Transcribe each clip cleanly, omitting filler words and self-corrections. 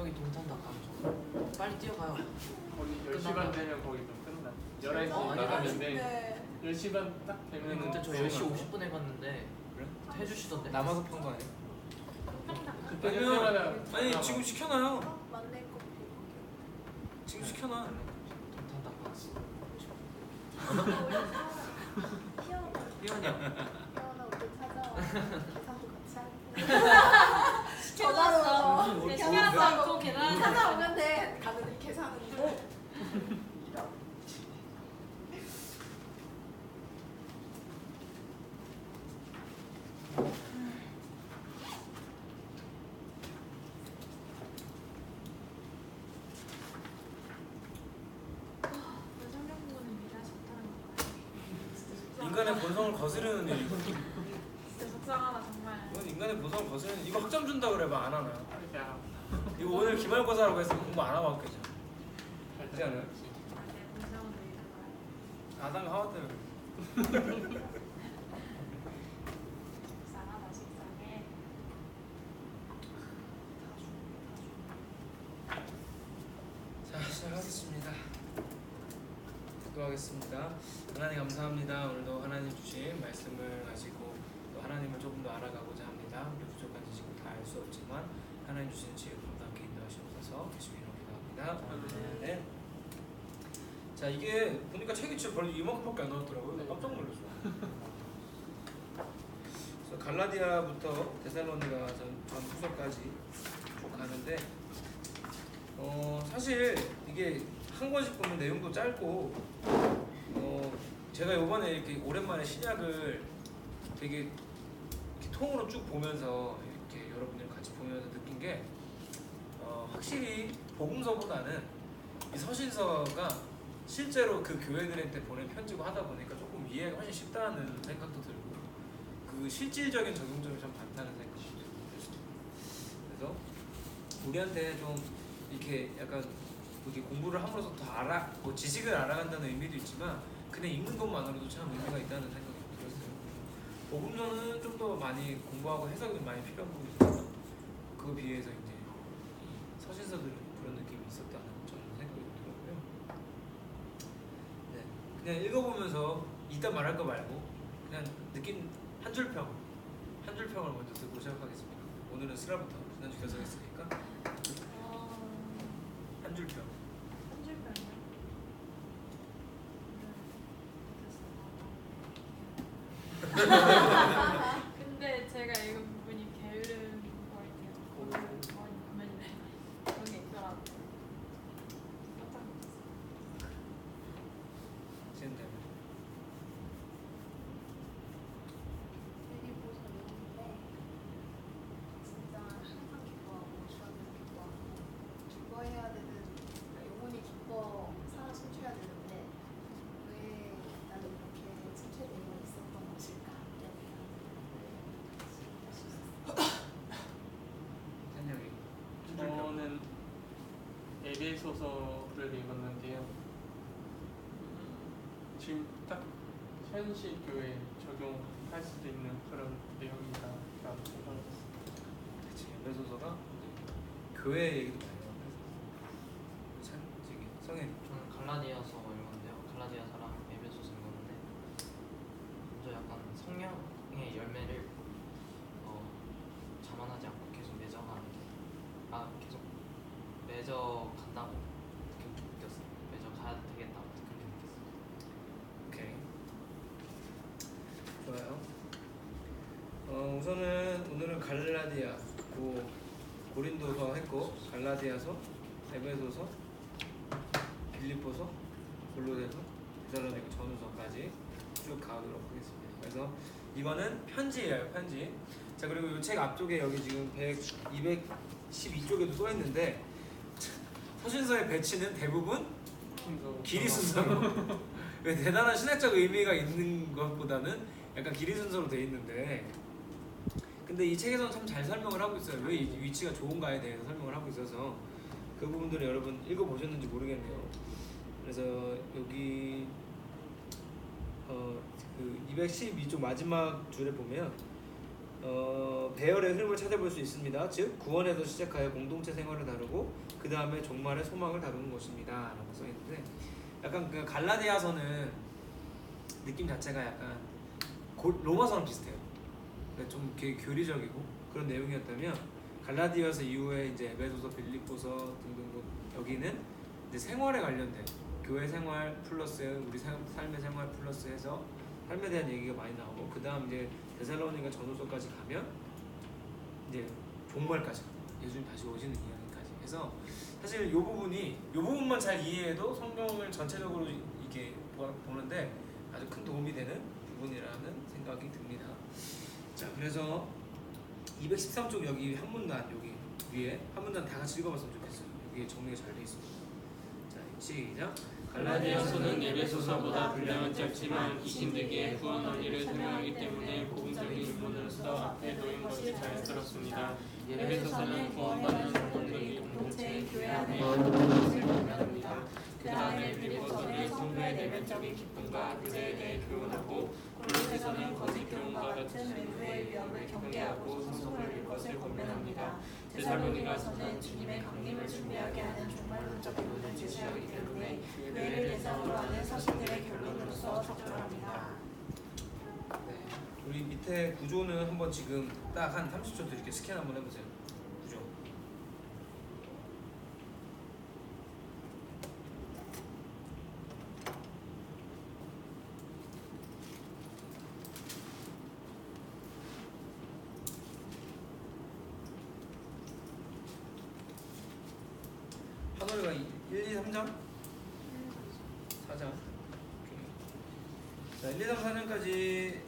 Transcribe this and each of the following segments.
여기 동탄 닭강정. 빨리 뛰어가요. 거기 10시 반 되면 거기 좀 끝나. 11시 나갔는데 10시 반 딱 되면 그때 저 10시 50분에 갔는데 그래? 해주시던데. 남아서 편 거 아니야? 그때 아니면 아니 지금 시켜놔요. 만렙 커피. 지금 시켜놔. 동탄 닭강정. 피어나 희연이야. 우리 찾아와. 계산도 같이 할게. 전화로 시켜놨어. 또 계란. 찾아오면 돼. 가는 계산은. 인간의 본성을 거스르는 일이고. 진짜 속상하다 정말. 이건 인간의 본성을 거스르는. 이거 학점 준다 그래 봐 안 하나요? 야, 이거 오늘 기말고사라고 해서 공부 안 하고 왔겠죠. 그렇지 않아요? 내 본성은 왜 아담이 하와 때문에. 속상하다 속상해. 자 시작하겠습니다. 기도하겠습니다. 하나님 감사합니다. 오늘도 하나님 주신 말씀을 가지고 또 하나님을 조금 더 알아가고자 합니다. 우리 부족한 지식을 다 알 수 없지만 하나님 주신 지혜로 함께 인도하시옵소서. 예수님 이름으로 기도합니다. 네. 자 이게 보니까 책이 진짜 별로 이만큼밖에 안 나왔더라고요. 깜짝 놀랐어요. 그래서 갈라디아부터 데살로니가 전 후서까지 쭉 가는데 사실 이게 한 권씩 보면 내용도 짧고 제가 요번에 이렇게 오랜만에 신약을 되게 이렇게 통으로 쭉 보면서 이렇게 여러분들이랑 같이 보면서 느낀 게 확실히 복음서보다는 이 서신서가 실제로 그 교회들한테 보낸 편지고 하다 보니까 조금 이해가 훨씬 쉽다는 생각도 들고 그 실질적인 적용점이 좀 많다는 생각도 들고 그래서 우리한테 좀 이렇게 약간 이렇게 공부를 함으로써 더 뭐 지식을 알아간다는 의미도 있지만 그냥 읽는 것만으로도 참 의미가 있다는 생각이 들었어요. 복음서는 좀 더 많이 공부하고 해석이 많이 필요한 부분이 있지만 그에 비해서 이제 서신서들은 그런 느낌이 있었다는 저는 생각이 들었고요. 네, 그냥 읽어보면서 이따 말할 거 말고 그냥 느낀 한 줄평을 먼저 듣고 시작하겠습니다. 오늘은 쓰라부터 지난주 결석했으니까 한 줄평. 한 줄평이요? 근데 제가 읽은 부분이 게으른 거 같아요. 보면은 그런 게 있더라고요. 깜짝 놀랐어요. 지은대로. 미리 보셔 있는데 진짜 항상 기뻐하고 주하늘 기뻐하고 기뻐해야 되는 영혼이 기뻐 살아 춤춰야 되는데 왜 나는 이렇게 춤춰내고 있었던 것일까? 찬영이. 저는 에베소서를 읽었는데요. 지금 딱 현실 교회에 적용할 수도 있는 그런 내용이다라고 생각했어요. 그치. 에베소서가 교회 얘기도 많이 나와요. 참 저기 성현. 저는 갈라디아서 읽었는데요. 갈라디아서랑 에베소서 읽었는데 먼저 약간 성령의 열매를 자만하지 않고 계속 맺어가는 게 계속 맺어간다고 그렇게 느꼈어요. 맺어가야 되겠다고 그렇게 느꼈어요. 오케이. 좋아요. 우선은 오늘은 갈라디아, 고린도서 했고 갈라디아서, 에베소서, 빌립보서, 골로새서, 데살로니가 전후서까지 쭉 가도록 하겠습니다. 그래서 이거는 편지예요, 편지. 자 그리고 이 책 앞쪽에 여기 지금 212쪽에도 써 있는데 서신서의 배치는 대부분 길이 순서로 왜 대단한 신학적 의미가 있는 것보다는 약간 길이 순서로 돼 있는데 근데 이 책에서는 참 잘 설명을 하고 있어요. 왜 이 위치가 좋은가에 대해서 설명을 하고 있어서 그 부분들을 여러분 읽어보셨는지 모르겠네요. 그래서 여기 그 212쪽 마지막 줄에 보면 대열의 흐름을 찾아볼 수 있습니다. 즉 구원에서 시작하여 공동체 생활을 다루고 그 다음에 종말의 소망을 다루는 것입니다. 라고 써있는데 약간 그 갈라디아서는 느낌 자체가 약간 로마서랑 비슷해요. 그러니까 좀 이렇게 교리적이고 그런 내용이었다면 갈라디아서 이후에 이제 에베소서, 빌립보서 등등 여기는 이제 생활에 관련된 교회 생활 플러스 우리 삶의 생활 플러스 해서 삶에 대한 얘기가 많이 나오고 그 다음 이제 데살로니가 전후서까지 가면 이제 종말까지 예수님 다시 오시는 이야기까지 해서 사실 이 부분만 잘 이해해도 성경을 전체적으로 이게 보는데 아주 큰 도움이 되는 부분이라는 생각이 듭니다. 자, 그래서 213쪽 여기 한 문단 여기 위에 한 문단 다 같이 읽어봤으면 좋겠어요. 여기에 정리가 잘 돼 있습니다. 자, 시작. 갈라디아서는 에베소서보다 분량은 짧지만 이신들에게 구원 원리를 설명하기 때문에 복음적인 유문으로서 앞에 놓인 것이 자연스럽습니다. 에베소서는 구원받는 영혼들이 공동체의 교회 안에 것을 공유합니다. 그 다음에 빌립보서는 성도의 내면적인 기쁨과 유대에 대해 교훈하고 골로새서는 거짓 교훈과 같은 외부의 위험을 경계하고 성성을 이룰 것을 권면합니다. 데살로니가서는 주님의 강림을 준비하게 하는 종말론적 교훈을 제시하기 때문에 교회를 대상으로 하는 서신들의 결론으로서 적절합니다. 네. 우리 밑에 구조는 한번 지금 딱 한 30초 이렇게 스캔 한번 해보세요. 구조. 한월이가 1, 2, 3장? 4장. 자, 1, 2, 3, 4장까지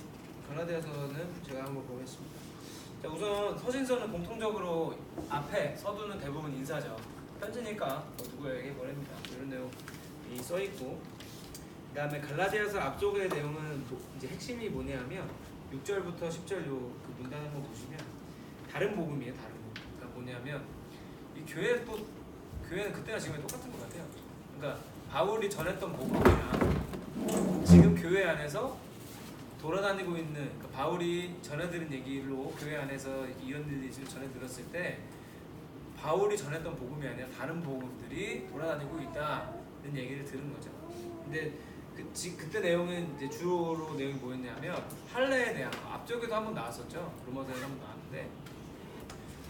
갈라디아서는 제가 한번 보겠습니다. 자, 우선 서신서는 공통적으로 앞에 서두는 대부분 인사죠. 편지니까 뭐 누구에게 보냅니다. 이런 내용이 써 있고, 그다음에 갈라디아서 앞쪽의 내용은 이제 핵심이 뭐냐면 6절부터 10절 그 문단 한번 보시면 다른 복음이에요. 다른 복음. 그러니까 뭐냐면 이 교회는 그때나 지금이 똑같은 것 같아요. 그러니까 바울이 전했던 복음이랑 지금 교회 안에서 돌아다니고 있는 그러니까 바울이 전해들은 얘기로 교회 안에서 이런 일들이 전해 들었을 때 바울이 전했던 복음이 아니라 다른 복음들이 돌아다니고 있다는 얘기를 들은 거죠. 근데 그때 내용은 이제 주로 내용이 뭐였냐면 할례에 대한 거. 앞쪽에도 한번 나왔었죠. 로마서에 한번 나왔는데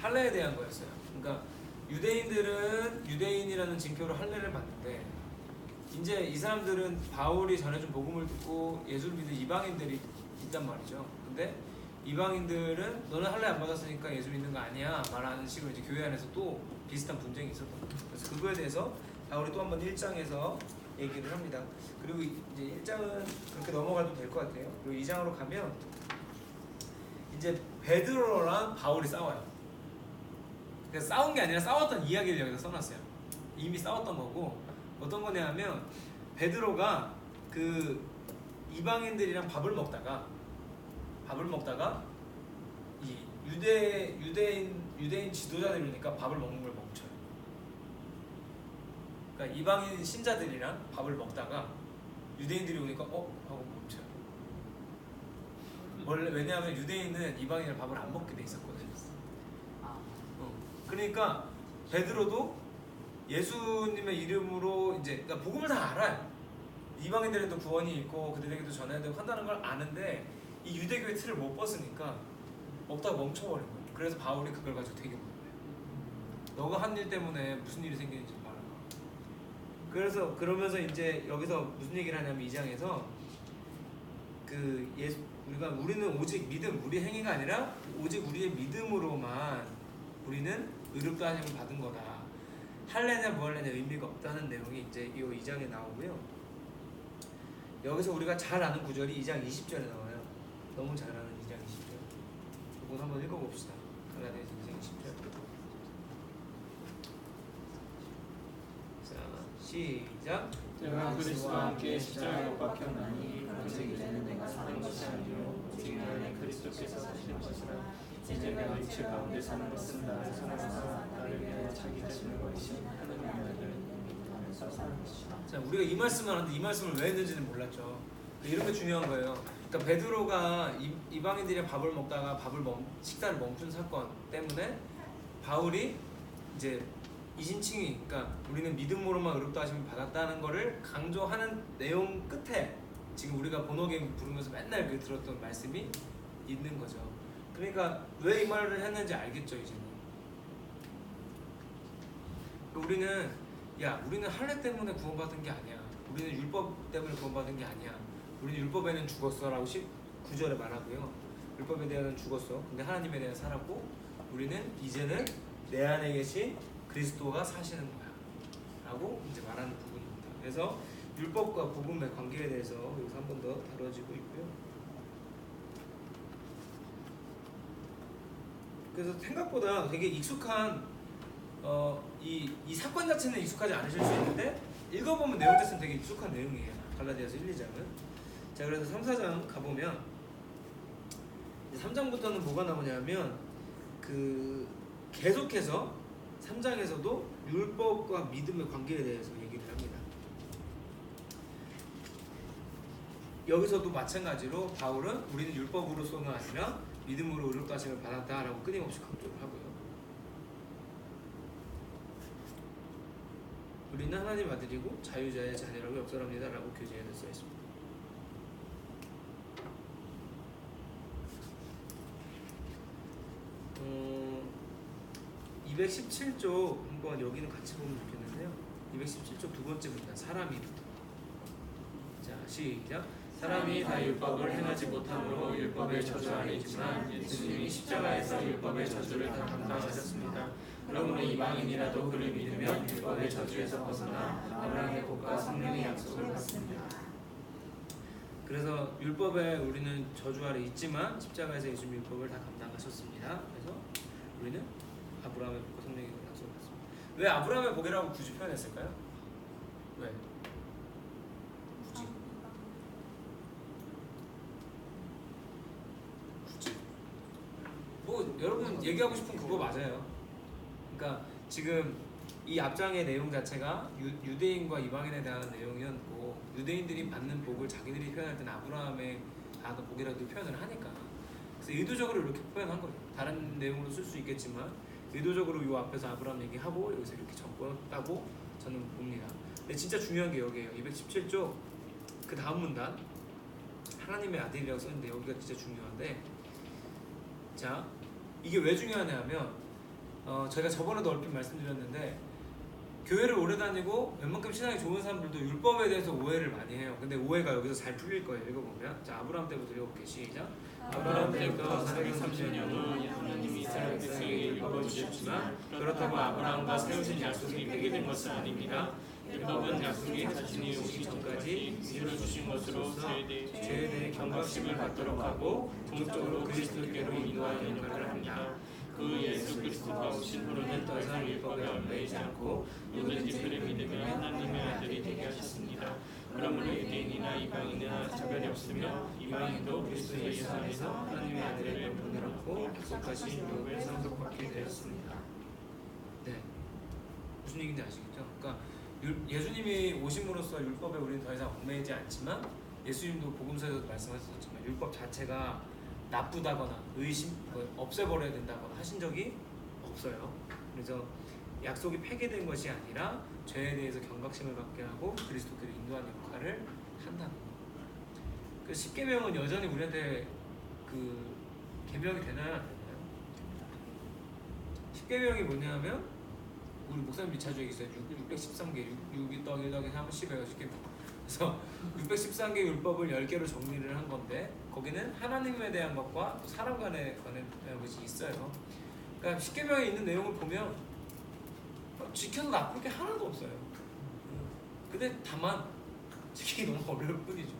할례에 대한 거였어요. 그러니까 유대인들은 유대인이라는 징표로 할례를 받는데 이제 이 사람들은 바울이 전해준 복음을 듣고 예수를 믿는 이방인들이 있단 말이죠. 근데 이방인들은 너는 할례 안 받았으니까 예수 믿는 거 아니야 말하는 식으로 이제 교회 안에서 또 비슷한 분쟁이 있었던 거죠. 그래서 그거에 대해서 바울이 또 한번 1장에서 얘기를 합니다. 그리고 이제 1장은 그렇게 넘어가도 될 것 같아요. 그리고 2장으로 가면 이제 베드로랑 바울이 싸워요. 그래서 싸운 게 아니라 싸웠던 이야기를 여기다 써놨어요. 이미 싸웠던 거고 어떤 거냐면 베드로가 그 이방인들이랑 밥을 먹다가 이 유대인 지도자들이 오니까 밥을 먹는 걸 멈춰요. 그러니까 이방인 신자들이랑 밥을 먹다가 유대인들이 오니까 하고 멈춰요. 원래 왜냐하면 유대인은 이방인을 밥을 안 먹게 돼 있었거든요. 그러니까 베드로도 예수님의 이름으로 이제 그러니까 복음을 다 알아요. 이방인들에도 구원이 있고 그들에게도 전해야 되고 한다는 걸 아는데 이 유대교의 틀을 못 벗으니까 먹다가 멈춰버린 거예요. 그래서 바울이 그걸 가지고 되게 놀라요. 너가 한 일 때문에 무슨 일이 생기는지 말아봐. 그래서 그러면서 이제 여기서 무슨 얘기를 하냐면 2장에서 우리는 오직 믿음, 우리 행위가 아니라 오직 우리의 믿음으로만 우리는 의롭다 하심을 받은 거다. 할래냐 무할래냐 의미가 없다는 내용이 이제 이 2장에 나오고요. 여기서 우리가 잘 아는 구절이 2장 20절에 나와요. 너무 잘 아는 2장 20절. 이건 한번 읽어봅시다. 갈라디아서 2장 20절. 자, 시작. 내가 그리스도와 함께 십자가에 못 박혔나니 그런즉 이제는 내가 사는 것이 아니요 오직 내 안에 그리스도께서 사시는 것이라. 이제 내가 육체 가운데 사는 것은 나를 사랑하사 나를 위하여 자기 자신을 버리신 하나님의 아들을 믿으면서 사는 것이다. 자, 우리가 이 말씀을 하는데 이 말씀을 왜 했는지는 몰랐죠. 이런 게 중요한 거예요. 그러니까 베드로가 이방인들이랑 밥을 먹다가 식사를 멈춘 사건 때문에 바울이 이제 이신칭이, 그러니까 우리는 믿음으로만 의롭다 하심을 받았다는 거를 강조하는 내용 끝에 지금 우리가 번호게임 부르면서 맨날 그 들었던 말씀이 있는 거죠. 그러니까 왜 이 말을 했는지 알겠죠 이제는. 우리는 할례 때문에 구원받은 게 아니야. 우리는 율법 때문에 구원받은 게 아니야. 우리는 율법에는 죽었어라고 19절에 말하고요. 율법에 대해서는 죽었어. 근데 하나님에 대해 살았고 우리는 이제는 내 안에 계신 그리스도가 사시는 거야 라고 이제 말하는 부분입니다. 그래서 율법과 복음의 관계에 대해서 여기서 한 번 더 다뤄지고 있고요. 그래서 생각보다 되게 익숙한 이 사건 자체는 익숙하지 않으실 수 있는데 읽어보면 내용 자체는 되게 익숙한 내용이에요. 갈라디아서 1, 2장은. 자, 그래서 3, 4장 가보면 3장부터는 뭐가 나오냐면 그 계속해서 3장에서도 율법과 믿음의 관계에 대해서 얘기를 합니다. 여기서도 마찬가지로 바울은 우리는 율법으로서가 아니라 믿음으로 의롭다 하심을 받았다라고 끊임없이 강조를 하고요. 우리는 하나님 아들이고 자유자의 자녀라고 역설합니다라고 교재에는 써 있습니다. 217조 한번 여기는 같이 보면 좋겠는데요. 217조 두 번째 문단 사람이부터. 자, 시작. 사람이 다 율법을 행하지 못함으로 율법의 저주 아니지만 예수님이 십자가에서 율법의 저주를 다 감당하셨습니다. 그러므로 이방인이라도 그를 믿으면 율법의 저주에서 벗어나 아브라함의 복과 성령의 약속을 받습니다. 그래서 율법에 우리는 저주 아래 있지만 십자가에서 예수님 율법을 다 감당하셨습니다. 그래서 우리는 아브라함의 복과 성령의 약속을 받습니다. 왜 아브라함의 복이라고 굳이 표현했을까요? 왜? 뭐 여러분 얘기하고 싶은 그거 맞아요. 그러니까 지금 이 앞장의 내용 자체가 유대인과 이방인에 대한 내용이었고 유대인들이 받는 복을 자기들이 표현할 때는 아브라함의 복이라고 표현을 하니까 그래서 의도적으로 이렇게 표현한 거예요. 다른 내용으로 쓸 수 있겠지만 의도적으로 이 앞에서 아브라함 얘기하고 여기서 이렇게 접근했다고 저는 봅니다. 근데 진짜 중요한 게 여기에요. 217조 그 다음 문단 하나님의 아들이라고 썼는데 여기가 진짜 중요한데 자 이게 왜 중요하냐면 저희가 저번에도 얼핏 말씀드렸는데 교회를 오래 다니고 웬만큼 신앙이 좋은 사람들도 율법에 대해서 오해를 많이 해요. 근데 오해가 여기서 잘 풀릴 거예요. 읽어보면 자 아브라함 때부터 읽어볼게요. 시작. 아브라함 때부터 430년 후 하나님이 이스라엘 백성에게 율법을 주셨지만 그렇다고 아브라함과 세우신 약속이 폐기된 것은 아닙니다. 율법은 약속이 자신이 오시기 전까지 이루어 주신 것으로서 죄에 대해 경각심을 갖도록 하고 종적으로 그리스도께로 인도하는 역할을 합니다. 그 예수 그리스도가 오신 후로는 더 이상 율법에 얽매이지 않고 누구든지 그를 믿으면 하나님의 아들이 되게 하셨습니다. 그러므로 유대인이나 이방인이나 차별이 없으며 이방인도 그리스도 예수 안에서 하나님의 아들의 명분을 얻고 약속하신 율법을 상속받게 되었습니다. 네, 무슨 얘기인지 아시겠죠? 그러니까 예수님이 오심으로써 율법에 우리는 더 이상 얽매이지 않지만 예수님도 복음서에서도 말씀하셨지만 율법 자체가 나쁘다거나 없애버려야 된다거나 하신 적이 없어요. 그래서 약속이 폐기된 것이 아니라 죄에 대해서 경각심을 갖게 하고 그리스도께로 인도하는 역할을 한다는 거예요. 그 십계명은 여전히 우리한테 그 계명이 되나요? 안 되나요? 십계명이 뭐냐면 우리 목사님이 자주 얘기했어요. 613개 6이 더하기 1 더하기 3은 10이에요. 십계명. 그래서 613개 율법을 10개로 정리를 한 건데 거기는 하나님에 대한 것과 또 사람 간에 관한 것이 있어요. 그러니까 십계명에 있는 내용을 보면 지켜도 나쁠 게 하나도 없어요. 근데 다만 지키기 너무 어려울 뿐이죠.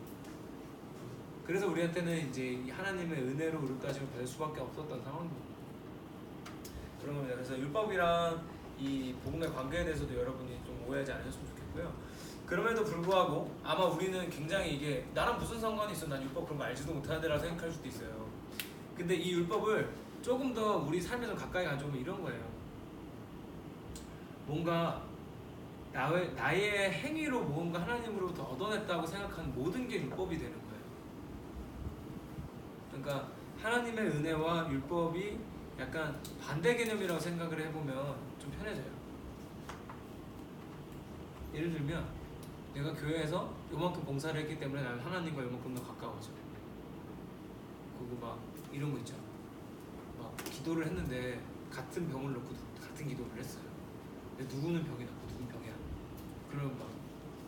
그래서 우리한테는 이제 하나님의 은혜로 의롭다 하심을 받을 수밖에 없었던 상황입니다. 그런 겁니다. 그래서 율법이랑 이 복음의 관계에 대해서도 여러분이 좀 오해하지 않으셨으면 좋겠고요. 그럼에도 불구하고 아마 우리는 굉장히 이게 나랑 무슨 상관이 있어? 난 율법 그런 거 알지도 못하는데 라고 생각할 수도 있어요. 근데 이 율법을 조금 더 우리 삶에 좀 가까이 가져오면 이런 거예요. 뭔가 나의 행위로 뭔가 하나님으로부터 얻어냈다고 생각하는 모든 게 율법이 되는 거예요. 그러니까 하나님의 은혜와 율법이 약간 반대 개념이라고 생각을 해보면 좀 편해져요. 예를 들면 내가 교회에서 요만큼 봉사를 했기 때문에 나는 하나님과 요만큼 더 가까워져. 그리고 막 이런 거 있잖아. 막 기도를 했는데 같은 병을 놓고 같은 기도를 했어요. 근데 누구는 병이 낫고 누구는 병이 안 나. 그러면 막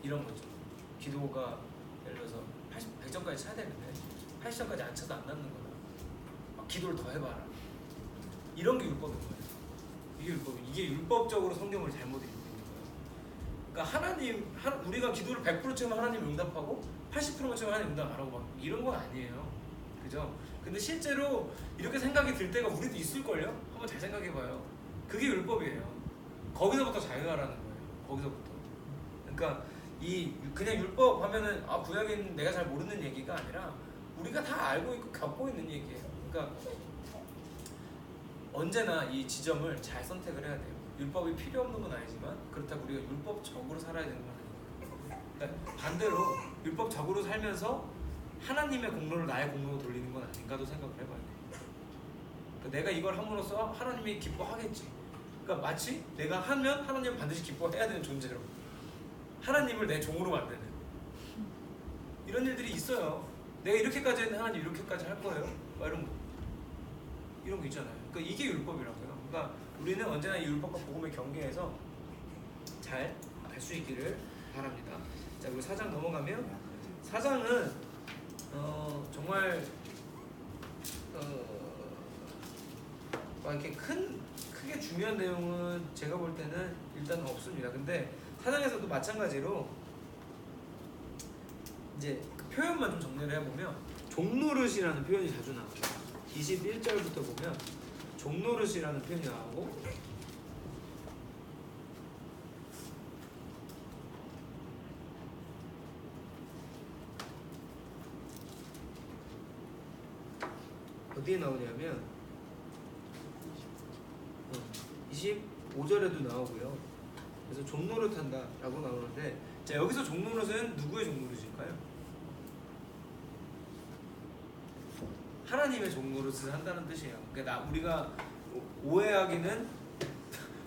이런 거 있죠. 기도가 예를 들어서 100점까지 차야 되는데 80점까지 안 차도 안 낫는 거다. 막 기도를 더 해봐라. 이런 게 율법인 거예요. 이게 율법적으로 성경을 잘못 읽고 있는 거예요. 그러니까 우리가 기도를 100% 채우면 하나님 응답하고 80%만 채우면 하나님 응답 안 하고 막 이런 건 아니에요. 그죠? 근데 실제로 이렇게 생각이 들 때가 우리도 있을걸요? 한번 잘 생각해봐요. 그게 율법이에요. 거기서부터 자유하라는 거예요. 거기서부터. 그러니까 그냥 율법 하면은 구약은 내가 잘 모르는 얘기가 아니라 우리가 다 알고 있고 겪고 있는 얘기예요. 그러니까 언제나 이 지점을 잘 선택을 해야 돼요. 율법이 필요 없는 건 아니지만 그렇다고 우리가 율법적으로 살아야 되는 건 아니에요. 그러니까 반대로 율법적으로 살면서 하나님의 공로를 나의 공로로 돌리는 건 아닌가도 생각을 해봐야 돼요. 그러니까 내가 이걸 함으로써 하나님이 기뻐하겠지. 그러니까 마치 내가 하면 하나님은 반드시 기뻐해야 되는 존재로 하나님을 내 종으로 만드는 이런 일들이 있어요. 내가 이렇게까지 했는데 하나님 이렇게까지 할 거예요? 이런 거 있잖아요. 그러니까 이게 율법이라고요. 그러니까 우리는 언제나 이 율법과 복음의 경계에서 잘 갈 수 있기를 바랍니다. 자, 그리고 4장 넘어가면 4장은 정말 막 이렇게 크게 중요한 내용은 제가 볼 때는 일단 없습니다. 근데 4장에서도 마찬가지로 이제 그 표현만 좀 정리를 해보면 종노릇이라는 표현이 자주 나와요. 21절부터 보면 종노릇이라는 표현이 나오고 어디에 나오냐면 25절에도 나오고요. 그래서 종노릇한다 라고 나오는데, 자, 여기서 종노릇은 누구의 종노릇일까요? 하나님의 종노릇을 한다는 뜻이에요. 그러니까 우리가 오해하기는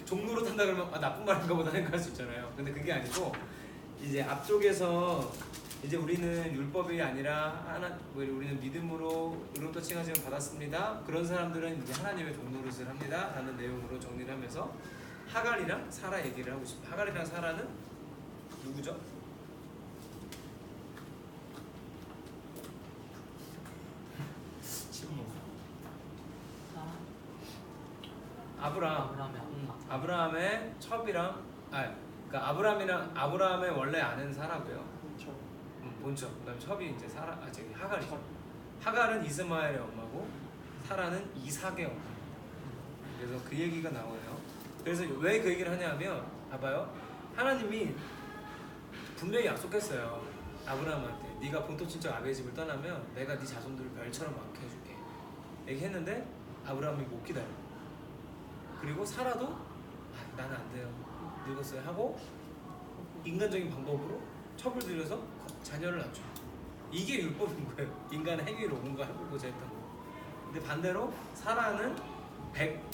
종노릇 한다 그러면 나쁜 말인가 보다 생각할 수 있잖아요. 근데 그게 아니고 이제 앞쪽에서 이제 우리는 율법이 아니라 우리는 믿음으로 의롭다 칭하심을 받았습니다. 그런 사람들은 이제 하나님의 종노릇을 합니다 라는 내용으로 정리를 하면서 하갈이랑 사라 얘기를 하고 있습니다. 하갈이랑 사라는 누구죠? 아브라함의 첩이랑 그러니까 아브라함의 원래 아는 사라고요. 본처. 그다음에 첩이 이제 하갈이죠. 하갈은 이스마엘의 엄마고 사라는 이삭의 엄마. 그래서 그 얘기가 나와요. 그래서 왜 그 얘기를 하냐면 봐봐요. 하나님이 분명히 약속했어요. 아브라함한테 네가 본토 친척 아비의 집을 떠나면 내가 네 자손들을 별처럼 많게 해줄게. 얘기했는데 아브라함이 못 기다려. 그리고 사라도 나는 안 돼요. 늙었어요 하고 인간적인 방법으로 첩을 들여서 자녀를 낳죠. 이게 율법인 거예요. 인간의 행위로 뭔가 해보고자 했던 거. 근데 반대로 사라는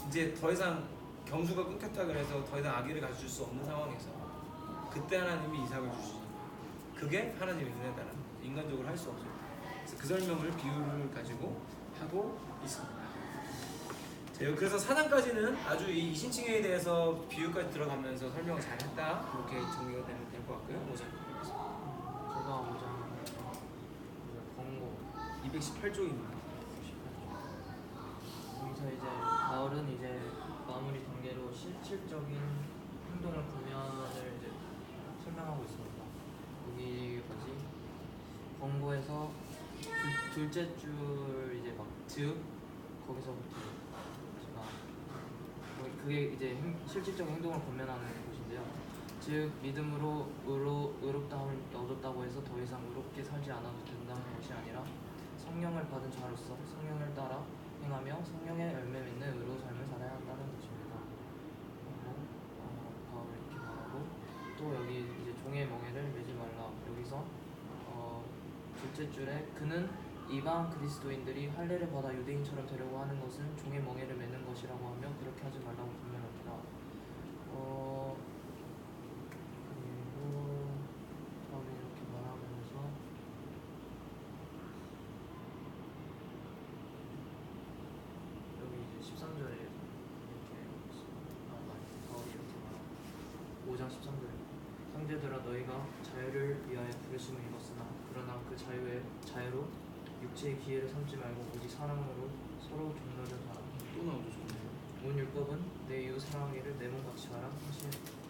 이제 더 이상 경주가 끊겼다 그래서 더 이상 아기를 가질 수 없는 상황에서 그때 하나님이 이삭을 주시죠. 그게 하나님의 은혜다라는 거예요. 인간적으로 할 수 없어요. 그래서 그 설명을 비유를 가지고 하고 있습니다. 그래서 4장까지는 아주 이 신칭에 대해서 비유까지 들어가면서 설명을 잘 했다. 이렇게 정리가 되면 될 것 같고요. 5장. 제가 5장 권고 218쪽입니다. 여기서 이제 바울은 이제 마무리 단계로 실질적인 행동을 구면을 이제 설명하고 있습니다. 여기 권고에서 둘째 줄 이제 거기서부터 그게 이제 실질적인 행동을 권면하는 곳인데요. 즉 믿음으로 의롭다함을 얻었다고 해서 더 이상 의롭게 살지 않아도 된다는 것이 아니라 성령을 받은 자로서 성령을 따라 행하며 성령의 열매 맺는 의로운 삶을 살아야 한다는 것입니다. 바울이 이렇게 말하고 또 여기 이제 종의 멍에를 매지 말라. 여기서 둘째 줄에 그는 이방 그리스도인들이 할례를 받아 유대인처럼 되려고 하는 것은 종의 멍에를 매는 것이라고 하며 그렇게 하지 말라고 분명합니다. 그리고 바울이 이렇게 말하면서 여기 이제 13절에 이렇게 바울이 이렇게 말하고 5장 13절에 형제들아 너희가 자유를 위하여 부르심을 입었으나 그러나 그 자유로 육체의 기회를 삼지 말고 오직 사랑으로 서로 종로를 하라. 또 나오죠 정말. 온 율법은 내 이웃 사랑하기를 내 몸 같이 하라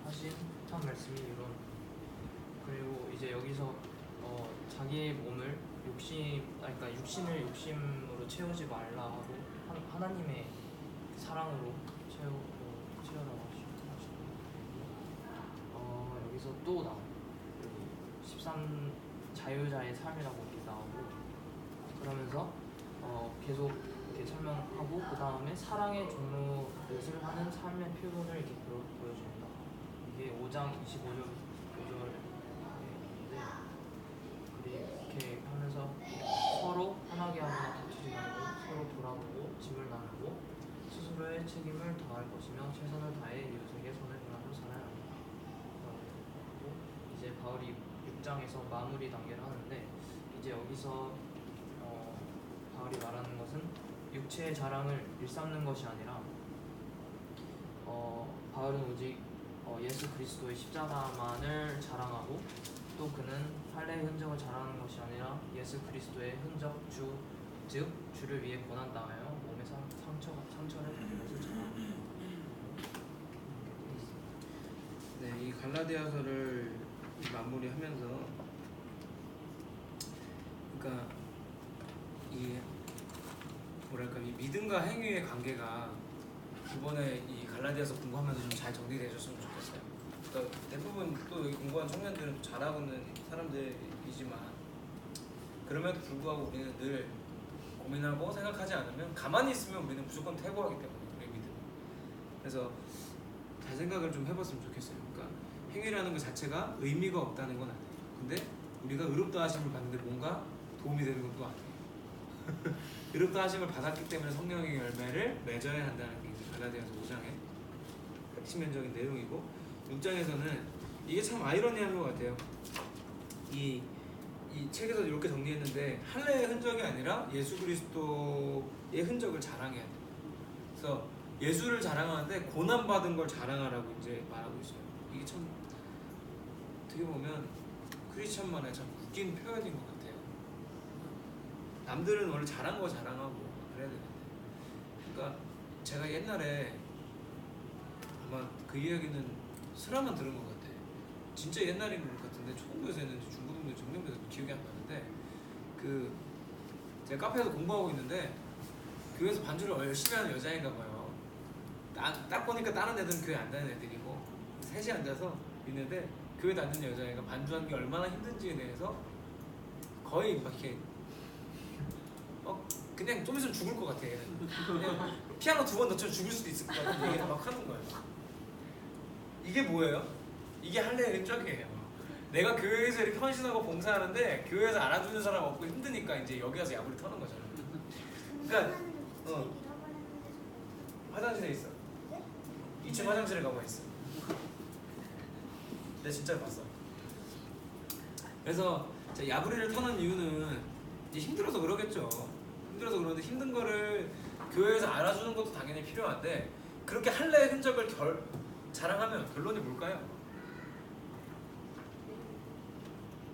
하신 한 말씀이 이런. 그리고 이제 여기서 자기의 몸을 그러니까 육신을 욕심으로 채우지 말라 하고 하나님의 사랑으로 채우라고 하시고 여기서 또 나와요. 여기 13 자유자의 삶이라고 이렇게 나오고 그러면서 계속 이렇게 설명하고 그 다음에 사랑의 종로릇을 하는 삶의 표본을 이렇게 보여줍니다. 이게 5장 25절인데 이렇게 하면서 서로 화나게 하거나 다투지 말고 서로 돌아보고 짐을 나누고 스스로의 책임을 다할 것이며 최선을 다해 이웃에게 선을 행하고 살아야 합니다. 그리고 이제 바울이 6장에서 마무리 단계를 하는데 이제 여기서 바울이 말하는 것은 육체의 자랑을 일삼는 것이 아니라 바울은 오직 예수 그리스도의 십자가만을 자랑하고 또 그는 할례의 흔적을 자랑하는 것이 아니라 예수 그리스도의 흔적 즉 주를 위해 고난 당하여 몸의 상처를 받은 것을 자랑합니다. 네, 이 갈라디아서를 마무리하면서 그러니까 이 뭐랄까 이 믿음과 행위의 관계가 이번에 이 갈라디아서 공부하면서 좀 잘 정리되셨으면 좋겠어요. 그러니까 대부분 또 여기 공부한 청년들은 잘하고 있는 사람들이지만 그럼에도 불구하고 우리는 늘 고민하고 생각하지 않으면 가만히 있으면 우리는 무조건 퇴보하기 때문에 우리의 믿음. 그래서 잘 생각을 좀 해봤으면 좋겠어요. 그러니까 행위라는 것 자체가 의미가 없다는 건 아니에요. 근데 우리가 의롭다 하심을 받는데 뭔가 도움이 되는 건 또 아니에요. 의롭다 하심을 받았기 때문에 성령의 열매를 맺어야 한다는 게 이제 갈라디아서 5장의 핵심적인 내용이고 6장에서는 이게 참 아이러니한 것 같아요. 이 책에서 이렇게 정리했는데 할례의 흔적이 아니라 예수 그리스도의 흔적을 자랑해야 돼요. 그래서 예수를 자랑하는데 고난받은 걸 자랑하라고 이제 말하고 있어요. 이게 참 어떻게 보면 크리스천만의 참 웃긴 표현인 것 같아요. 남들은 원래 잘한 거 자랑하고 그래야 되는데 그러니까 제가 옛날에 아마 그 이야기는 슬라만 들은 것 같아. 진짜 옛날인 것 같은데 초등부에서 했는지 중고등부에서 정년부에서 기억이 안 나는데 그 제가 카페에서 공부하고 있는데 교회에서 반주를 열심히 하는 여자인가 봐요. 딱 보니까 다른 애들은 교회 안 다니는 애들이고 셋이 앉아서 있는데 교회 다니는 여자애가 반주하는 게 얼마나 힘든지에 대해서 거의 막 이렇게 그냥 좀 있으면 죽을 것 같아. 그냥 피아노 2번 넣쳐서 죽을 수도 있을 것 같은 얘기를 막 하는 거예요. 이게 뭐예요? 이게 할례의 흔적이에요. 내가 교회에서 이렇게 헌신하고 봉사하는데 교회에서 알아주는 사람 없고 힘드니까 이제 여기 와서 야구를 터는 거잖아. 그러니까 화장실에 있어. 2층 화장실에 가고 있어. 내가 진짜로 봤어. 그래서 야부리를 터는 이유는 이제 힘들어서 그러겠죠. 힘들어서 그러는데 힘든 거를 교회에서 알아주는 것도 당연히 필요한데 그렇게 할례의 흔적을 자랑하면 결론이 뭘까요?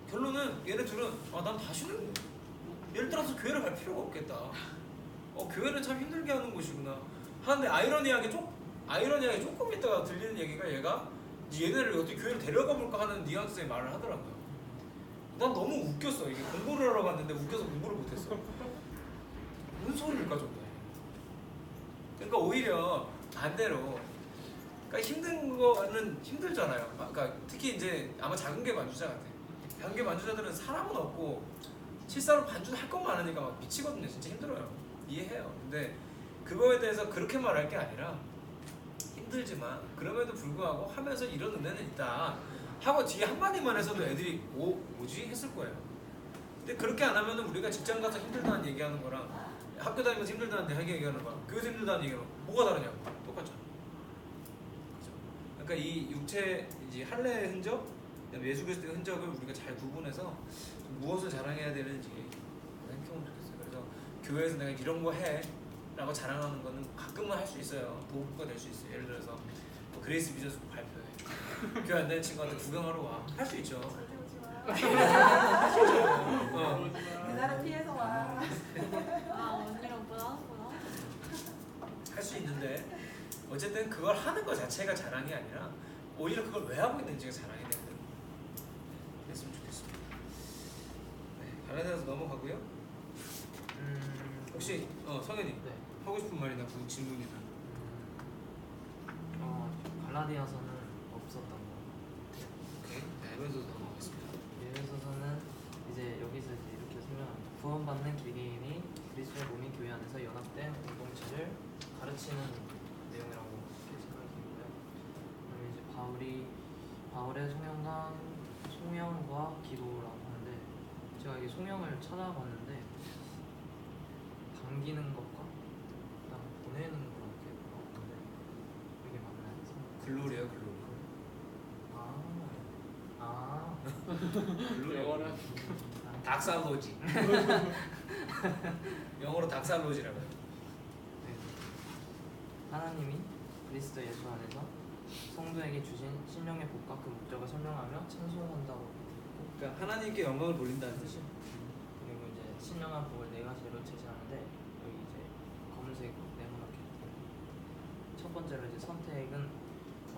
결론은 얘네 둘은 난 다시는 예를 들어서 교회를 갈 필요가 없겠다. 교회는 참 힘들게 하는 곳이구나 하는데 아이러니하게 조금 있다가 들리는 얘기가 얘가 얘네를 어떻게 교회를 데려가 볼까 하는 뉘앙스의 말을 하더라고요. 난 너무 웃겼어. 이게 공부를 하러 갔는데 웃겨서 공부를 못했어. 무슨 소리일까 정말. 그러니까 오히려 반대로 그러니까 힘든 거는 힘들잖아요. 그러니까 특히 이제 아마 작은 게 만주자 같아. 작은 게 만주자들은 사람은 없고 실사로 반주도 할 것 많으니까 막 미치거든요. 진짜 힘들어요. 이해해요. 근데 그거에 대해서 그렇게 말할 게 아니라 힘들지만 그럼에도 불구하고 하면서 이런 은혜는 있다 하고 뒤에 한마디만 해서도 애들이 뭐지? 했을 거예요. 근데 그렇게 안 하면 우리가 직장 가서 힘들다는 얘기하는 거랑 학교 다니면서 힘들다는 얘기하는 거랑 교회에서 힘들다는 얘기랑 뭐가 다르냐? 똑같잖아. 그죠? 그러니까 이 육체 이제 할례의 흔적, 그다음에 예수 그리스도의 흔적을 우리가 잘 구분해서 무엇을 자랑해야 되는지 생각해보면 좋겠어요. 그래서 교회에서 내가 이런 거 해라고 자랑하는 거는 가끔은 할 수 있어요. 도구가 될 수 있어요. 예를 들어서 뭐 그레이스 비저스 발표회, 교회 안 다니는 친구한테 구경하러 와, 할 수 있죠. 절대 오지 마. 어. 나를 피해서 와. 아 언니랑 오빠랑 하는구나. 할 수 있는데 어쨌든 그걸 하는 것 자체가 자랑이 아니라 오히려 그걸 왜 하고 있는지가 자랑이 되는 됐으면 좋겠습니다. 네, 갈라디아서 넘어가고요. 혹시 성현이 네. 하고 싶은 말이나 그 질문이나 갈라디아서는 없었던 거. 오케이. 네, 에베소서 넘어가겠습니다. 예배소서는 이제 여기서 이제 이렇게 설명합니다. 구원받는 개개인이 그리스도의 몸인 교회 안에서 연합된 공동체를 가르치는 내용이라고 이렇게 생각이 들고요. 그다음에 이제 바울의 송영과 기도라고 하는데 제가 이게 송영을 찾아봤는데 반기는 것과 그다음 보내는 거랑 이렇게 나왔는데 이게 맞나요? 글로리요, 글로리. 영어는 닥살로지. 영어로 닥살로지라고 해요. 네. 하나님이 그리스도 예수 안에서 성도에게 주신 신령의 복과 그 목적을 설명하며 찬송한다고 그러니까 하나님께 영광을 돌린다는 뜻이요. 그리고 이제 신령한 복을 네 가지로 제시하는데 여기 이제 검은색 네모나게 첫 번째로 이제 선택은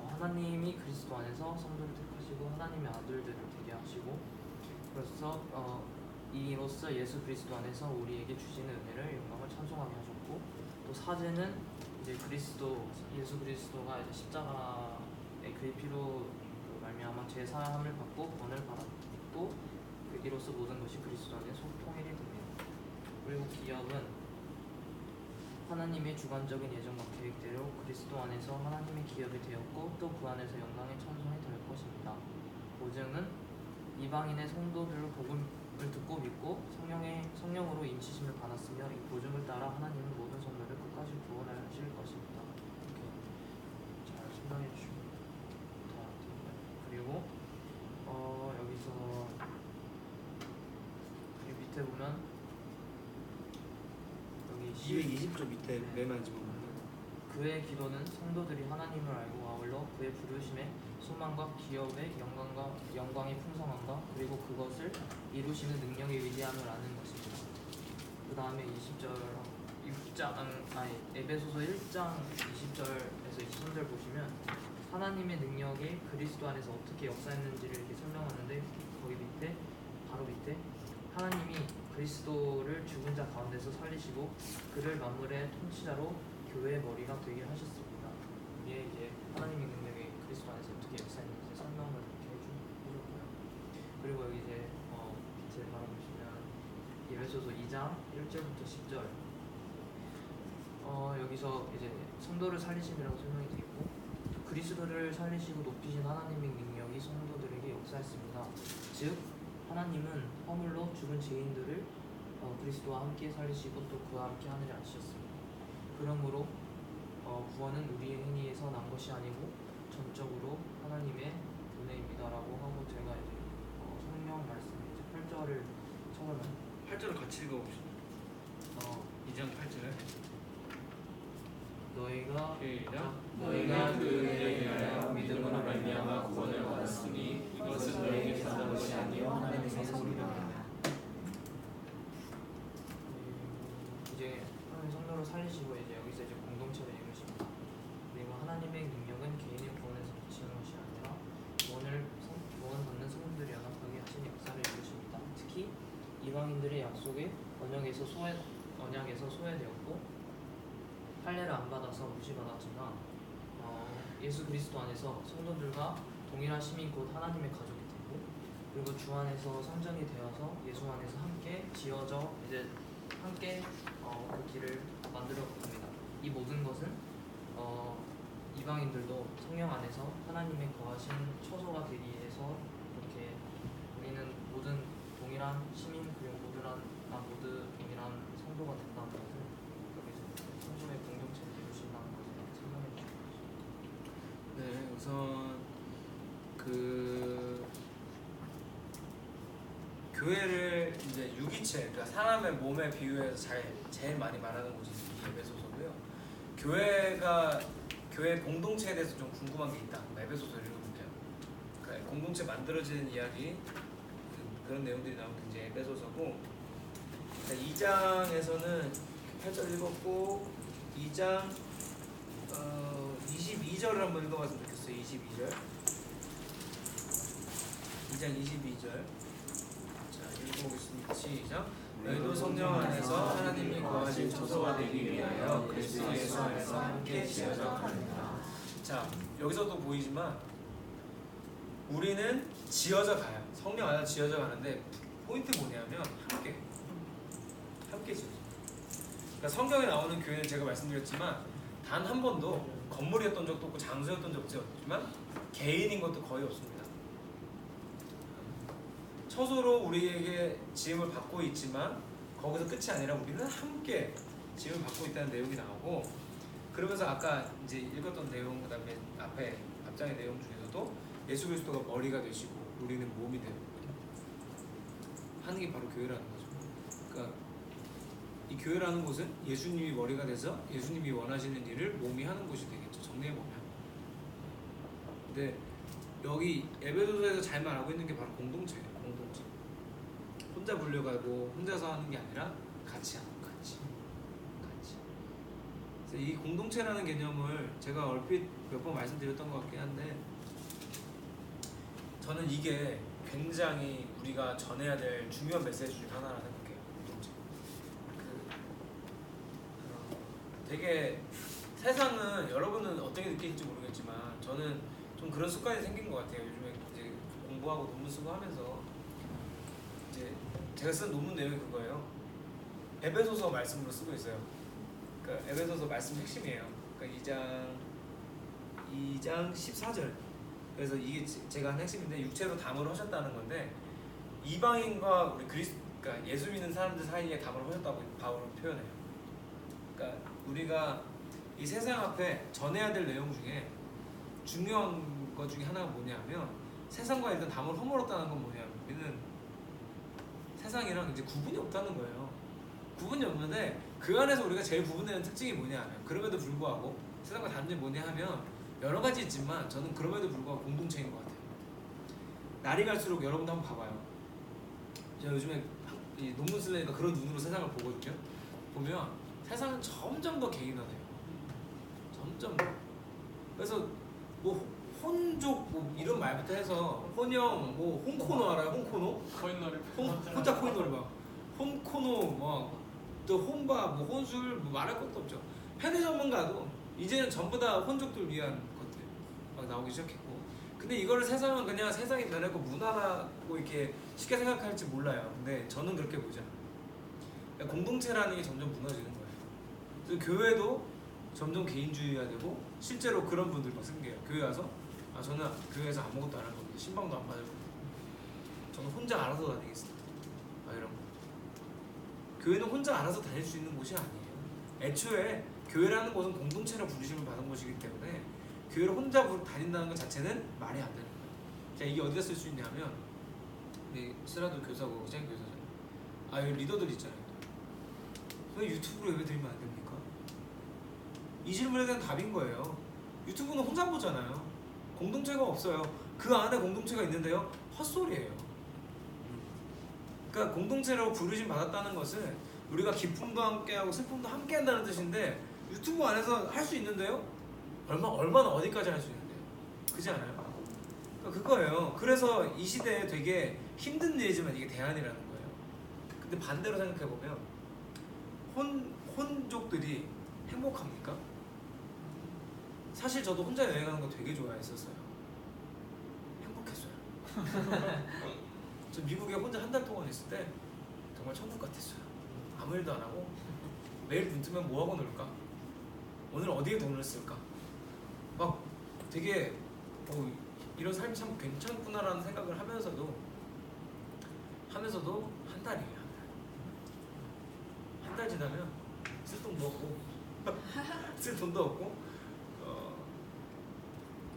하나님이 그리스도 안에서 성도를 택하시고 하나님의 아들들을 되게 하시고 그래서 이로써 예수 그리스도 안에서 우리에게 주시는 은혜를 영광을 찬송하게 하셨고 또 사제는 이제 예수 그리스도가 이제 십자가의 그의 피로 말미암아 죄 사함을 받고 구원을 받았고 이로써 모든 것이 그리스도 안에 소통일이 됩니다. 그리고 기업은 하나님의 주관적인 예정과 계획대로 그리스도 안에서 하나님의 기업이 되었고 또 그 안에서 영광의 찬송이 될 것입니다. 보증은 이방인의 성도들로 복음을 듣고 믿고 성령으로 인치심을 받았으며 이 보증을 따라 하나님은 모든 성도를 끝까지 구원하실 것입니다. 이렇게 잘 설명해 주시면 다 되고요. 그리고 여기서 이 밑에 보면 여기 220조 밑에 맨 마지막 그의 기도는 성도들이 하나님을 알고 아울러 그의 부르심의 소망과 기업의 영광의 풍성함과 그리고 그것을 이루시는 능력의 위대함을 아는 것입니다. 그 다음에 에베소서 1장 20절에서 23절 보시면 하나님의 능력이 그리스도 안에서 어떻게 역사했는지를 이렇게 설명하는데 거기 밑에 바로 밑에 하나님이 그리스도를 죽은 자 가운데서 살리시고 그를 만물의 통치자로 교회의 머리가 되게 하셨습니다. 이게 이제 하나님의 능력이 그리스도 안에서 어떻게 역사했는지 설명을 이렇게 해줬고요. 그리고 여기 이제 밑에 바로 보시면 예배소서 2장 1절부터 10절 여기서 이제 성도를 살리심이라고 설명이 되어 있고 그리스도를 살리시고 높이신 하나님의 능력이 성도들에게 역사했습니다. 즉 하나님은 허물로 죽은 죄인들을 그리스도와 함께 살리시고 또 그와 함께 하늘에 앉히셨습니다. 그러므로 구원은 우리의 행위에서 난 것이 아니고 전적으로 하나님의 은혜입니다라고 하고 제가 이제 성령 말씀 이제 8절을 처음에 8절을 같이 읽어봅시다. 2장 8절에 너희가 그 은혜에 의하여 믿음으로 말미암아 구원을 받았으니 이것은 너희에게서 난 것이 아니요 하나님의 선물이라. 이제 하나님 성도를 살리시고 이제 여기서 이제 공동체를 이루십니다. 그리고 하나님의 능력은 개인의 구원에서 그치는 것이 아니라 구원 받는 성도들이 연합하게 하신 역사를 이루십니다. 특히 이방인들의 약속이 언약에서 소외되었고 할례를 안 받아서 무시받았지만 예수 그리스도 안에서 성도들과 동일한 시민 곧 하나님의 가족이 되고 그리고 주 안에서 성전이 되어서 예수 안에서 함께 지어져 이제 함께 그 길을 만들어 갑니다. 이 모든 것은 이방인들도 성령 안에서 하나님의 거하신 처소가 되기 위해서 이렇게 우리는 모든 동일한 시민 그리고 모두 동일한 성도가 된다는 것을 여기서 성도의 공동체를 이룰 수 있다는 것을 설명해 주십니다. 네, 우선 그 교회를 이제 유기체, 그러니까 사람의 몸에 비유해서 제일 많이 말하는 곳이 에베소서고요. 교회 공동체에 대해서 좀 궁금한 게 있다. 에베소서를 읽으면 돼요. 그러니까 공동체 만들어지는 이야기 그런 내용들이 나오는 게 이제 에베소서고, 2장에서는 8절 읽었고 2장 22절을 한번 읽어봤으면 좋겠어요. 22절. 2장 22절. 자, 읽어보겠습니다. 시작. 너희도 성령 안에서 하나님이 거하실 처소가 되기 위하여 그리스도 예수 안에서 함께 지어져 갑니다. 자, 여기서도 보이지만 우리는 지어져 가요. 성령 안에서 지어져 가는데 포인트 뭐냐면 함께 지어져. 그러니까 성경에 나오는 교회는 제가 말씀드렸지만 단 한 번도 건물이었던 적도 없고 장소였던 적도 없지만 개인인 것도 거의 없습니다. 처소로 우리에게 지음을 받고 있지만 거기서 끝이 아니라 우리는 함께 지음을 받고 있다는 내용이 나오고, 그러면서 아까 이제 읽었던 내용, 그다음에 앞장의 내용 중에서도 예수 그리스도가 머리가 되시고 우리는 몸이 되는 하는 게 바로 교회라는 거죠. 그러니까 이 교회라는 곳은 예수님이 머리가 돼서 예수님이 원하시는 일을 몸이 하는 곳이 되겠죠. 정리해 보면. 근데 여기 에베소서에서 잘 말하고 있는 게 바로 공동체예요. 공동체. 혼자 불려가고 혼자서 하는 게 아니라 같이 하는 거, 같이. 그래서 이 공동체라는 개념을 제가 얼핏 몇 번 말씀드렸던 것 같긴 한데, 저는 이게 굉장히 우리가 전해야 될 중요한 메시지 중 하나라는 생각해요. 공동체. 되게 세상은 여러분은 어떻게 느끼는지 모르겠지만 저는 좀 그런 습관이 생긴 것 같아요. 요즘에 이제 공부하고 논문 쓰고 하면서 이제 제가 쓴 논문 내용이 그거예요. 에베소서 말씀으로 쓰고 있어요. 그러니까 에베소서 말씀 핵심이에요. 그러니까 2장 14절. 그래서 이게 제가 한 핵심인데, 육체로 담을 하셨다는 건데 이방인과 우리 그러니까 예수 믿는 사람들 사이에 담을 하셨다고 바울은 표현해요. 그러니까 우리가 이 세상 앞에 전해야 될 내용 중에 중요한 것 중에 하나가 뭐냐면, 세상과 일단 담을 허물었다는 건 뭐냐면 우리는 세상이랑 이제 구분이 없다는 거예요. 구분이 없는데 그 안에서 우리가 제일 구분되는 특징이 뭐냐 하면, 그럼에도 불구하고 세상과 다른 점이 뭐냐 하면 여러 가지 있지만 저는 그럼에도 불구하고 공동체인 것 같아요. 날이 갈수록 여러분도 한번 봐봐요. 제가 요즘에 이 논문 쓰려니까 그런 눈으로 세상을 보거든요. 보면 세상은 점점 더 개인화돼요. 점점 더. 그래서 뭐 혼족 뭐 이런 말부터 해서 혼영, 뭐 홍코노 알아요? 홍코노? 코인너를 혼자 코인노를 막 홍코노, 뭐또 혼밥, 뭐 혼술, 뭐 말할 것도 없죠. 편의점만 가도 이제는 전부 다 혼족들 위한 것들 막 나오기 시작했고, 근데 이거를 세상은 그냥 세상이 변했고 문화라고 이렇게 쉽게 생각할지 몰라요. 근데 저는 그렇게 보지 않아요. 그러니까 공동체라는 게 점점 무너지는 거예요. 그래서 교회도 점점 개인주의화되고, 실제로 그런 분들 막 생겨요. 교회 와서 저는 교회에서 아무것도 안 할 겁니다. 신방도 안 받을 겁니다. 저는 혼자 알아서 다니겠습니다. 이런 거. 교회는 혼자 알아서 다닐 수 있는 곳이 아니에요. 애초에 교회라는 곳은 공동체로 부르심을 받은 곳이기 때문에 교회를 혼자 다닌다는 것 자체는 말이 안 되는 거예요. 자, 이게 어디다 쓸 수 있냐면, 스라도 교사고 의장 교사잖아요. 여기 리더들 있잖아요. 왜 유튜브로 예배 드리면 안 됩니까? 이 질문에 대한 답인 거예요. 유튜브는 혼자 보잖아요. 공동체가 없어요. 그 안에 공동체가 있는데요, 헛소리예요. 그러니까 공동체로 부르심 받았다는 것은 우리가 기쁨도 함께하고 슬픔도 함께한다는 뜻인데, 유튜브 안에서 할 수 있는데요, 얼마나 어디까지 할 수 있는데요? 그렇지 않아요? 그러니까 그거예요. 그래서 이 시대에 되게 힘든 일이지만 이게 대안이라는 거예요. 근데 반대로 생각해 보면 혼족들이 행복합니까? 사실 저도 혼자 여행하는 거 되게 좋아했었어요. 행복했어요. 저 미국에 혼자 한 달 동안 있을 때 정말 천국 같았어요. 아무 일도 안 하고 매일 눈 뜨면 뭐 하고 놀까? 오늘 어디에 돈을 쓸까? 막 되게 이런 삶이 참 괜찮구나라는 생각을 하면서도 하면서도 한 달이에요. 한 달 지나면 쓸 돈도 없고 쓸 돈도 없고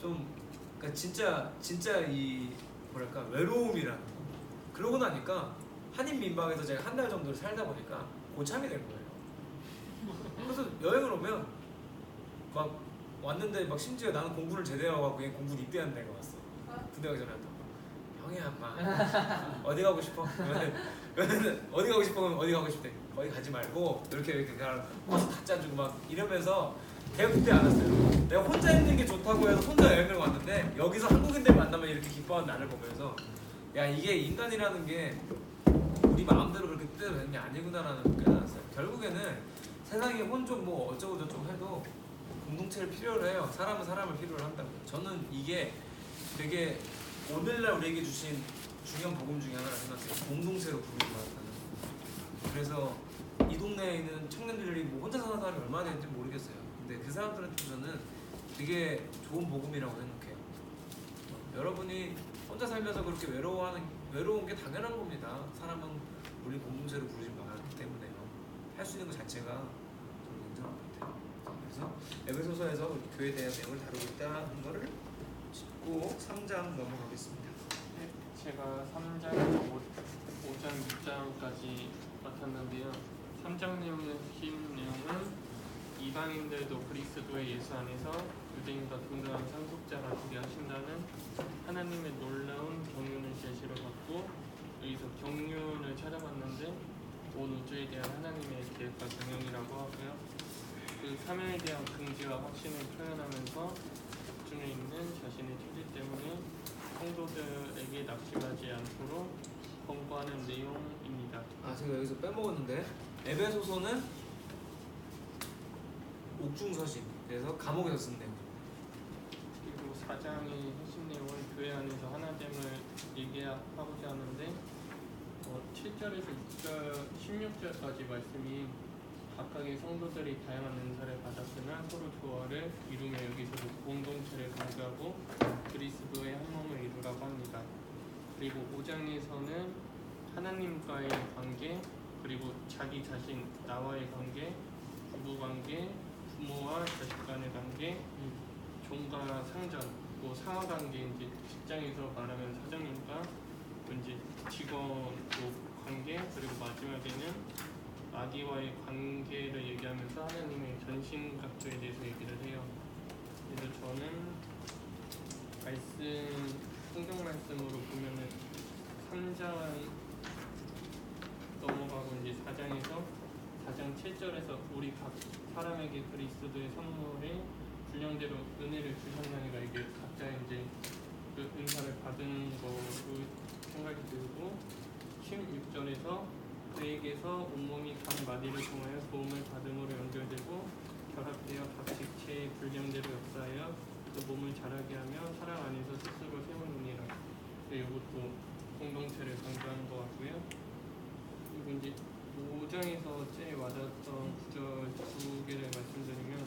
좀 그러니까 진짜 이 뭐랄까 외로움이라는 거. 그러고 나니까 한인 민박에서 제가 한 달 정도를 살다 보니까 고참이 된 거예요. 그래서 여행을 오면 막 왔는데 막 심지어 나는 공부를 제대로 하고 그냥 공부를 입대하는 데가 왔어. 군대 가기 전에 왔다고. 형이야 마 어디 가고 싶어? 그러면 어디 가고 싶어? 그러면 어디 가고 싶대. 거기 가지 말고 이렇게 그냥 버스 다 짜주고 막 이러면서 제가 그때 알았어요. 내가 혼자 있는 게 좋다고 해서 혼자 여행을 왔는데 여기서 한국인들 만나면 이렇게 기뻐하는 나를 보면서 야 이게 인간이라는 게 우리 마음대로 그렇게 뜻대로 되는 게 아니구나라는 걸 깨달았어요. 결국에는 세상에 혼종 뭐 어쩌고 저쩌고 해도 공동체를 필요로 해요. 사람은 사람을 필요로 한다고요. 저는 이게 되게 오늘날 우리에게 주신 중요한 복음 중에 하나라 생각해요. 공동체로 부르는 것 같다는. 그래서 이 동네에 있는 청년들이 뭐 혼자 사는 사람이 얼마나 되는지 모르겠어요. 근데 그 사람들한테 저는 되게 좋은 복음이라고 생각해요. 여러분이 혼자 살면서 그렇게 외로운 게 당연한 겁니다. 사람은 우리 공동체로 부르신 바기 때문에요. 할 수 있는 것 자체가 저는 굉장한 것 같아요. 그래서 에베소서에서 우리 교회에 대한 내용을 다루고 있다는 거를 짚고 3장 넘어가겠습니다. 네, 제가 3장에서 5장, 6장까지 맡았는데요. 3장 내용은 이방인들도 그리스도의 예수 안에서 유대인과 동등한 상속자가 되게 하신다는 하나님의 놀라운 경륜을 제시로 받고 여기서 경륜을 찾아봤는데 온 우주에 대한 하나님의 계획과 경영이라고 하고요. 그 사명에 대한 긍지와 확신을 표현하면서 중에 있는 자신의 처지 때문에 성도들에게 낙심하지 않도록 권고하는 내용입니다. 제가 여기서 빼먹었는데 에베소서는 옥중서신, 그래서 감옥에서 쓴 내용. 그리고 4장의 핵심 내용은 교회 안에서 하나됨을 얘기하고자 하는데 7절에서 16절까지 말씀이 각각의 성도들이 다양한 은사를 받았으나 서로 조화를 이루며 여기서도 공동체를 강조하고 그리스도의 한 몸을 이루라고 합니다. 그리고 5장에서는 하나님과의 관계, 그리고 자기 자신, 나와의 관계, 부부관계, 부모와 자식 간의 관계, 종과 상전, 뭐 상하관계, 이제 직장에서 말하면 사장님과 이제 직원 관계, 그리고 마지막에는 아기와의 관계를 얘기하면서 하나님의 전신각조에 대해서 얘기를 해요. 그래서 저는 성경 말씀으로 보면은 3장 넘어가고 이제 4장에서 4장 7절에서 우리 각 사람에게 그리스도의 선물에 분량대로 은혜를 주셨나니가 이게 각자 이제 그 은사를 받은 거로 생각이 들고 16절에서 그에게서 온몸이 각 마디를 통하여 도움을 받음으로 연결되고 결합되어 각 지체의 분량대로 역사하여 그 몸을 자라게 하며 사랑 안에서 스스로 세우느니라. 이것도 공동체를 강조하는 것 같고요. 그리고 이제 5장에서 제일 와닿았던 구절 두 개를 말씀드리면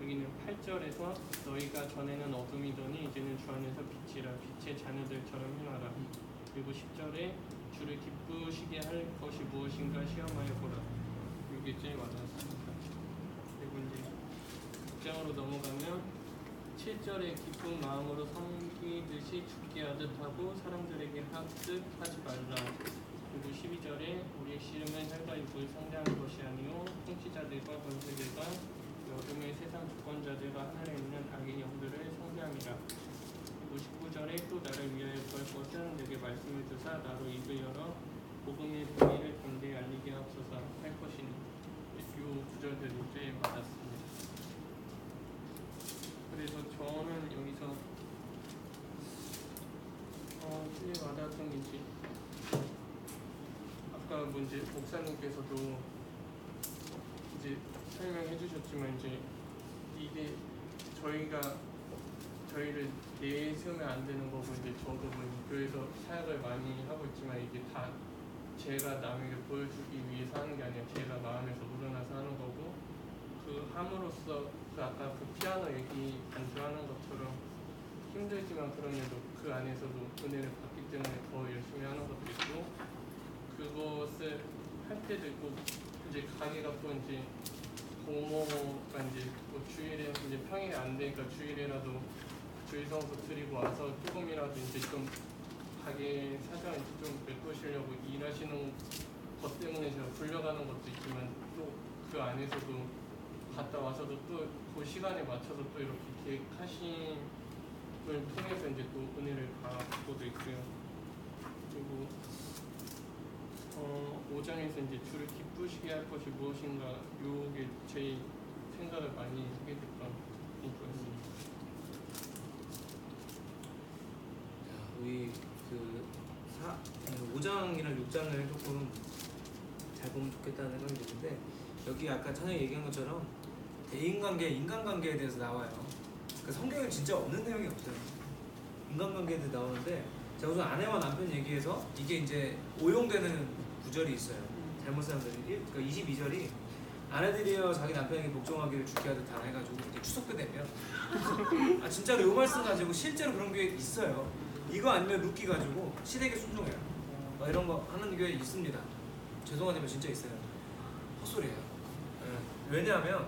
여기는 8절에서 너희가 전에는 어둠이더니 이제는 주 안에서 빛이라 빛의 자녀들처럼 행하라. 그리고 10절에 주를 기쁘시게 할 것이 무엇인가 시험하여 보라. 이게 제일 와닿았습니다. 그리고 이제 6장으로 넘어가면 7절에 기쁜 마음으로 섬기듯이 죽게 하듯 하고 사람들에게 학습하지 말라. 그리고 12절에 우리의 씨름은 혈과 육을 상대하는 것이 아니요 통치자들과 권세들과 어둠의 세상 주권자들과 하늘에 있는 악의 영들을 상대함이라. 그리고 19절에 또 나를 위하여 구할 것은 내게 말씀을 주사 나로 입을 열어 복음의 분위를 담대히 알리게 하옵소서 할 것이니. 이 구절들이 제일 맞았습니다. 그래서 저는 여기서 제일 와닿았던 게 이제 아까 문제 목사님께서도 이제 설명해 주셨지만 이제 이게 저희를 내세우면 안 되는 거고 이제 저도 뭐 교회에서 사역을 많이 하고 있지만 이게 다 제가 남에게 보여주기 위해서 하는 게 아니라 제가 마음에서 우러나서 하는 거고 그 함으로써 그 아까 그 피아노 얘기 반주하는 것처럼 힘들지만 그럼에도 그 안에서도 은혜를 받기 때문에 더 열심히 하는 것도 있고 그것을 할 때도 있고 이제 가게가 또 이제 고모가 이제 뭐 주일에 이제 평일에 안 되니까 주일에라도 주일성서 드리고 와서 조금이라도 이제 좀 가게 사장 이제 좀 메꾸시려고 일하시는 것 때문에 제가 불려가는 것도 있지만 또 그 안에서도 갔다 와서도 또 그 시간에 맞춰서 또 이렇게 계획하심을 통해서 이제 또 은혜를 받고도 있고요. 그리고 5장에서 이제 주를 기쁘시게 할 것이 무엇인가 요게 제 생각을 많이 하게 됐던 이거였습니다. 우리 그 5장이랑 6장을 조금 잘 보면 좋겠다는 생각이 드는데 여기 아까 찬영이 얘기한 것처럼 대인관계, 인간관계에 대해서 나와요. 그 성경에 진짜 없는 내용이 없어요. 인간관계에 대해서 나오는데 자 우선 아내와 남편 얘기해서 이게 이제 오용되는 구절이 있어요. 잘못 사람들이 그 22절이 아내들이여 자기 남편에게 복종하기를 주께 하듯 다 해가지고 이제 추석 때 되면 아 진짜로 요 말씀 가지고 실제로 그런 게 있어요. 이거 아니면 룻기 가지고 시댁에 순종해요. 이런 거 하는 게 있습니다. 죄송하지만 진짜 있어요. 헛소리예요. 왜냐하면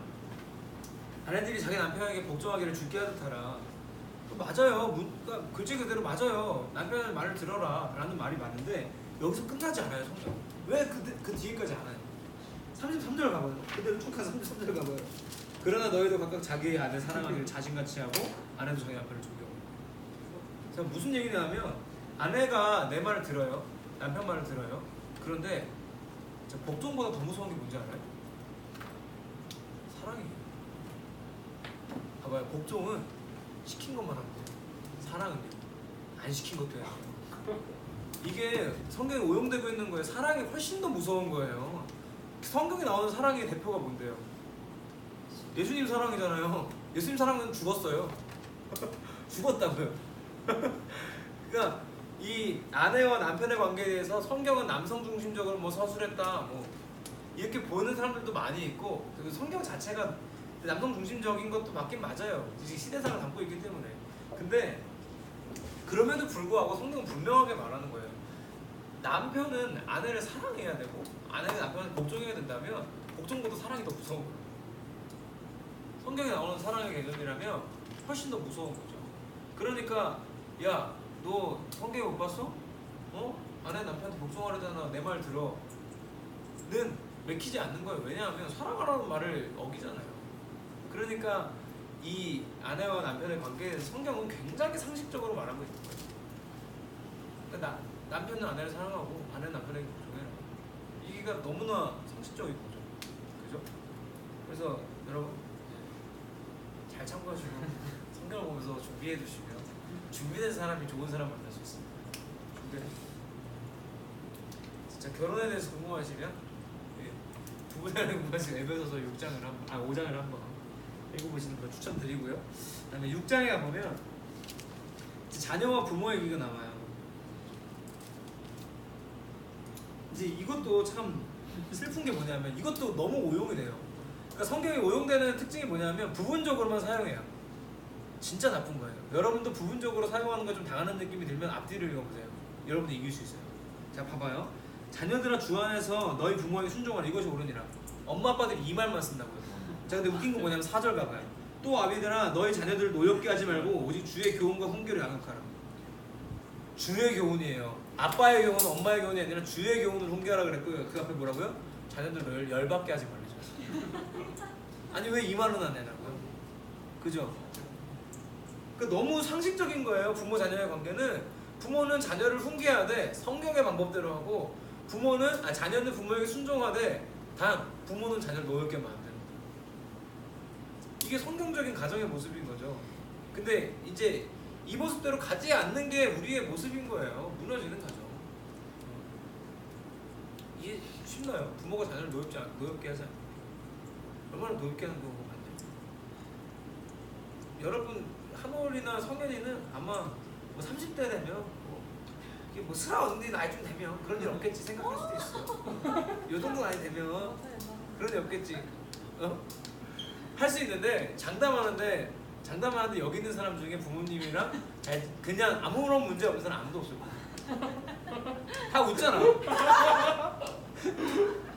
아내들이 자기 남편에게 복종하기를 주께 하듯 하라. 맞아요. 그러니까 글씨 그대로 맞아요. 남편의 말을 들어라 라는 말이 많은데 여기서 끝나지 않아요. 성경. 왜 그 뒤에까지 안 해요? 33절 가봐요. 그대로 쭉 가서 33절 가봐요. 그러나 너희도 각각 자기의 아내 사랑하기를 자신같이 하고 아내도 자기 남편을 존경하고. 자 무슨 얘기냐면 아내가 내 말을 들어요. 남편 말을 들어요. 그런데 복종보다 더 무서운 게 뭔지 알아요? 사랑이에요. 봐봐요. 복종은 시킨 것만 하면 돼요. 사랑은요. 안 시킨 것도 해야 돼요. 이게 성경에 오용되고 있는 거예요. 사랑이 훨씬 더 무서운 거예요. 성경에 나오는 사랑의 대표가 뭔데요? 예수님 사랑이잖아요. 예수님 사랑은 죽었어요. 죽었다고요. 그러니까 이 아내와 남편의 관계에 대해서 성경은 남성 중심적으로 뭐 서술했다 뭐 이렇게 보는 사람들도 많이 있고 그리고 성경 자체가 남성 중심적인 것도 맞긴 맞아요. 시대상을 담고 있기 때문에. 근데 그럼에도 불구하고 성경은 분명하게 말하는 거예요. 남편은 아내를 사랑해야 되고 아내가 남편을 복종해야 된다면 복종보다 사랑이 더 무서운 거예요. 성경에 나오는 사랑의 개념이라면 훨씬 더 무서운 거죠. 그러니까 야, 너 성경에 못 봤어? 아내 남편한테 복종하려잖아. 내 말 들어. 는 맥히지 않는 거예요. 왜냐하면 사랑하라는 말을 어기잖아요. 그러니까 이 아내와 남편의 관계에 대해서 성경은 굉장히 상식적으로 말하고 있는 거예요. 그러니까 남편은 아내를 사랑하고 아내는 남편에게 복종해라. 이게 너무나 상식적인 거죠. 그죠? 그래서 여러분 잘 참고하시고 성경을 보면서 준비해 두시면 준비된 사람이 좋은 사람 만날 수 있습니다. 진짜 결혼에 대해서 궁금하시면 부부간에 궁금하시면 에베소서 5장을 한번 읽어보시는 걸 추천드리고요. 그다음에 6장에 가보면 자녀와 부모의 얘기가 나와요. 이제 이것도 참 슬픈 게 뭐냐면 이것도 너무 오용이 돼요. 그러니까 성경이 오용되는 특징이 뭐냐면 부분적으로만 사용해요. 진짜 나쁜 거예요. 여러분도 부분적으로 사용하는 거 좀 당하는 느낌이 들면 앞뒤를 읽어보세요. 여러분도 이길 수 있어요. 자 봐봐요. 자녀들아 주 안에서 너희 부모에게 순종하라. 이것이 옳으니라. 엄마 아빠들이 이 말만 쓴다고요. 자 근데 웃긴 건 뭐냐면 4절 가봐요. 또 아비들아 너희 자녀들을 노엽게 하지 말고 오직 주의 교훈과 훈계를 양육하라. 주의 교훈이에요. 아빠의 교훈은 엄마의 교훈이 아니라 주의 교훈을 훈계하라 그랬고요. 그 앞에 뭐라고요? 자녀들을 열받게 하지 말라죠. 아니 왜 이 말은 안 해냐고요? 그죠? 그러니까 너무 상식적인 거예요. 부모 자녀의 관계는 부모는 자녀를 훈계해야 돼. 성경의 방법대로 하고 자녀는 부모에게 순종하되 단 부모는 자녀를 노엽게 하면 안 되는 거예요. 이게 성경적인 가정의 모습인 거죠. 근데 이제 이 모습대로 가지 않는 게 우리의 모습인 거예요. 무너지는 가정. 이게 쉽나요? 부모가 자녀를 노엽게 하지 않아요. 얼마나 노엽게 하는 거고 반대. 여러분 한올이나 성현이는 아마 뭐 30대 되면 이게 뭐 슬아 언니 나이 좀 되면 그런 일 없겠지 생각할 수도 있어. 요 정도 나이 되면 그런 일 없겠지. 할 수 있는데 장담하는데 장담을 하는데 여기 있는 사람 중에 부모님이랑 그냥 아무런 문제 없는 사람 아무도 없을 거야. 다 웃잖아.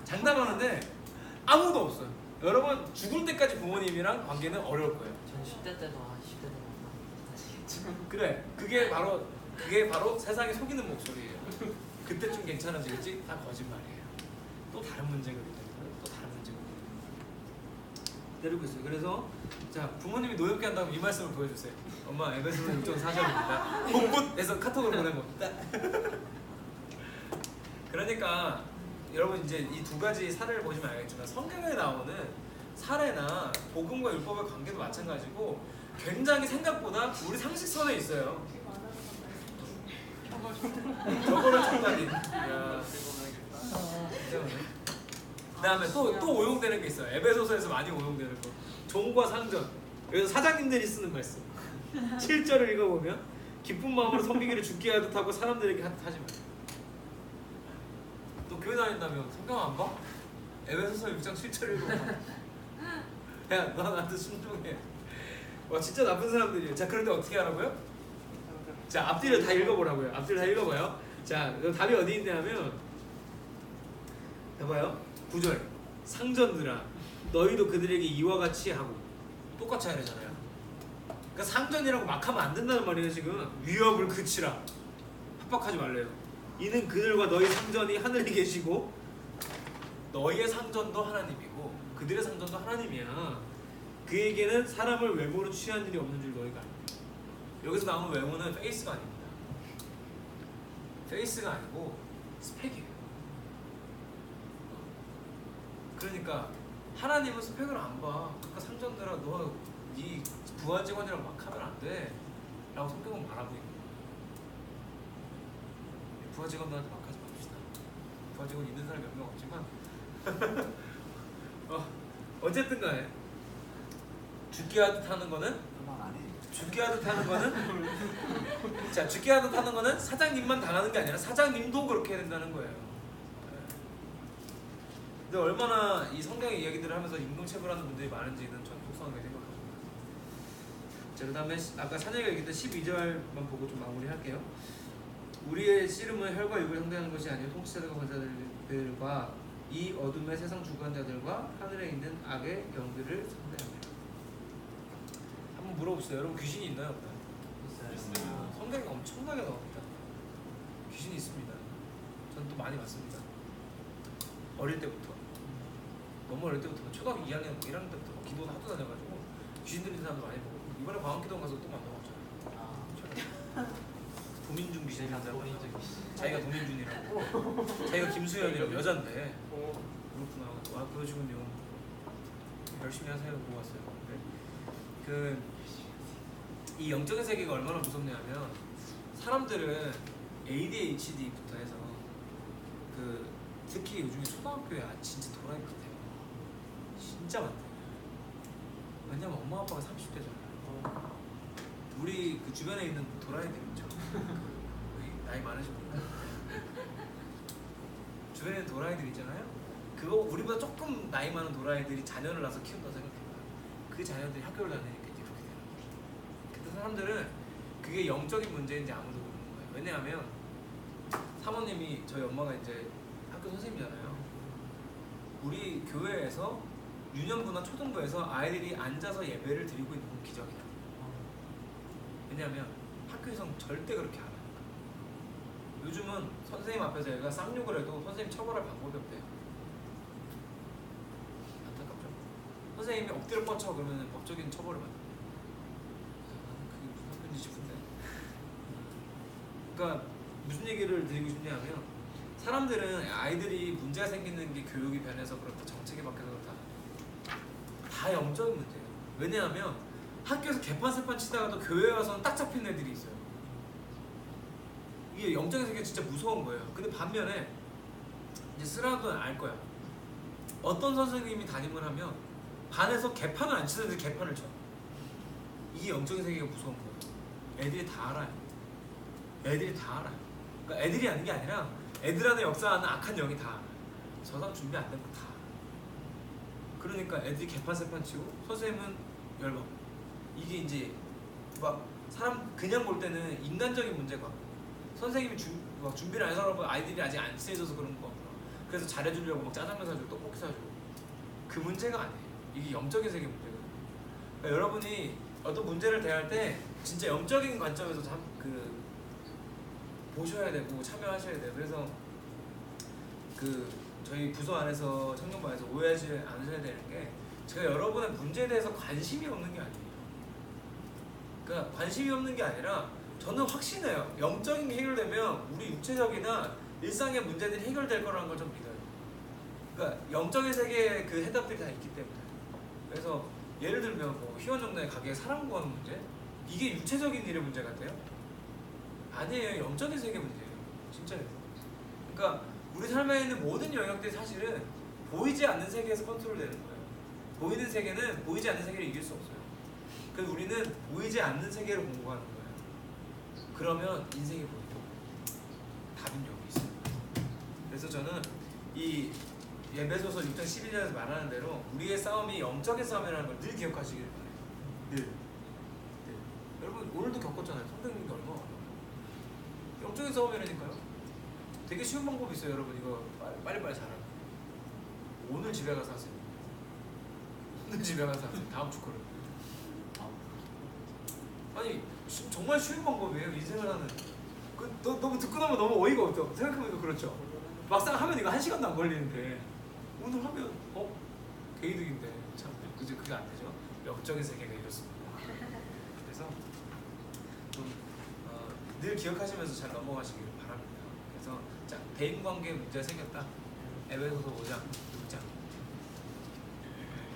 장담하는데 아무도 없어요. 여러분 죽을 때까지 부모님이랑 관계는 어려울 거예요. 전 10대 때도 10대 때도 아시겠죠. 그래, 그게 바로 세상에 속이는 목소리예요. 그때 좀 괜찮아지겠지? 다 거짓말이에요. 또 다른 문제거든요. 또 다른 문제거든요. 때리고 있어요. 그래서 자 부모님이 노엽게 한다면 이 말씀을 보여주세요. 엄마 에베소서 6.4절입니다. 복붙해서 카톡으로 보낸 겁니다. 그러니까 여러분 이제 이 두 가지 사례를 보시면 알겠지만 성경에 나오는 사례나 복음과 율법의 관계도 마찬가지고 굉장히 생각보다 우리 상식선에 있어요. 저거를 정답이. 그다음에 또 오용되는 게 있어요. 에베소서에서 많이 오용되는 거. 종과 상전. 그래서 사장님들이 쓰는 말씀. 7절을 읽어보면 기쁜 마음으로 섬기기를 죽게 하듯 하고 사람들에게 하듯 하지 마. 너 교회 다닌다며 성경 안 봐? 에베소서 6장 7절 읽어봐. 야, 너 나한테 순종해. 와 진짜 나쁜 사람들이에요. 자 그런데 어떻게 하라고요? 자 앞뒤를 다 읽어보라고요. 앞뒤를 다 읽어봐요. 자 답이 어디 있냐면 봐봐요. 9절 상전들아 너희도 그들에게 이와 같이 하고 똑같이 해야 되잖아요. 그러니까 상전이라고 막 하면 안 된다는 말이에요. 지금 위협을 그치라. 협박하지 말래요. 이는 그들과 너희 상전이 하늘에 계시고 너희의 상전도 하나님이고 그들의 상전도 하나님이야. 그에게는 사람을 외모로 취한 일이 없는 줄 너희가 알고. 여기서 나오는 외모는 페이스가 아닙니다. 페이스가 아니고 스펙이에요. 그러니까 하나님은 스펙을 안 봐. 그러니까 상전들아 너 네 부하 직원이랑 막 하면 안 돼 라고 성경은 말하고 있는 거야. 부하 직원들한테 막 하지 맙시다. 부하 직원 있는 사람이 몇 명 없지만 어쨌든 간에 죽게 하듯 하는 거는 죽게 하듯 하는 거는 자 죽게 하듯 하는 거는 사장님만 당하는 게 아니라 사장님도 그렇게 해야 된다는 거예요. 근데 얼마나 이 성경의 이야기들을 하면서 임금체불하는 분들이 많은지는 전 속상하게 생각합니다. 자 그다음에 아까 사내가 얘기했던 12절만 보고 좀 마무리할게요. 우리의 씨름은 혈과 육을 상대하는 것이 아니요 통치자들과 권세자들과 이 어둠의 세상 주관자들과 하늘에 있는 악의 영들을 상대합니다. 한번 물어봅시다. 여러분 귀신이 있나요? 있어요. 성경에 엄청나게 나옵니다. 귀신이 있습니다. 저는 또 많이 봤습니다. 어릴 때부터 너무 어릴 때부터 초등학교 2학년, 1학년 때부터 기도 하도 다녀가지고 귀신 들린 사람도 많이 보고 이번에 광안기도원 가서 또 만나봤잖아요. 도민준 귀신이 한다고. 자기가 도민준이라고. 자기가 김수현이라고 여잔데. 그렇구나. 와 그러시군요. 열심히 하세요. 보고 왔어요. 네. 이 영적인 세계가 얼마나 무섭냐면 사람들은 ADHD부터 해서 특히 요즘에 초등학교에 진짜 도라이 같아요. 진짜 많대요. 왜냐면 엄마 아빠가 30대잖아요. 우리 그 주변에 있는 도라이들 있죠. 나이 많으신 분들 주변에 있는 도라이들 있잖아요. 그거 우리보다 조금 나이 많은 도라이들이 자녀를 낳아서 키운다고 생각해봐요. 그 자녀들이 학교를 다니니까 이렇게 되는 거예요. 근데 사람들은 그게 영적인 문제인지 아무도 모르는 거예요. 왜냐하면 사모님이 저희 엄마가 이제 학교 선생님이잖아요. 우리 교회에서 유년부나 초등부에서 아이들이 앉아서 예배를 드리고 있는 건 기적이야. 왜냐하면 학교에서는 절대 그렇게 안 하니까. 요즘은 선생님 앞에서 얘가 쌍욕을 해도 선생님 처벌할 방법이 없대요. 안타깝죠? 선생님이 엎드려 뻗쳐 그러면 법적인 처벌을 받아요. 그게 무슨 학교인지 싶은데. 그러니까 무슨 얘기를 드리고 싶냐면 사람들은 아이들이 문제가 생기는 게 교육이 변해서 그렇다, 정책이 바뀌어서 그렇다. 다 영적인 문제예요. 왜냐하면 학교에서 개판세판 치다가도 교회에 와서는 딱 잡히는 애들이 있어요. 이게 영적인 세계가 진짜 무서운 거예요. 근데 반면에 이제 쓰라도는 알 거야. 어떤 선생님이 담임을 하면 반에서 개판을 안 치는 애들 개판을 쳐. 이게 영적인 세계가 무서운 거예요. 애들이 다 알아요. 애들이 다 알아요. 그러니까 애들이 아는 게 아니라 애들 안에 역사하는 악한 영이 다 알아요. 저 사람 준비 안 된 거 다 알아요. 그러니까 애들이 개판세판 치고 선생님은 열받고 이게 이제 막 사람 그냥 볼 때는 인간적인 문제가 선생님이 막 준비를 안 해서 그런 거 아이들이 아직 안 친해져서 그런 거 그래서 잘해주려고 막 짜장면 사주고 떡볶이 사주고 그 문제가 아니에요. 이게 영적인 세계 문제거든요. 그러니까 여러분이 어떤 문제를 대할 때 진짜 영적인 관점에서 보셔야 되고 참여하셔야 돼요. 그래서 저희 부서 안에서 청년반에서 오해하지 않으셔야 되는 게 제가 여러분의 문제에 대해서 관심이 없는 게 아니에요. 그러니까 관심이 없는 게 아니라 저는 확신해요. 영적인 게 해결되면 우리 육체적이나 일상의 문제들이 해결될 거라는 걸 좀 믿어요. 그러니까 영적인 세계에 그 해답들이 다 있기 때문에. 그래서 예를 들면 뭐 희원정당의 가게에 사람 구하는 문제? 이게 육체적인 일의 문제 같아요? 아니에요. 영적인 세계 문제예요. 진짜예요. 그러니까 우리 삶에 있는 모든 영역들이 사실은 보이지 않는 세계에서 컨트롤되는 거예요. 보이는 세계는 보이지 않는 세계를 이길 수 없어요. 그래서 우리는 보이지 않는 세계를 공부하는 거예요. 그러면 인생이 보이죠. 답은 여기 있어요. 그래서 저는 이 에베소서 6장 11절에서 말하는 대로 우리의 싸움이 영적인 싸움이라는 걸 늘 기억하시길 바래요. 늘. 여러분 오늘도 겪었잖아요. 성경님도 얼마나 어려워요. 영적인 싸움이라니까요. 되게 쉬운 방법이 있어요. 여러분 이거 빨리빨리 잘하는. 오늘 집에 가서 하세요. 오늘 집에 가서 하세요. 다음 주 거를. 아니 정말 쉬운 방법이에요. 인생을 하는. 너무 듣고 나면 너무 어이가 없죠. 생각해보니까 그렇죠. 막상 하면 이거 1시간도 안 걸리는데 오늘 하면 개이득인데 참 그게 안 되죠. 영적인 세계가 이렇습니다. 그래서 좀 늘 기억하시면서 잘 넘어가시길 바랍니다. 그래서 자, 대인관계 문제가 생겼다. 에베소서 5장 6장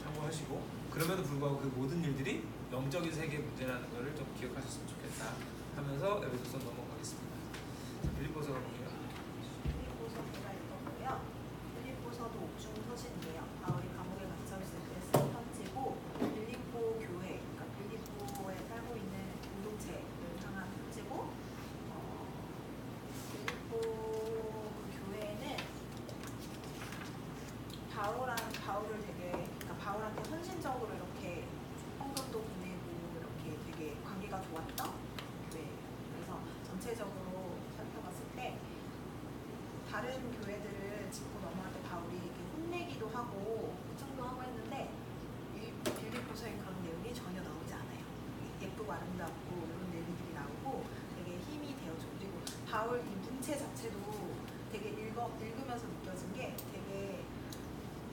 참고하시고 그럼에도 불구하고 그 모든 일들이 영적인 세계 문제라는 것을 좀 기억하셨으면 좋겠다 하면서 에베소서 넘어가겠습니다. 빌립보서 볼게요. 빌립보서 제가 읽었고요. 빌립보서도 옥중 서신이에요. 바울이 감옥에 갇혀 있을 때 쓴 편지고 빌립보 교회, 그러니까 빌립보에 살고 있는 공동체를 향한 편지고 빌립보 그 교회에는 바울을 그러니까 바울한테 헌신적으로 이렇게 헌금도 보내고 이렇게 되게 관계가 좋았던 교회. 그래서 전체적으로 살펴봤을 때 다른 교회들을 짚고 넘어갈 때 바울이 이렇게 혼내기도 하고 호칭도 하고 했는데 이 빌립보서에 그런 내용이 전혀 나오지 않아요. 예쁘고 아름답고 이런 내용들이 나오고 되게 힘이 되어줘. 그리고 바울 이 문체 자체도 되게 읽으면서 느껴진 게 되게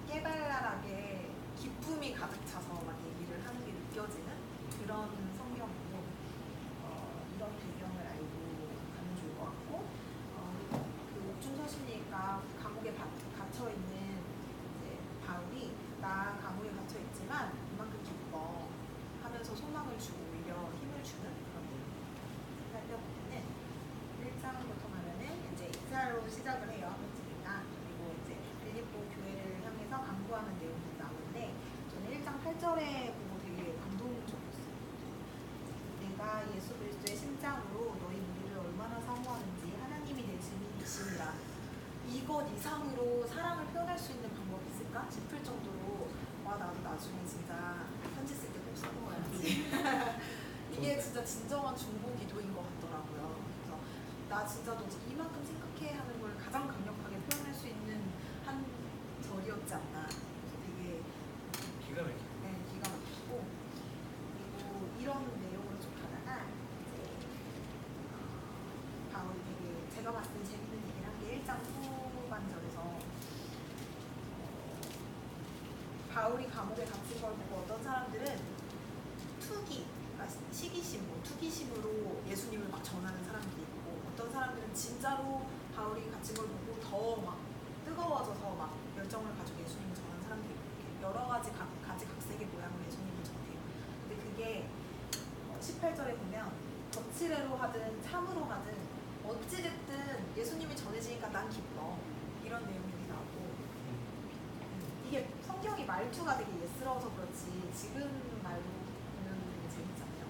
깨발랄하게 기쁨이 가득 차서 막 얘기를 하는 게 느껴지는 그런 성경이고 이런 배경을 알고 가면 좋을 것 같고 그 옥중 서신이니까 감옥에 갇혀 있는 이제 바울이 나 감옥에 갇혀 있지만 이만큼 기뻐 하면서 소망을 주고 오히려 힘을 주는 그런 내용 살펴보면은 1장부터 가면은 이제 인사로 시작을 해요. 편지가. 그리고 이제 빌립보 교회를 향해서 강구하는 내용들이 나오는데 저는 1장 8절에 보고 되게 감동적이었어요. 내가 예수 그리스도의 심장으로 너희 무리를 얼마나 사모하는지 하나님이 내 증인이시니라. 이것 이상으로 사랑을 표현할 수 있는 방법이 있을까 싶을 정도로 와 나도 나중에 진짜 편지 쓸 때 꼭 써먹어야지. 이게 진짜 진정한 중보 기도인 것 같더라고요. 그래서 나 진짜 너 이만큼 생각해 하는 걸 가장 강력하게 표현할 수 있는 한 절이었지 않나. 그래서 되게 기가 막히게. 네, 기가 막히고 그리고 이런 내용으로 좀 가다가 이제 바울이 되게 제가 봤을 때 재밌는 얘기를 한 게 1장 후반절에서 바울이 감옥에 갇힌 걸 보고 어떤 사람들은 투기심으로 예수님을 막 전하는 사람들이 있고 어떤 사람들은 진짜로 바울이 갇힌 걸 보고 더 막 뜨거워져서 막 열정을 가지고 예수님을 전하는 사람들이 있고 이렇게 여러 가지 각색의 모양으로 예수님을 전해요. 근데 그게 18절에 보면 거칠애로 하든 참으로 하든 어찌됐든 예수님이 전해지니까 난 기뻐 이런 내용들이 나오고 이게 성경이 말투가 되게 예스러워서 그렇지 지금 말로 보면 되게 재밌잖아요.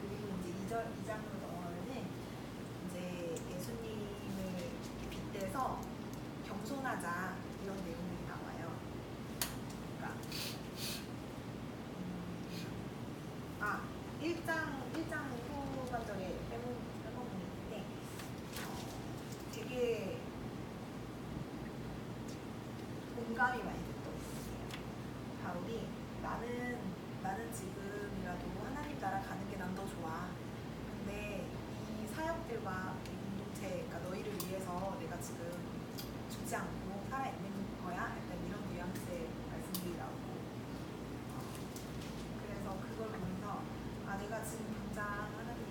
그리고 이제 2장으로 넘어가면은 이제 예수님을 빗대서 겸손하자 이런 내용이 나와요. 그러니까 지금 죽지 않고 살아있는 거야? 약간 이런 뉘앙스의 말씀들이 나오고 그래서 그걸 보면서 내가 지금 당장 하나님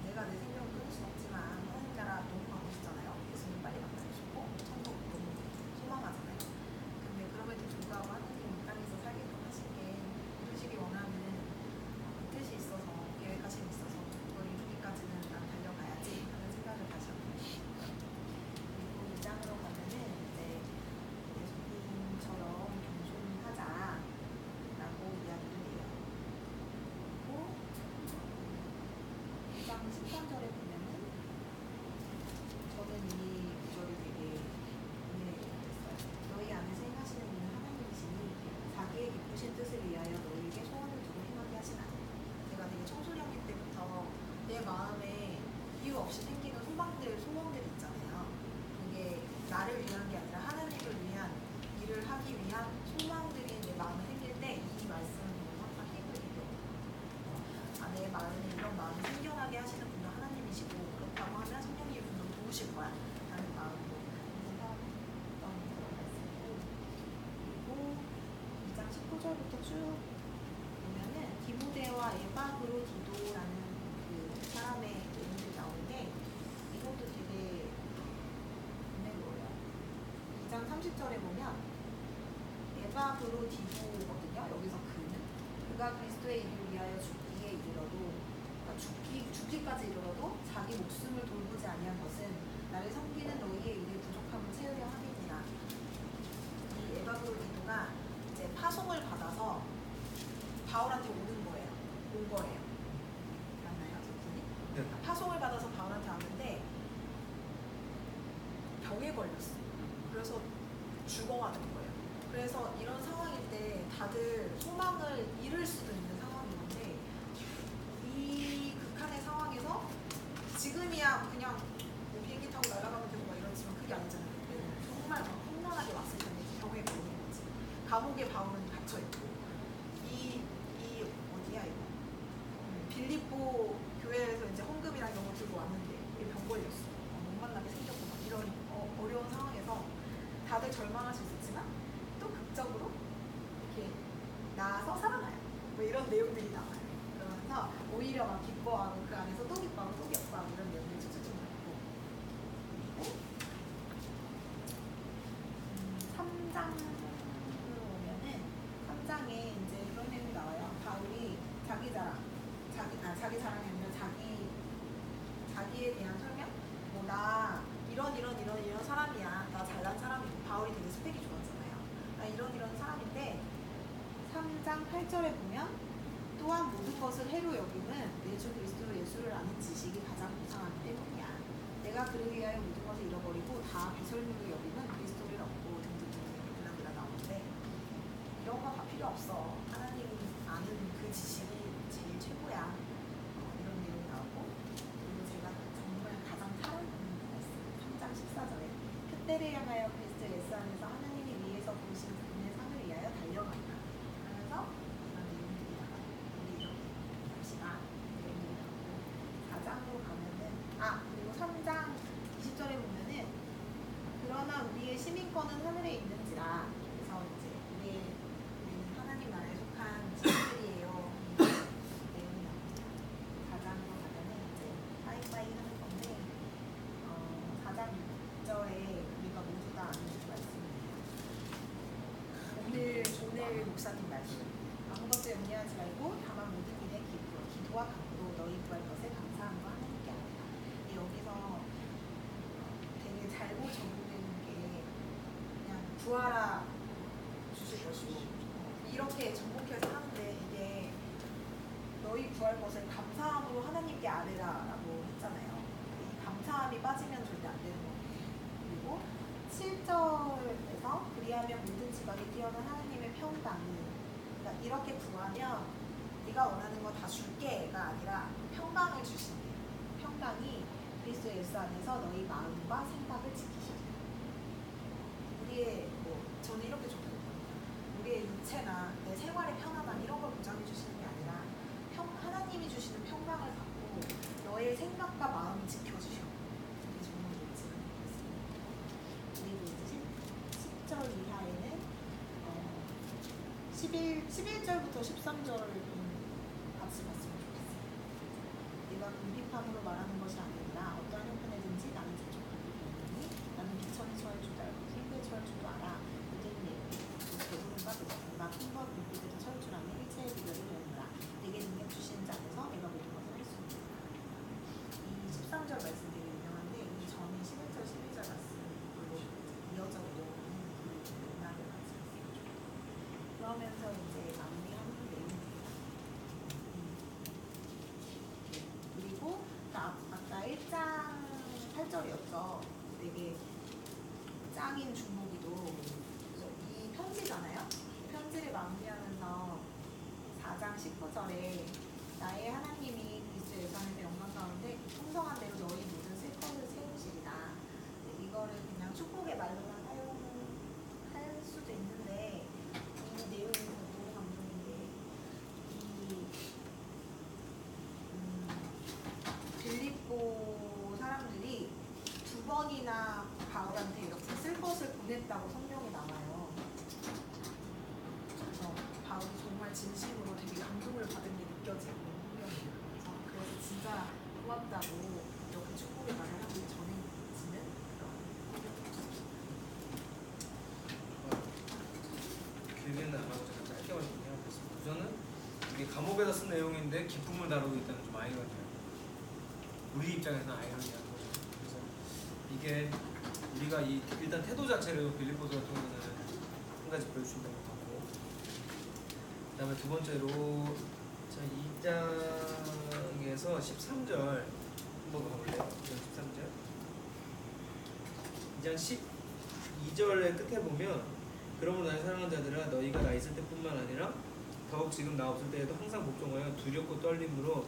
내가 내 생명을 끊을 순 없지만 하나님 나라 너무 가고 싶잖아요. 예수님 빨리 만나고 싶고 천국 너무 소망하잖아요. 근데 그럼에도 불구하고 하나님 이 땅에서 살게끔 하신 게 이루시기 원하는 뜻이 있어서 계획하심이 있어서 그걸 이루기까지는 난 달려가야지 하는 생각을 다시 하고 그리고 이 장으로 가면은 이제 예수님처럼 겸손하자라고 이야기를 해요. 그리고 2장 13절에 보면은 저는 이 구절이 되게 됐어요. 너희 안에서 행하시는 이는 하나님이시니 자기의 기쁘신 뜻을 위하여 너희에게 소원을 두고 행하게 하시나니 제가 되게 청소년기 때부터 내 마음에 이유 없이 생기는 소원들이 있잖아요. 그게 나를 위한 게 아니라 하나님을 위한 일을 하기 위한 소망들이 내 마음에 생길 때 이 말씀은 항상 힘을 이겨. 내 마음에 이런 마음이 생겨나게 하시는 분도 하나님이시고 그렇다고 하면 성령님이 분명 도우실 거야 라는 마음으로 생각했던 그런 말씀이고 그리고 2장 19절부터 쭉 보면은 디모데와 에바브로디도라는 그 사람의 내용들이 나오는데 이것도 되게 은혜로워요. 2장 30절에 보면 에바브로디도거든요. 여기서 그가 그리스도의 일을 위하여 죽기에 이르러도 죽기까지 이르러도 자기 목숨을 돌보지 아니한 것은 나를 섬기는 너희의 일의 부족함을 채우려 함이니라. 이 에바브로디도가 이제 파송을 받아서 바울한테 온 거예요. 맞나요, 선생님? 네. 파송을 받아서 바울한테 왔는데 병에 걸렸어. 그래서 죽어가는 거예요. 그래서 이런 상황일 때 다들 소망을 잃을 수도 있는 상황이었는데 이 극한의 상황에서 지금이야 그냥 뭐 비행기 타고 날아가면 되고 막 이러지만 그게 아니잖아요. 그때는 정말 막 험난하게 왔을 텐데 병에 걸린 거지. 감옥에 바울은 갇혀있고 이 어디야 이거 빌립보 교회에서 이제 헌금이랑 이런 거 들고 왔는데 병 걸렸어. 못 만나게 생겼고 막 이런 어려운 상황에서 다들 절망할 수 있었지만 또 극적으로 이렇게 나아서 살아나요. 뭐 이런 내용들이 나와요. 그러면서 오히려 막 기뻐하고 그 안에서 또 기뻐하고 또 기뻐하고 이런 내용들이 쭉쭉쭉 나오고 그리고 3장으로 오면은 3장에 이제 이런 내용이 나와요. 바울이 자기 자랑이 아니라 자기에 대한 설명? 뭐 나 이런 사람이야. 나 잘난 사람이고 바울이 되게 스펙이 좋았잖아요. 나 이런 사람인데 3장 8절에 보면 또한 모든 것을 해로 여김은 내 주 그리스도 예수를 아는 지식이 가장 무상하기 때문이야. 내가 그를 위하여 모든 것을 잃어버리고 다 배설물로 여김은 그리스도를 얻고 등등등 이렇게 나오는데 이런 거 다 필요 없어. 하나님이 아는 그 지식이 제일 최고야. 이런 내용이 나오고 그리고 제가 정말 가장 사랑하는 말씀 3장 14절에 그때를 향하여 그리스도 예수 안에서 하나님이 위에서 보신 그분의 상을 위하여 달려간다 하면서 이런 내용들이 나가요. 우리 이렇게 합시다. 이런 내용이 나오고 4장으로 가면은 그리고 3장 20절에 보면은 그러나 우리의 시민권은 하늘에 있는지라. 그래서 이제 우리는 하나님 나라에 속한 자들이에요. 내용이 나옵니다. 4장으로 가면은 이제 빠이빠이 하는 건데 4장 6절에 우리가 모두 다 아는 말씀이에요. 오늘 목사님 말씀. 아무것도 염려하지 말고 다만 모든 일에 기도와 간구로 너희 구할 것에 감사한 거 하나님께 합니다. 여기서 되게 잘못 적용되는 게 그냥 구하라 주실 것이고 이렇게 정복해서 하는데 이게 너희 구할 것을 감사함으로 하나님께 아뢰라라고 했잖아요. 이 감사함이 빠지면 절대 안 되는 거예요. 그리고 7절에서 그리하며 모든 지각에 뛰어난 하나님의 평강이 그러니까 이렇게 구하면 네가 원하는 거 다 줄게가 아니라 평강을 주신대요. 평강이 그리스도 예수 안에서 너희 마음과 생각을 지키시리라. 우리의 저는 이렇게 좁혀요. 우리의 육체나 내 생활의 편안함 이런 걸 보장해 주시는 게 아니라 하나님이 주시는 평강을 갖고 너의 생각과 마음을 지켜주셔. 이게 정말 멋진 말씀입니다. 11절부터 13절을 같이 봤으면 좋겠어요. 내가 궁핍함으로 말하는 것이 아니라 어떠한 형편에든지 나는 재촉하기 때문에 나는 비천에 처할 줄도 알고 풍부에 처할 줄도 알아. 이들은 배부른가 배고픈가 큰것 궁핍에도 처할 줄 아는 일체의 비결을 배우노라. 내게 능력 주시는 자 안에서 내가 모든 것을 할 수 있다. 이 13절 말씀 되게 유명한데 이 전에 11절, 12절 말씀으로 이어져 오는 그 맥락을 같이 봤으면 좋겠어요. 그러면서 이제 마무리하는 내용입니다. 그리고 아까 1장 8절이었죠. 되게 짱인 중목이도 이 편지잖아요. 이 편지를 마무리하면서 4장 19절에 나의 하나님이 그리스도 예수 안에서 영광 가운데 풍성한 대로 너희 모든 쓸 것을 채우시리라. 이거를 그냥 축복의 말로만 사용할 수도 있는데 이 내용이 너무 감동인 게 빌립보 사람들이 2번이나 바울한테 이렇게 쓸 것을 보냈다고 성경에 나와요. 그래서 바울이 정말 진심으로 되게 감동을 받은 게 느껴지고 성경에서 그래서 진짜 고맙다고 이렇게 축복의 말을 하기 전해지는 그런 길게는 안 하고 제가 짧게만 정리하겠습니다. 우선은 이게 감옥에서 쓴 내용인데 기쁨을 다루고 있다는 좀 아이러니해요. 우리 입장에서는 아이러니한 거죠. 그래서 이게 우리가 일단 태도 자체를 빌립보서를 통해서는 한 가지 보여주신다고 하고, 그다음에 두 번째로 자 2장에서 13절 한번 가볼래요? 13절 2장 12절의 끝에 보면 그러므로 나의 사랑하는 자들아 너희가 나 있을 때뿐만 아니라 더욱 지금 나 없을 때에도 항상 복종하여 두렵고 떨림으로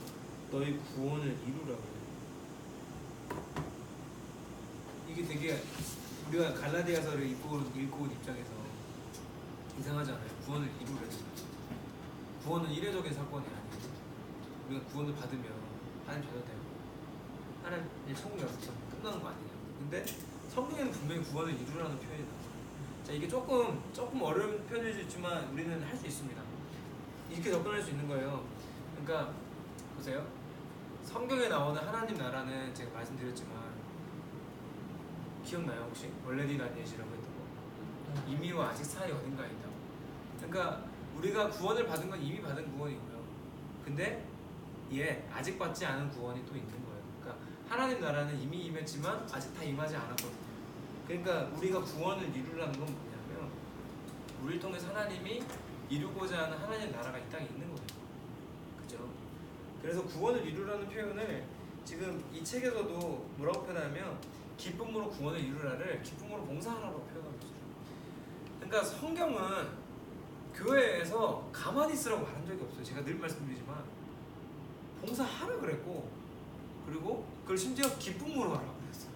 너희 구원을 이루라고. 이게 되게 우리가 갈라디아서를 읽고 온 입장에서 이상하지 않아요? 구원을 이루래. 구원은 이례적인 사건이 아니에요. 우리가 구원을 받으면 하나님 자녀 되고 하나님의 천국에 가서 끝나는 거 아니냐. 근데 성경에는 분명히 구원을 이루라는 표현이 나와요. 자, 이게 조금 어려운 표현일 수 있지만 우리는 할 수 있습니다. 이렇게 접근할 수 있는 거예요. 그러니까 보세요. 성경에 나오는 하나님 나라는 제가 말씀드렸지만 기억나요 혹시? 원래니 난 예시라고 했던 거. 이미와 아직 사이 어딘가에 있다고. 그러니까 우리가 구원을 받은 건 이미 받은 구원이고요. 근데 아직 받지 않은 구원이 또 있는 거예요. 그러니까 하나님 나라는 이미 임했지만 아직 다 임하지 않았거든요. 그러니까 우리가 구원을 이루라는 건 뭐냐면 우리를 통해서 하나님이 이루고자 하는 하나님의 나라가 이 땅에 있는 거예요. 그죠? 그래서 구원을 이루라는 표현을 지금 이 책에서도 뭐라고 표현하냐면 기쁨으로 구원을 이루라를 기쁨으로 봉사하라고 표현하고 있어요. 그러니까 성경은 교회에서 가만히 있으라고 말한 적이 없어요. 제가 늘 말씀드리지만 봉사하라 그랬고, 그리고 그걸 심지어 기쁨으로 하라고 그랬어요.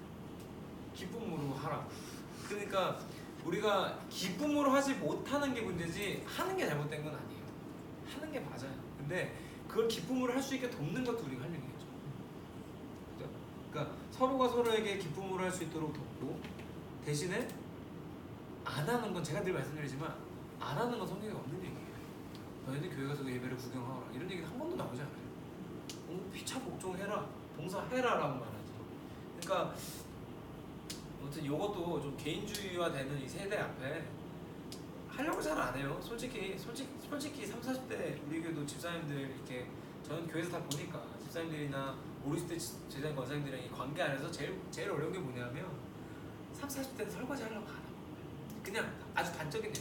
기쁨으로 하라. 그러니까 우리가 기쁨으로 하지 못하는 게 문제지 하는 게 잘못된 건 아니에요. 하는 게 맞아요. 근데 그걸 기쁨으로 할 수 있게 돕는 것도 우리가 할 일이겠죠. 그죠? 그러니까 서로가 서로에게 기쁨으로 할 수 있도록 돕고, 대신에 안 하는 건 제가 늘 말씀드리지만 안 하는 건 성경에 없는 얘기예요. 너희들 교회 가서 예배를 구경하라 이런 얘기 한 번도 나오지 않아요. 피차 복종해라, 봉사해라라고 말하지. 그러니까 아무튼 이것도 좀 개인주의화 되는 이 세대 앞에 하려고 잘 안 해요. 솔직히 30-40대 우리 교회도 집사님들 이렇게 저는 교회에서 다 보니까 집사님들이나 50대 제자님 권사님들이랑 이 관계 안에서 제일 어려운 게 뭐냐면 30-40대는 설거지 하려고 안 하고 그냥 아주 단적인 얘기.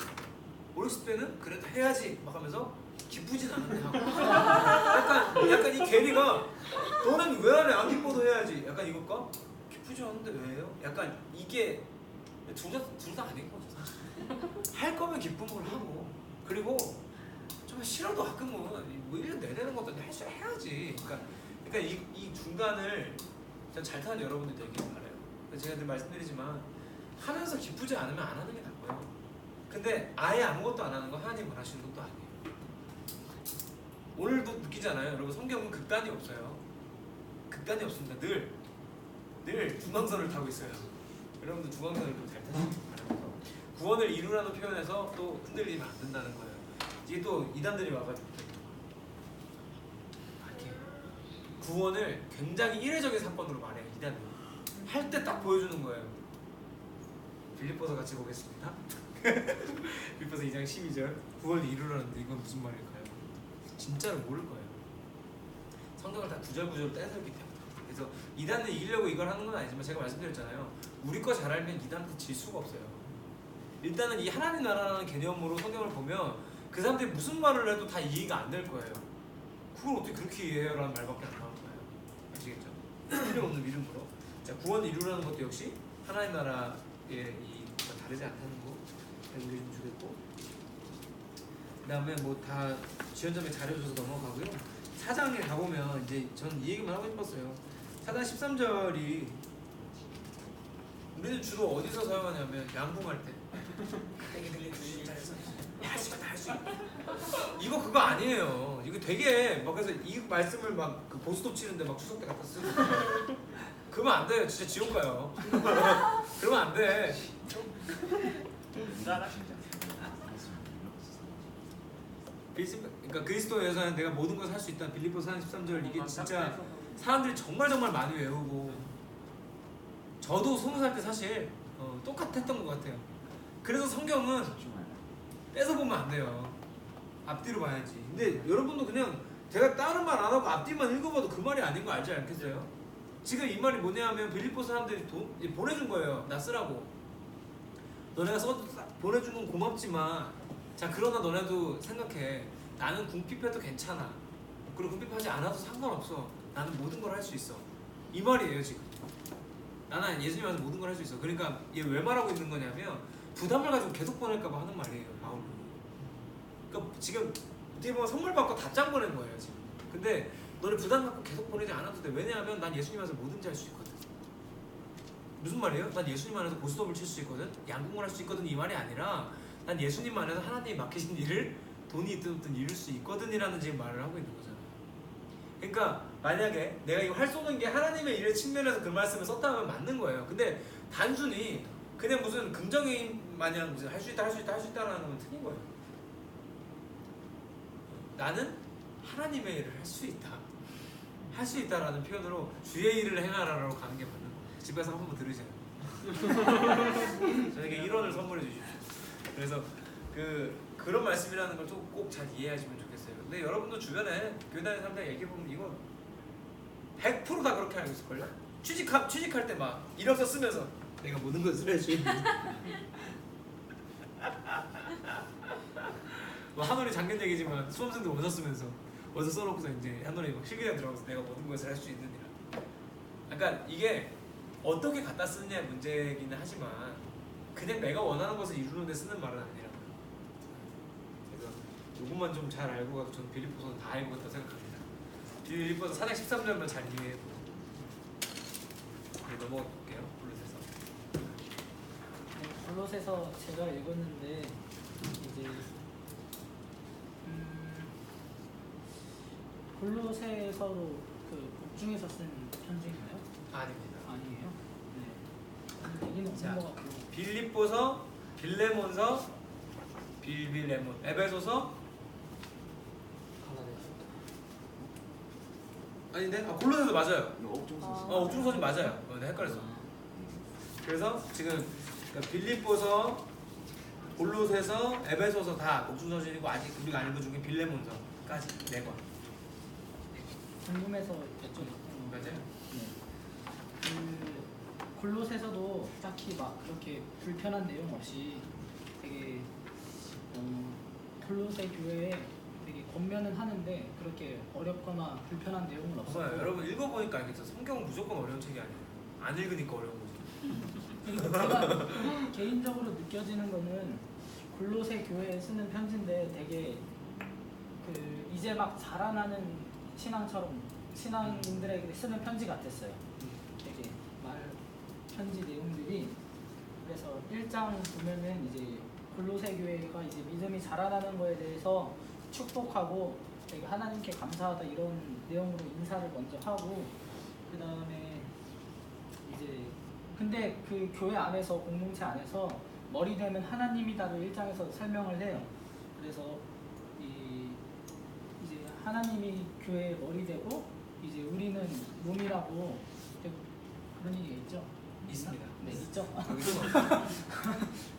50대는 그래도 해야지 막 하면서 기쁘진 않은데 하고 약간 이 괴리가 너는 왜 안 해? 안 기뻐도 해야지. 약간 이것과 기쁘지 않은데 왜요? 약간 이게 둘 다 아닌 거죠 사실. 할 거면 기쁨을 하고, 그리고 좀 싫어도 가끔은 뭐 1년 내내는 것도 해야지. 그러니까 이 중간을 잘 타는 여러분들 되게 바라요. 제가 늘 말씀드리지만 하면서 기쁘지 않으면 안 하는 게 낫고요. 근데 아예 아무것도 안 하는 거 하나님 원하시는 것도 아니에요. 오늘도 느끼잖아요. 여러분 성경은 극단이 없어요. 극단이 없습니다. 늘 중앙선을 타고 있어요. 여러분들 중앙선을 좀 잘 타시길 바랍니다. 구원을 이루라는 표현에서 또 흔들리면 안 된다는 거예요. 이게 또 이단들이 와가지고 이렇게 구원을 굉장히 이례적인 사건으로 말해요. 이단들이 할 때 딱 보여주는 거예요. 빌립보서 같이 보겠습니다. 빌립보서 2장 12절 구원을 이루라는데 이건 무슨 말일까요? 진짜로 모를 거예요. 성경을 다 구절구절로 떼서있기 때문에. 그래서 이단을 이기려고 이걸 하는 건 아니지만 제가 말씀드렸잖아요. 우리 거 잘 알면 이단한테 질 수가 없어요. 일단은 이 하나님 나라라는 개념으로 성경을 보면 그 사람들이 무슨 말을 해도 다 이해가 안 될 거예요. 그걸 어떻게 그렇게 이해해요? 라는 말밖에 안 나올 거예요. 아시겠죠? 필요 없는 믿음으로. 자, 구원을 이루라는 것도 역시 하나님 나라의 이가 다르지 않다는 거 우리 좀 주겠고, 그 다음에 뭐 다 지원점에 자료줘서 넘어가고요. 4장에 가보면 이제 저는 이 얘기만 하고 싶었어요. 4장 13절이 우리는 주로 어디서 사용하냐면 양궁할 때 할수 있다. 이거 그거 아니에요. 이거 되게 막 그래서 이 말씀을 막 그 보스톱 치는데 막 추석 때 갖다 쓰고 그러면 안 돼요. 진짜 지옥 가요. 그러면 안 돼. 그러니까 그리스도에서는 내가 모든 걸 살 수 있다. 빌립보서 4장 13절 이게 진짜 사람들이 정말 많이 외우고 저도 20살 때 사실 똑같았던 것 같아요. 그래서 성경은 뺏어 보면 안 돼요. 앞뒤로 봐야지. 근데 여러분도 그냥 제가 다른 말 안 하고 앞뒤만 읽어봐도 그 말이 아닌 거 알지 않겠어요? 지금 이 말이 뭐냐 하면 빌립보 사람들이 보내준 거예요. 나 쓰라고. 너네가 보내준 건 고맙지만 자 그러나 너네도 생각해. 나는 궁핍해도 괜찮아. 그리고 궁핍하지 않아도 상관없어. 나는 모든 걸 할 수 있어. 이 말이에요 지금. 나는 예수님 안에서 모든 걸 할 수 있어. 그러니까 얘 왜 말하고 있는 거냐면 부담을 가지고 계속 보낼까봐 하는 말이에요. 바울이. 그러니까 지금 어떻게 보면 선물 받고 답장 보낸 거예요 지금. 근데 너를 부담 갖고 계속 보내지 않아도 돼. 왜냐하면 난 예수님 안에서 뭐든지 할 수 있거든. 무슨 말이에요? 난 예수님 안에서 고스톱을 칠 수 있거든. 양궁을 할 수 있거든. 이 말이 아니라 난 예수님 안에서 하나님이 맡기신 일을 돈이 있든 없든 이룰 수 있거든이라는 지금 말을 하고 있는 거잖아요. 그러니까 만약에 내가 이 활 쏘는 게 하나님의 일의 측면에서 그 말씀을 썼다면 맞는 거예요. 근데 단순히 그냥 무슨 긍정의 마냥 무슨 할 수 있다라는 건 틀린 거예요. 나는 하나님의 일을 할 수 있다. 할 수 있다라는 표현으로 주의 일을 행하라라고 가는 게 맞는 거예요. 집에서 한번 들으세요. 저에게 1원을 선물해 주십시오. 그래서 그런 말씀이라는 걸 꼭 잘 이해하시면 좋겠어요. 근데 여러분도 주변에 교회 다니는 사람들 얘기해보면 이거 100% 다 그렇게 알고 있을걸요? 취직할 때 막 이력서 쓰면서 내가 모든 것을 할 수 있는 뭐 한올이 작년 얘기지만 수험생들 원서 쓰면서 원서 써놓고서 이제 한올이 막 실기장 들어가서 내가 모든 것을 할 수 있느니라. 그러니까 이게 어떻게 갖다 쓰느냐의 문제이기는 하지만 그냥 내가 원하는 것을 이루는 데 쓰는 말은 아니라고요. 그래서 이것만 좀 잘 알고 가도 저는 빌립보서는 다 알고 있다고 생각합니다. 빌립보서 4장 13절만 잘 이해해도 네, 넘어갈게요. 골로새서 제가 읽었는데 이제 골로새서로 그 복중에서 쓴 편지인가요? 아닙니다. 아니에요? 네. 얘기는 없는 자, 것 같고. 빌립보서, 빌레몬서, 빌레몬, 에베소서 아닌데? 골로새서 맞아요. 옥중서진 맞아요. 네, 헷갈렸어. 그래서 지금 빌립보서, 골로새서, 에베소서 다 옥중서진이고 아직 우리가 아는 것 중에 빌레몬서까지 4권. 궁금해서 여쭤봤어요. 맞아요? 네. 그 골로새서도 딱히 막 그렇게 불편한 내용 없이 되게 골로새 교회에 되게 권면은 하는데 그렇게 어렵거나 불편한 내용은 없어요. 봐봐요. 여러분 읽어보니까 알겠죠. 성경은 무조건 어려운 책이 아니에요. 안 읽으니까 어려운 거죠. 제가 개인적으로 느껴지는 거는 골로새 교회에 쓰는 편지인데 되게 그 이제 막 자라나는 신앙처럼 신앙인들에게 쓰는 편지 같았어요. 되게 말 편지 내용들이. 그래서 1장 보면은 이제 골로새 교회가 이제 믿음이 자라나는 거에 대해서 축복하고 되게 하나님께 감사하다 이런 내용으로 인사를 먼저 하고, 그 다음에 이제 근데 그 교회 안에서 공동체 안에서 머리 되는 하나님이다를 1장에서 설명을 해요. 그래서 이 하나님이 교회의 머리 되고 이제 우리는 몸이라고 그런 얘기가 있죠? 있습니다. 네, 있죠. 여기서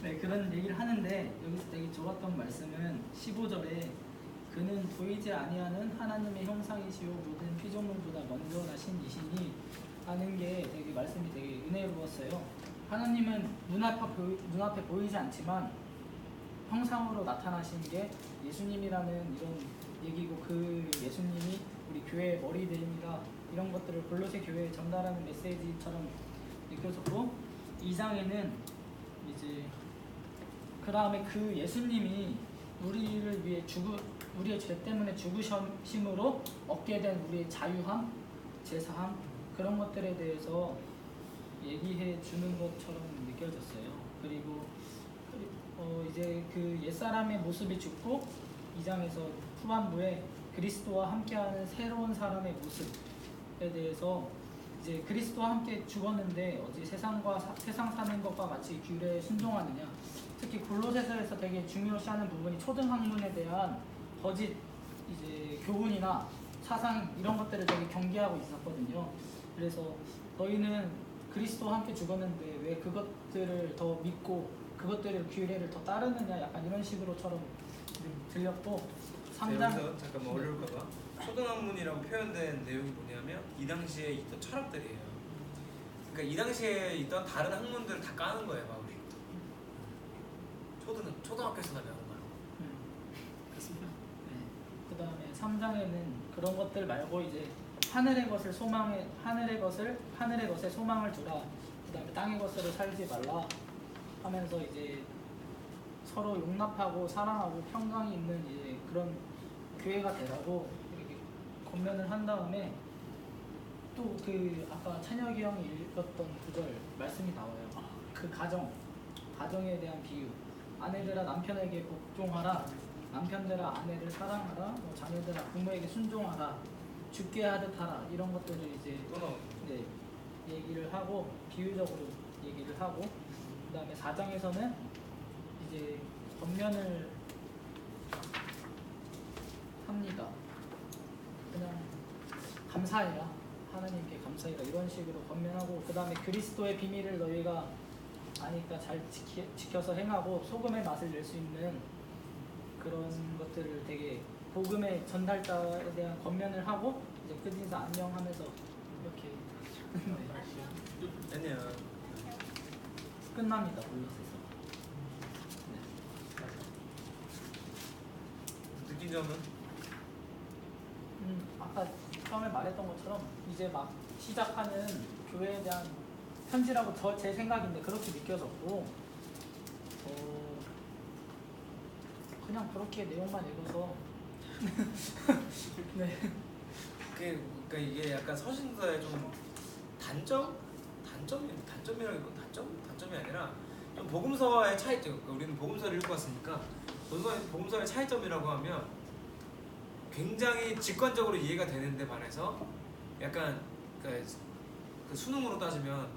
네, 그런 얘기를 하는데 여기서 되게 좋았던 말씀은 15절에 그는 보이지 아니하는 하나님의 형상이시요 모든 피조물보다 먼저 나신 이시니 하는 게 되게 말씀이 되게 은혜로웠어요. 하나님은 눈앞에 보이지 않지만 형상으로 나타나신 게 예수님이라는 이런 얘기고 그 예수님이 우리 교회의 머리 됨이라 이런 것들을 골로새 교회에 전달하는 메시지처럼 느껴졌고 2장에는 이제 그 다음에 그 예수님이 우리를 위해 우리의 죄 때문에 죽으심으로 얻게 된 우리의 자유함, 제사함 그런 것들에 대해서 얘기해 주는 것처럼 느껴졌어요. 그리고 이제 그 옛사람의 모습이 죽고 2장에서 후반부에 그리스도와 함께하는 새로운 사람의 모습에 대해서 이제 그리스도와 함께 죽었는데 어찌 세상 사는 것과 같이 규례에 순종하느냐. 특히 골로새서에서 되게 중요시하는 부분이 초등학문에 대한 거짓 이제 교훈이나 사상 이런 것들을 되게 경계하고 있었거든요. 그래서 너희는 그리스도와 함께 죽었는데 왜 그것들을 더 믿고 그것들을 규례를 더 따르느냐 약간 이런 식으로처럼 들렸고 3장 여기서 잠깐만 어려울까봐 초등학문이라고 표현된 내용이 뭐냐면 이 당시에 있던 철학들이에요. 그러니까 이 당시에 있던 다른 학문들을 다 까는 거예요, 바울이. 초등학교에서 나면 거예요. 그 다음에 3장에는 그런 것들 말고 이제 하늘의 것에 소망을 두라. 그 다음에 땅의 것으로 살지 말라 하면서 이제 서로 용납하고 사랑하고 평강이 있는 이제 그런 교회가 되라고 이렇게 권면을 한 다음에 또 그 아까 찬혁이 형이 읽었던 구절 말씀이 나와요. 그 가정에 대한 비유. 아내들아 남편에게 복종하라. 남편들아 아내를 사랑하라. 뭐 자녀들아 부모에게 순종하라. 죽게 하듯 하라. 이런 것들을 이제 또 나오는 네, 얘기를 하고 비유적으로 얘기를 하고 그 다음에 4장에서는 이제 권면을 합니다. 그냥 감사해라. 하나님께 감사해라. 이런 식으로 권면하고 그 다음에 그리스도의 비밀을 너희가 아니까 잘 지켜서 행하고 소금의 맛을 낼 수 있는 그런 것들을 되게 복음의 전달자에 대한 권면을 하고 이제 끝인사 안녕하면서 이렇게 네, 아니야. 끝납니다. 골로새서. 느낀 점은 아까 처음에 말했던 것처럼 이제 막 시작하는 교회에 대한 편지라고 제 생각인데 그렇게 느껴졌고 그냥 그렇게 내용만 읽어서 네. 그러니까 이게 약간 서신서의 좀 단점이 아니라 좀 복음서와의 차이점. 그러니까 우리는 복음서를 읽고 왔으니까 복음서의 차이점이라고 하면 굉장히 직관적으로 이해가 되는데 반해서 약간 그 수능으로 따지면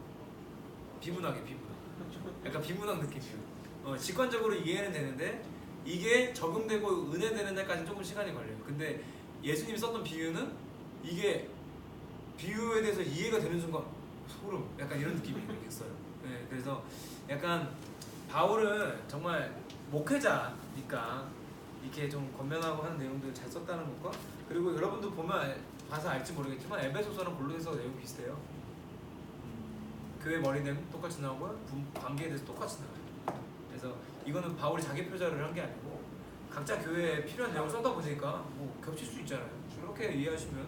약간 비문학 느낌이에요. 직관적으로 이해는 되는데 이게 적용되고 은혜되는 데까지 조금 시간이 걸려요. 근데 예수님이 썼던 비유는 이게 비유에 대해서 이해가 되는 순간 소름 약간 이런 느낌이 있어요. 네, 그래서 약간 바울은 정말 목회자니까 이렇게 좀 권면하고 하는 내용들 잘 썼다는 것과 그리고 여러분도 보면 봐서 알지 모르겠지만 에베소서랑 골로새서 내용 비슷해요. 교회 머리냄 똑같이 나오고 관계에 대해서 똑같이 나와요. 그래서 이거는 바울이 자기 표절을 한 게 아니고 각자 교회에 필요한 내용을 써다 보니까 뭐 겹칠 수 있잖아요. 그렇게 이해하시면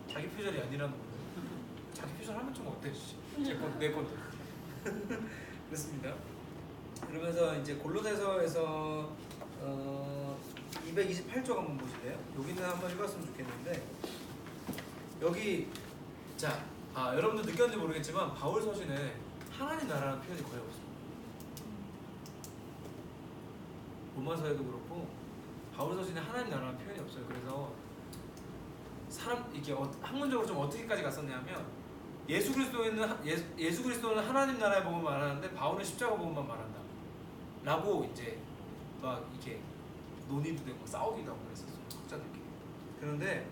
자기 표절이 아니라는 거예요. 자기 표절 하면 좀 어때? 내 건데. 그렇습니다. 그러면서 이제 골로새서에서 228쪽 한번 보실래요? 여기는 한번 읽었으면 좋겠는데 여기 자 여러분도 느꼈는지 모르겠지만 바울 서신에 하나님 나라라는 표현이 거의 없어요. 로마서에도 그렇고 바울 서신에 하나님 나라라는 표현이 없어요. 그래서 이렇게 학문적으로 좀 어떻게까지 갔었냐면 예수 그리스도는 하나님 나라의 복음을 말하는데 바울은 십자가 복음만 말한다. 라고 이제 막 이렇게 논의도 되고 싸우기도 하고 그랬었어요. 학자들끼리. 그런데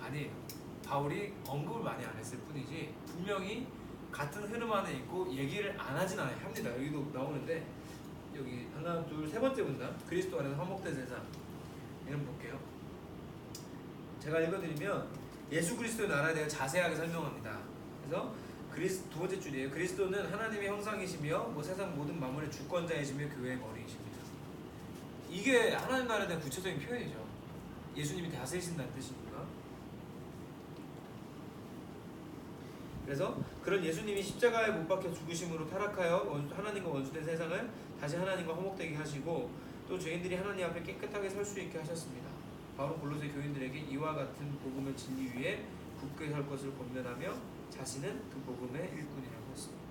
아니에요. 바울이 언급을 많이 안 했을 뿐이지 분명히 같은 흐름 안에 있고 얘기를 안 하진 않아요. 합니다. 여기도 나오는데 여기 하나 둘 세 번째 문단 그리스도 안에서 화목된 세상 이런 볼게요. 제가 읽어드리면 예수 그리스도의 나라에 대해 자세하게 설명합니다. 그래서 두 번째 줄이에요. 그리스도는 하나님의 형상이시며 뭐 세상 모든 만물의 주권자이시며 교회의 머리이십니다. 이게 하나님 나라에 대한 구체적인 표현이죠. 예수님이 다스리신다는 뜻이니까. 그래서 그런 예수님이 십자가에 못 박혀 죽으심으로 타락하여 하나님과 원수된 세상을 다시 하나님과 화목되게 하시고 또 죄인들이 하나님 앞에 깨끗하게 설 수 있게 하셨습니다. 바로 골로새 교인들에게 이와 같은 복음의 진리 위에 굳게 설 것을 권면하며 자신은 그 복음의 일꾼이라고 했습니다.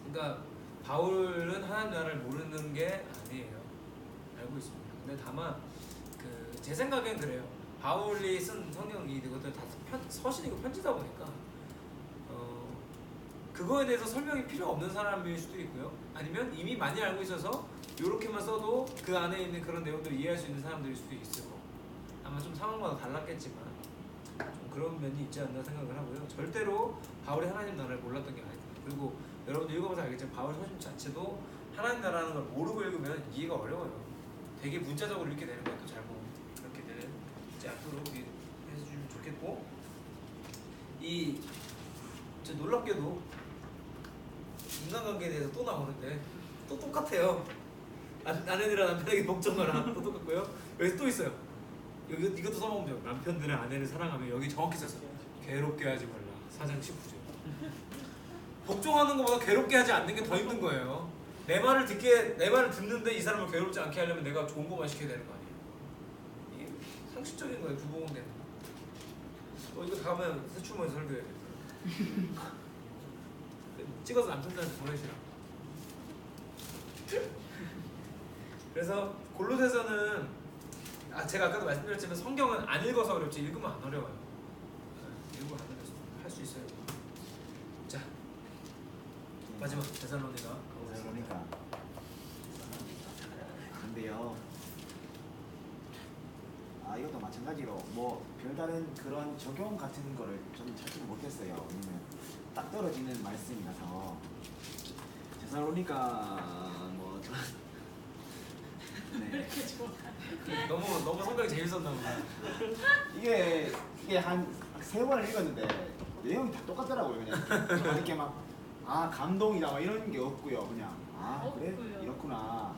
그러니까 바울은 하나님 나라를 모르는 게 아니에요. 알고 있습니다. 근데 다만 제 생각엔 그래요. 바울이 쓴 성경이 이것들 다 서신이고 편지다 보니까 그거에 대해서 설명이 필요 없는 사람일 수도 있고요. 아니면 이미 많이 알고 있어서 이렇게만 써도 그 안에 있는 그런 내용들을 이해할 수 있는 사람들일 수도 있고 아마 좀 상황마다 달랐겠지만 좀 그런 면이 있지 않나 생각을 하고요. 절대로 바울이 하나님 나라를 몰랐던 게 아니다. 그리고 여러분들 읽어봐서 알겠지만 바울 서신 자체도 하나님 나라는 걸 모르고 읽으면 이해가 어려워요. 되게 문자적으로 읽게 되는 거예요. 또 잘못 그렇게 되지 않도록 해주시면 좋겠고 진짜 놀랍게도 인간관계에 대해서 또 나오는데 또 똑같아요. 아내들이랑 남편에게 복종하라 또 똑같고요. 여기 또 있어요. 이것도 써먹으면 돼요. 남편들의 아내를 사랑하며 여기 정확히 썼어요. 괴롭게 하지 말라. 4장 19절. 복종하는 것보다 괴롭게 하지 않는 게 더 힘든 거예요. 내 말을 듣는데 이 사람을 괴롭지 않게 하려면 내가 좋은 것만 시켜야 되는 거 아니에요. 이게 상식적인 거예요. 부부관계는. 이거 다음에 새출모에서 설교해야 돼요. 찍어서 남편들한테 보내시라. 그래서 골로새서는 제가 아까도 말씀드렸지만 성경은 안 읽어서 어렵지 읽으면 안 어려워요. 읽으면 안 어려워서 할 수 있어요. 자 마지막 데살로니가. 근데요, 이것도 마찬가지로 뭐 별다른 그런 적용 같은 거를 저는 찾지 못했어요. 왜냐면 딱 떨어지는 말씀이라서. 데살로니가 뭐 네. 너무 성경이 재밌었나 보다. 이게 한 3번을 읽었는데 내용이 다 똑같더라고요. 그냥 이렇게 막 감동이다 막 이런 게 없고요. 그냥 그래 없고요. 이렇구나.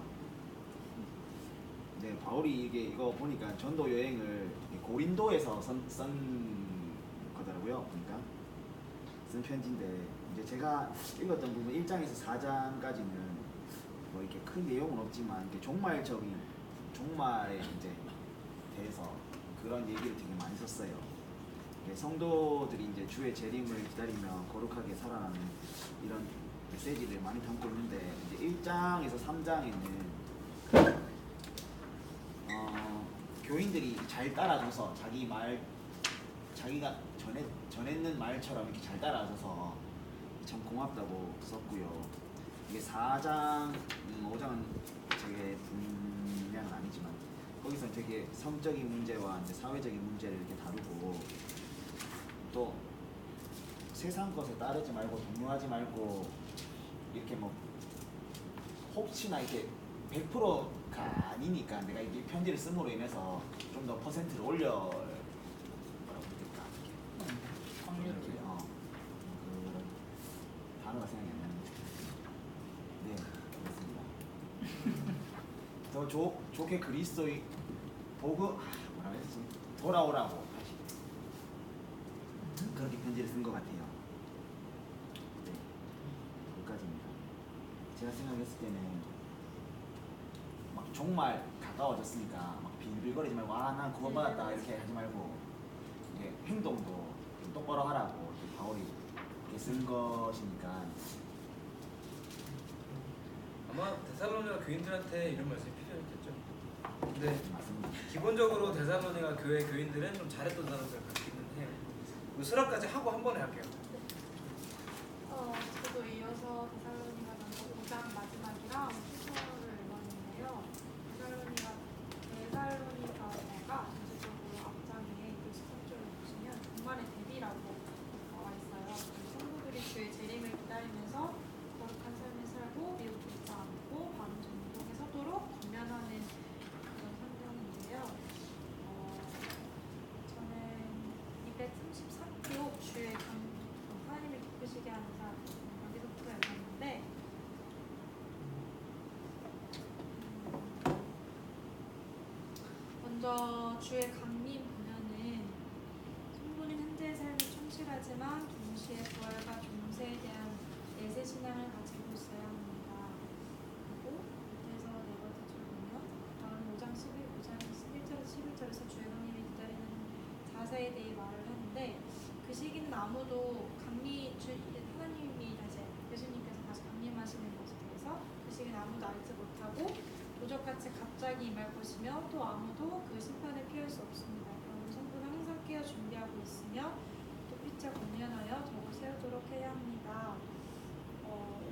네, 바울이 이거 보니까 전도 여행을 고린도에서 쓴 거더라고요. 보니까 쓴 편지인데 이제 제가 읽었던 부분 1장에서 4장까지는 뭐 이렇게 큰 내용은 없지만 이렇게 종말에 이제 대해서 그런 얘기를 되게 많이 썼어요. 성도들이 이제 주의 재림을 기다리며 거룩하게 살아가는 이런 메시지를 많이 담고 있는데 이제 1장에서 3장에는 교인들이 잘 따라줘서 자기가 전했는 말처럼 이렇게 잘 따라줘서 참 고맙다고 썼고요. 이게 4장, 5장은 되게 분량은 아니지만 거기서 되게 성적인 문제와 이제 사회적인 문제를 이렇게 다루고 또 세상 것에 따르지 말고 동요하지 말고 이렇게 뭐 혹시나 이렇게 100%가 아니니까 내가 이 편지를 씀으로 인해서 좀 더 퍼센트를 뭐라고 할까 확률을 그 단어가 생각이 안 나는데 네 맞습니다. 더 좋게 그리스도의 뭐라고 했지? 돌아오라고 다시 그렇게 편지를 쓴 것 같아요. 네, 거기까지입니다. 제가 생각했을 때는 막 정말 가까워졌으니까 막 빌빌거리지 말고 난 구원받았다 이렇게 하지 말고 이게 행동도 좀 똑바로 하라고 바울이 이렇게 쓴 것이니까. 아마 데살로니가 교인들한테 이런 말씀이 필요했겠죠. 근데 맞습니다. 기본적으로 데살로니가 교회 교인들은 좀 잘했던 사람들 같기는 해요. 수락까지 하고 한 번에 할게요. 저도 이어서 데살로니가 5장 마지막이랑 10절을 읽었는데요. 데살로니가 먼저 주의 강림 보면은 성도는 현재의 삶에 충실하지만 동시에 부활과 존재에 대한 내세 신앙을 가지고 있어야 합니다. 그리고 밑에서 네 번째 줄 보면 다음 5장 11절에서 11절에서 주의 강림을 기다리는 자세에 대해 말을 하는데 그 시기는 아무도 하나님이 다시 예수님께서 다시 강림하시는 것에 대해서 그 시기는 아무도 알지 못하고 도적같이 갑자기 임할 것이며 또 아무도 그 심판을 피할 수 없습니다. 그러므로 성도는 항상 깨어 준비하고 있으며 또 피차 권면하여 적을 세우도록 해야 합니다.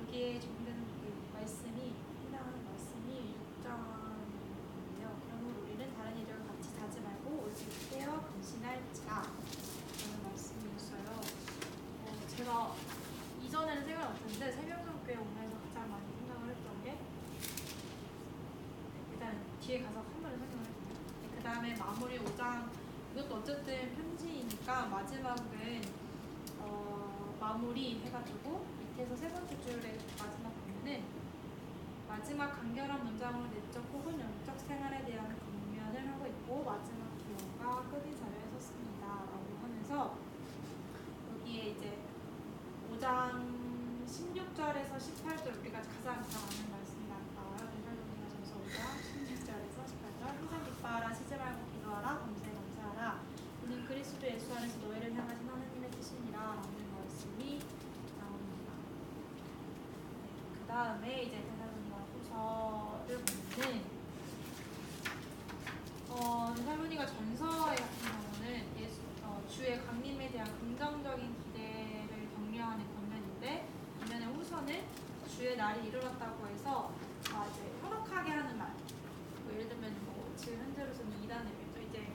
여기에 적용되는 그 말씀이 해당하는 말씀이 6장이에요. 그러므로 우리는 다른 이들과 같이 자지 말고 오직 깨어 근신할지라 라는 말씀이었어요. 제가 이전에는 생각 못했는데 새벽성교회 오면서 가장 많이 생각을 했던 게 일단 뒤에 가서 한 번에 설명을 했고요. 그 다음에 마무리 5장 이것도 어쨌든 편지이니까 마지막은 마무리 해가지고 밑에서 세 번째 줄에 마지막 보면은 마지막 간결한 문장으로 내적 혹은 영적 생활에 대한 권면을 하고 있고 마지막 기원과 끝인 자료에 섰습니다 라고 하면서 여기에 이제 5장 16절에서 18절 우리가 가장 잘 아는 말씀이 나와요. 데살로니가전서 5장 16절에서 18절 항상 기뻐하라 시지 말고 기도하라 범사에 감사하라 이는 그리스도 예수 안에서 너희를 향하신 하나님의 뜻이니라 라는 말씀이 나옵니다. 그 다음에 이제 데살로니가 후서를 보면은 데살로니가 전서에 같은 경우는 주의 강림에 대한 긍정적인 기대를 격려하는 권면인데 반면에 후서는 주의 날이 이르렀다고 해서 이제 현혹하게 하는 말. 예를 들면 지금 현재로서는 이단이겠죠. 이제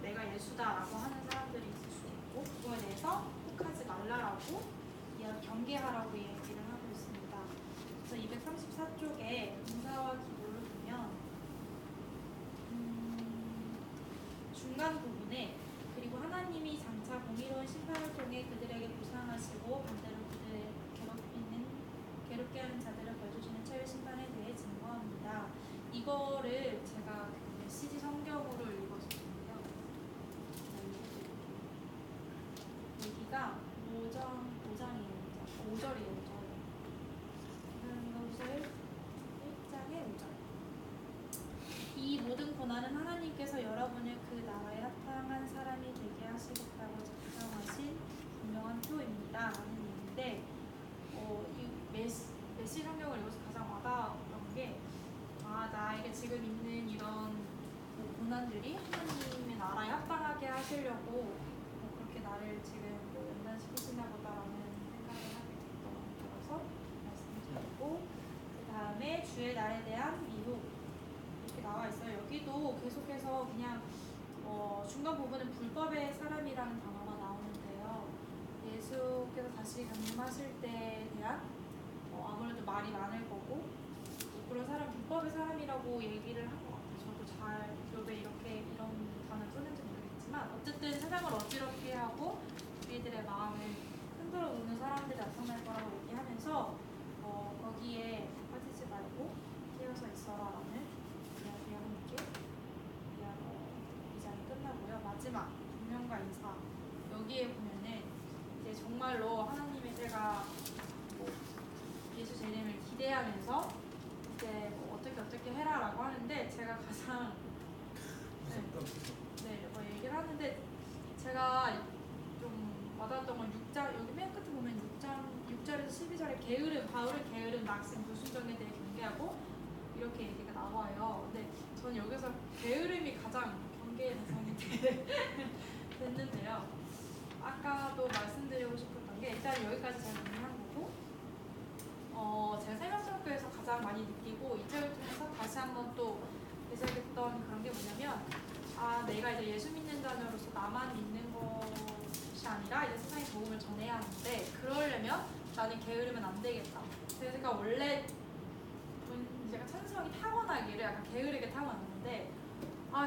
내가 예수다라고 하는 사람들이 있을 수 있고 그거에 대해서 혹하지 말라라고 경계하라고 얘기를 하고 있습니다. 그래서 234쪽에 인사와 기도를 보면 중간 부분에 그리고 하나님이 장차 공의로운 심판을 통해 그들에게 보상하시고 반대로 그들을 괴롭게 하는 자들을 벌주시는 최후의 심판에 대해 증거합니다. 이거를 제가 그 메시지 성경으로 읽었었는데요. 여기가 5장이에요. 5절이에요. 1장의 5절. 이 모든 고난은 하나님께서 여러분을 그 나라에 합당한 사람이 되게 하시겠다고 작정하신 분명한 표입니다. 라는 얘기인데 이 메시 성경을 읽어서 가장 와닿았던 게 나에게 지금 있는 이런 고난들이 하나님의 나라에 합당하게 하시려고 그렇게 나를 지금 연단시키시나 보다라는 생각을 하게 되어서 말씀드리고 그 다음에 주의 날에 대한 미혹 이렇게 나와 있어요. 여기도 계속해서 그냥 중간 부분은 불법의 사람이라는 단어가 나오는데요. 예수께서 다시 강림하실 때에 대한 아무래도 말이 많을 거고 그런 사람 불법의 사람이라고 얘기를 한 것 같아요. 저도 잘 기업에 이런 단어를 썼는지 모르겠지만 어쨌든 세상을 어지럽게 하고 우리들의 마음을 흔들어 놓는 사람들이 나타날 거라고 얘기하면서 거기에 빠지지 말고 깨어서 있어라라는 이야기와 함께 이 장이 끝나고요. 마지막 분명과 인사 여기에 보면은 이제 정말로 하나님의 제가 예수 재림을 기대하면서 이제 어떻게 해라라고 하는데 제가 가장 얘기를 하는데 제가 좀 와닿았던 건 6장 여기 맨 끝에 보면 6절에서 12절에 바울을 게으름 낙심 불순종에 대해 경계하고 이렇게 얘기가 나와요. 근데 저는 여기서 게으름이 가장 경계의 대상이 됐는데요. 아까도 말씀드리고 싶었던 게 일단 여기까지 잘 정리한 거고 제가 새벽성교에서 가장 많이 느끼고 이 책을 통해서 다시 한번 또 되새겼던 그런 게 뭐냐면 내가 이제 예수 믿는 자녀로서 나만 믿는 것이 아니라 이제 세상에 복음을 전해야 하는데 그러려면 나는 게으르면 안 되겠다. 제가 원래 제가 찬성이 타고나기를 약간 게으르게 타고났는데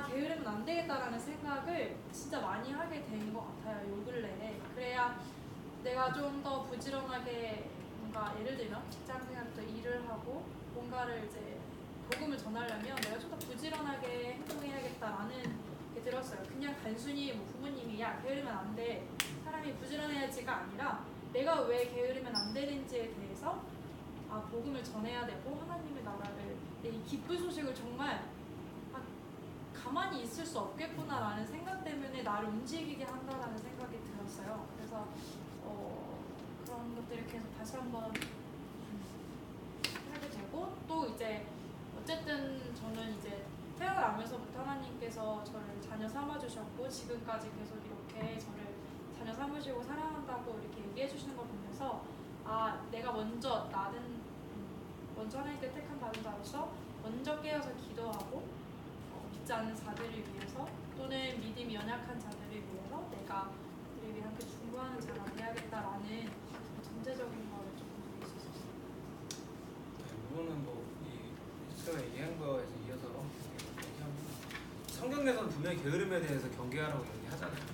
게으르면 안 되겠다라는 생각을 진짜 많이 하게 된 것 같아요. 요 근래에. 그래야 내가 좀 더 부지런하게 뭔가 예를 들면 직장생활부터 일을 하고 뭔가를 이제 복음을 전하려면 내가 좀 더 부지런하게 행동해야겠다라는 들었어요. 그냥 단순히 뭐 부모님이 야 게으르면 안 돼, 사람이 부지런해야지가 아니라 내가 왜 게으르면 안 되는지에 대해서 복음을 전해야 되고 하나님의 나라를, 이 기쁜 소식을 정말 가만히 있을 수 없겠구나라는 생각 때문에 나를 움직이게 한다라는 생각이 들었어요. 그래서 그런 것들을 계속 다시 한번 하게 되고, 또 이제 어쨌든 저는 이제 태어나면서부터 하나님께서 저를 자녀 삼아주셨고 지금까지 계속 이렇게 저를 자녀 삼으시고 사랑한다고 이렇게 얘기해 주시는 걸 보면서 내가 먼저 먼저 하나님께 택한 받은 자로서 먼저 깨어서 기도하고 믿지 않는 자들을 위해서 또는 믿음이 연약한 자들을 위해서 내가 그들을 위해 함께 중보하는 자가 되야겠다라는 전제적인 거를 조금 느낄 수 있었어요. 이거는 뭐이 제가 얘기한 거에서 이어서 얘기하면 성경에서는 분명히 게으름에 대해서 경계하라고 얘기하잖아요.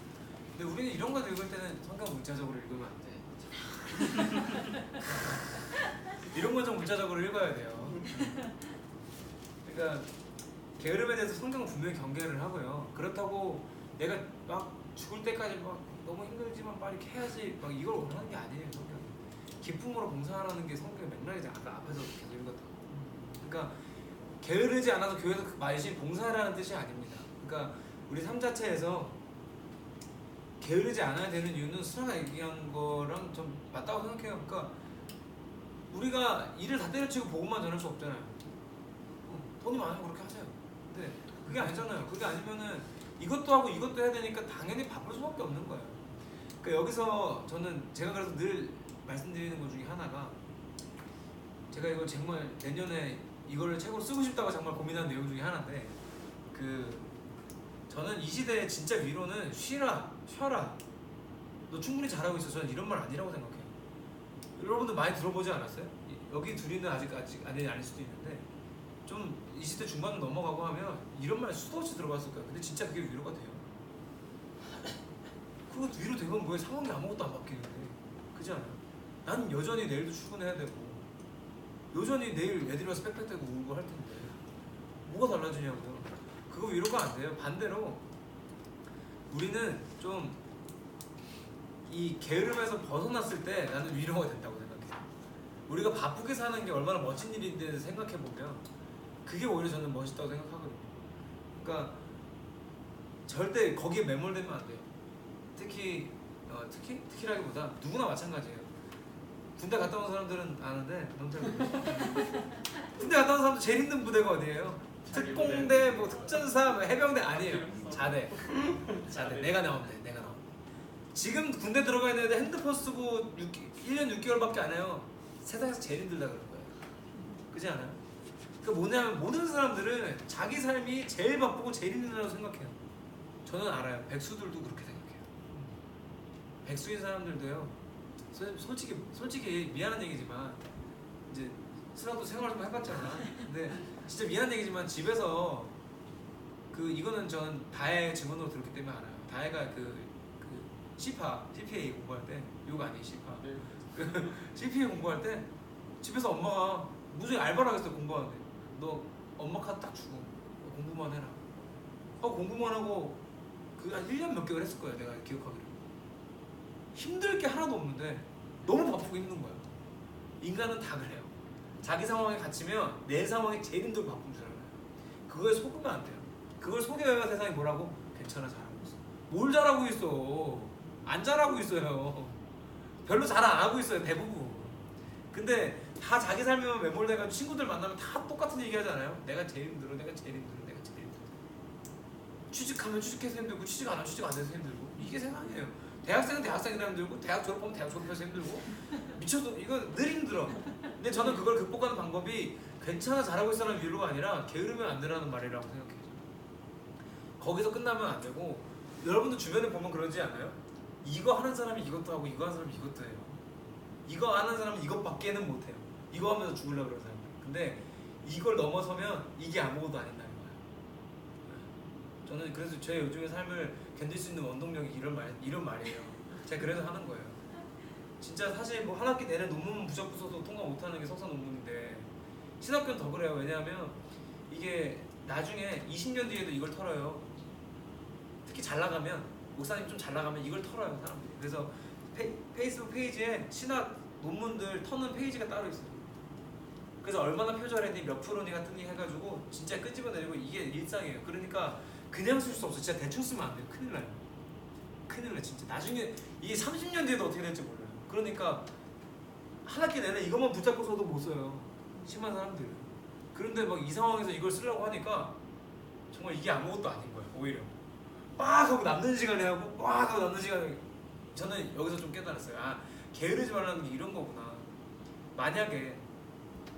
근데 우리는 이런 거 읽을 때는 성경 문자적으로 읽으면 안 돼. 이런 건 좀 문자적으로 읽어야 돼요. 그러니까 게으름에 대해서 성경은 분명히 경계를 하고요. 그렇다고 내가 막 죽을 때까지 막 너무 힘들지만 빨리 해야지 막 이걸 원하는 게 아니에요. 성경이 기쁨으로 봉사하라는 게 성경의 맥락이지. 아까 앞에서 계속 읽었다고. 그러니까 게으르지 않아서 교회에서 말신 봉사라는 뜻이 아닙니다. 그러니까 우리 삶 자체에서 게으르지 않아야 되는 이유는 수라가 얘기한 거랑 좀 맞다고 생각해요. 그러니까 우리가 일을 다 때려치고 복음만 전할 수 없잖아요. 돈이 많으면 그렇게 하세요. 근데 그게 아니잖아요. 그게 아니면은 이것도 하고 이것도 해야 되니까 당연히 바쁠 수밖에 없는 거예요. 그러니까 여기서 제가 그래서 늘 말씀드리는 것 중에 하나가, 제가 이걸 정말 내년에 이거를 책으로 쓰고 싶다고 정말 고민한 내용 중에 하나인데, 저는 이 시대의 진짜 위로는 쉬라, 쉬어라, 너 충분히 잘하고 있어. 저는 이런 말 아니라고 생각해요. 여러분들 많이 들어보지 않았어요? 여기 둘이는 아직 아닐 수도 있는데, 좀 20대 중반 넘어가고 하면 이런 말 수도 없이 들어봤을 거예요. 근데 진짜 그게 위로가 돼요. 그거 위로 되건 뭐에 상황이 아무것도 안 바뀌는데, 그렇지 않아요? 나는 여전히 내일도 출근해야 되고 여전히 내일 애들이 와서 빽빽대고 울고 할 텐데 뭐가 달라지냐고요. 그거 위로가 안 돼요. 반대로 우리는 좀 이 게으름에서 벗어났을 때 나는 위로가 된다고 생각해요. 우리가 바쁘게 사는 게 얼마나 멋진 일인데 생각해보면 그게 오히려 저는 멋있다고 생각하거든요. 그러니까 절대 거기에 매몰되면 안 돼요. 특히라기보다 누구나 마찬가지예요. 군대 갔다 온 사람들은 아는데 군대 갔다 온 사람도 제일 힘든 부대가 어디예요? 특공대, 뭐 특전사, 뭐 해병대 아니에요. 자대. 내가 나오면 돼. 내가 나오면. 지금 군대 들어가 있는데 핸드폰 쓰고 1년 6개월밖에 안 해요. 세상에서 제일 힘들다 그런 거예요. 그렇지 않아요? 그 뭐냐면 모든 사람들은 자기 삶이 제일 바쁘고 제일 힘들다고 생각해요. 저는 알아요. 백수들도 그렇게 생각해요. 백수인 사람들도요. 솔직히 미안한 얘기지만 이제 수라도 생활 좀 해봤잖아. 근데 진짜 미안한 얘기지만 집에서 이거는 전 다혜 증언으로 들었기 때문에 알아요. 다혜가 CPA 공부할 때, 욕 아니에요 CPA. CPA 공부할 때 집에서 엄마가 무슨 알바를 하겠어. 공부하는데 너 엄마 카드 딱 주고 공부만 해라. 공부만 하고 한 1년 몇 개월 했을 거예요. 내가 기억하기로. 힘들 게 하나도 없는데 너무 바쁘고 힘든 거야. 인간은 다 그래요. 자기 상황에 갇히면 내 상황이 제일 힘들고 바쁜 줄 알아요. 그거에 속으면 안 돼요. 그걸 속여야 세상이 뭐라고? 괜찮아, 잘하고 있어. 뭘 잘하고 있어? 안 잘하고 있어요. 별로 잘 안 하고 있어요, 대부분. 근데 다 자기 삶에만 매몰돼가지고 친구들 만나면 다 똑같은 얘기 하잖아요. 내가 제일 힘들어. 취직하면 취직해서 힘들고, 취직 안 하면 취직 안 해서 힘들고. 이게 세상이에요. 대학생은 대학생이라 힘들고, 대학 졸업하면 대학 졸업해서 힘들고. 미쳐도 이거 늘 힘들어. 근데 저는 그걸 극복하는 방법이 괜찮아, 잘하고 있어라는 위로가 아니라 게으르면 안 되라는 말이라고 생각해요. 거기서 끝나면 안 되고, 여러분들 주변에 보면 그러지 않아요? 이거 하는 사람이 이것도 하고 이거 하는 사람이 이것도 해요. 이거 하는 사람은 이것밖에는 못해요. 이거 하면서 죽으려고 그러는 사람. 근데 이걸 넘어서면 이게 아무것도 아닌다는 거예요. 저는 그래서 제 요즘의 삶을 견딜 수 있는 원동력이 이런 말이에요. 제가 그래서 하는 거예요. 진짜 사실 뭐 한 학기 내내 논문 부적 써서 통과 못하는 게 석사 논문인데, 신학교는 더 그래요. 왜냐하면 이게 나중에 20년 뒤에도 이걸 털어요. 특히 잘 나가면 목사님 좀 잘 나가면 이걸 털어요 사람들이. 그래서 페이스북 페이지에 신학 논문들 터는 페이지가 따로 있어요. 그래서 얼마나 표절했니 몇 프로니 같은 게 해가지고 진짜 끄집어내리고 이게 일상이에요. 그러니까 그냥 쓸 수 없어. 진짜 대충 쓰면 안 돼요. 큰일 나요. 큰일 나 진짜. 나중에 이게 30년 뒤에도 어떻게 될지 몰라요. 그러니까 한 학기 내내 이것만 붙잡고서도 못 써요. 심한 사람들. 그런데 막 이 상황에서 이걸 쓰려고 하니까 정말 이게 아무것도 아닌 거예요. 오히려 막 하고 남는 시간에 하고 막 하고 남는 시간에. 저는 여기서 좀 깨달았어요. 아, 게으르지 말라는 게 이런 거구나. 만약에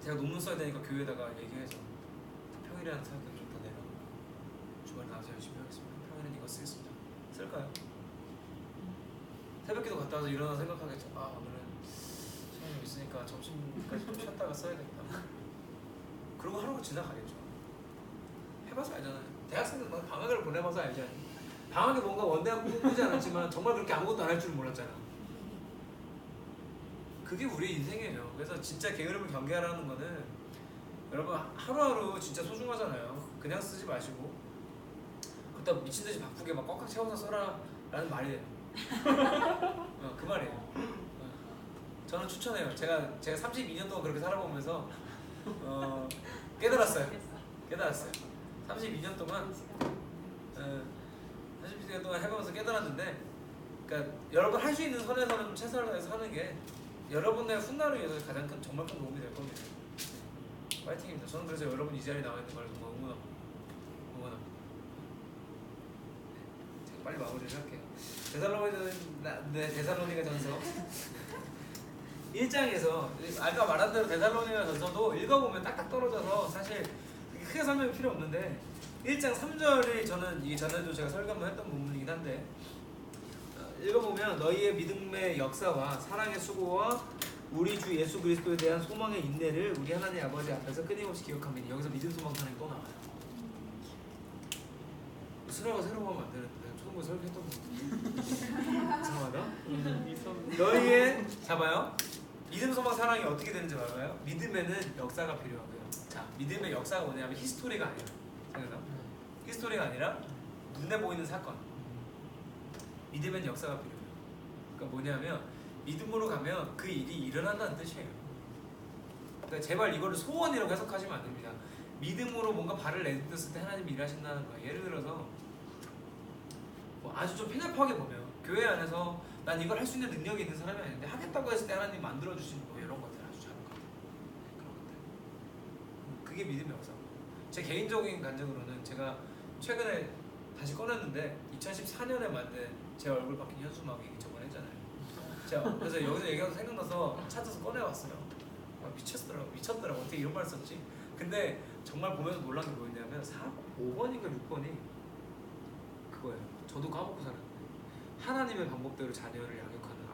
제가 논문 써야 되니까 교회에다가 얘기해서 평일에 하는 사람들 좀 더 내려놓고 주말에 나와서 열심히 하겠습니다. 평일엔 이거 쓰겠습니다. 쓸까요? 새벽기도 갔다 와서 일어나서 생각하겠죠. 아, 오늘은 시간이 있으니까 점심까지 좀 쉬었다가 써야겠다. 그러고 하루가 지나가겠죠. 해봐서 알잖아요. 대학생들 방학을 보내봐서 알잖아요. 방학에 뭔가 원대한 꿈꾸지 않았지만 정말 그렇게 아무것도 안 할 줄은 몰랐잖아. 그게 우리 인생이에요. 그래서 진짜 게으름을 경계하라는 거는 여러분 하루하루 진짜 소중하잖아요. 그냥 쓰지 마시고 그렇다고 미친듯이 바쁘게 막 꽉꽉 채워서 써라 라는 말이에요. 그 말이에요. 저는 추천해요. 제가 32년 동안 그렇게 살아보면서 깨달았어요. 32년 동안 32년 동안 해보면서 깨달았는데, 그러니까 여러분 할 수 있는 선에서는 좀 최선을 다해서 하는 게 여러분의 훗날을 위해서 가장 큰 정말 큰 도움이 될 겁니다. 파이팅입니다. 저는 그래서 여러분 이 자리에 나와 있는 걸 정말 응원합니다. 제가 빨리 마무리를 할게요. 데살로니가 전서 1장에서 아까 말한 대로 데살로니가 전서도 읽어보면 딱딱 떨어져서 사실 크게 설명이 필요 없는데 1장 3절이 저는 이게 전에도 제가 설교 한번 했던 부분이긴 한데 읽어보면 너희의 믿음의 역사와 사랑의 수고와 우리 주 예수 그리스도에 대한 소망의 인내를 우리 하나님 아버지 앞에서 끊임없이 기억하면 여기서 믿음 소망 사랑이 또 나와요. 쓰라고 새로 하면 안 되는데 초등부에 설교했던 거 이상하다. 너희의 잡아요. 믿음 소망 사랑이 어떻게 되는지 알아요? 믿음에는 역사가 필요하고요. 자, 믿음의 역사가 뭐냐면 히스토리가 아니라 생각나? 히스토리가 아니라 눈에 보이는 사건. 믿음엔 역사가 필요해요. 그러니까 뭐냐면 믿음으로 가면 그 일이 일어난다는 뜻이에요. 그러니까 제발 이거를 소원이라고 해석하시면 안 됩니다. 믿음으로 뭔가 발을 내딛었을 때 하나님이 일하신다는 거예요. 예를 들어서 뭐 아주 좀 편협하게 보면 교회 안에서 난 이걸 할 수 있는 능력이 있는 사람이 아닌데 하겠다고 했을 때 하나님 만들어주시는 뭐 이런 것들 아주 작은 것들, 그런 것들. 그게 믿음의 역사고. 제 개인적인 간증으로는 제가 최근에 다시 꺼냈는데 2014년에 만든 제 얼굴 바뀐 현수막 얘기 저번에 했잖아요. 제가 그래서 여기서 얘기하면서 생각나서 찾아서 꺼내왔어요. 미쳤더라고. 어떻게 이런 말 썼지? 근데 정말 보면서 놀란 게 뭐였냐면 5번인가 6번이 그거예요. 저도 까먹고 살았는데 하나님의 방법대로 자녀를 양육하는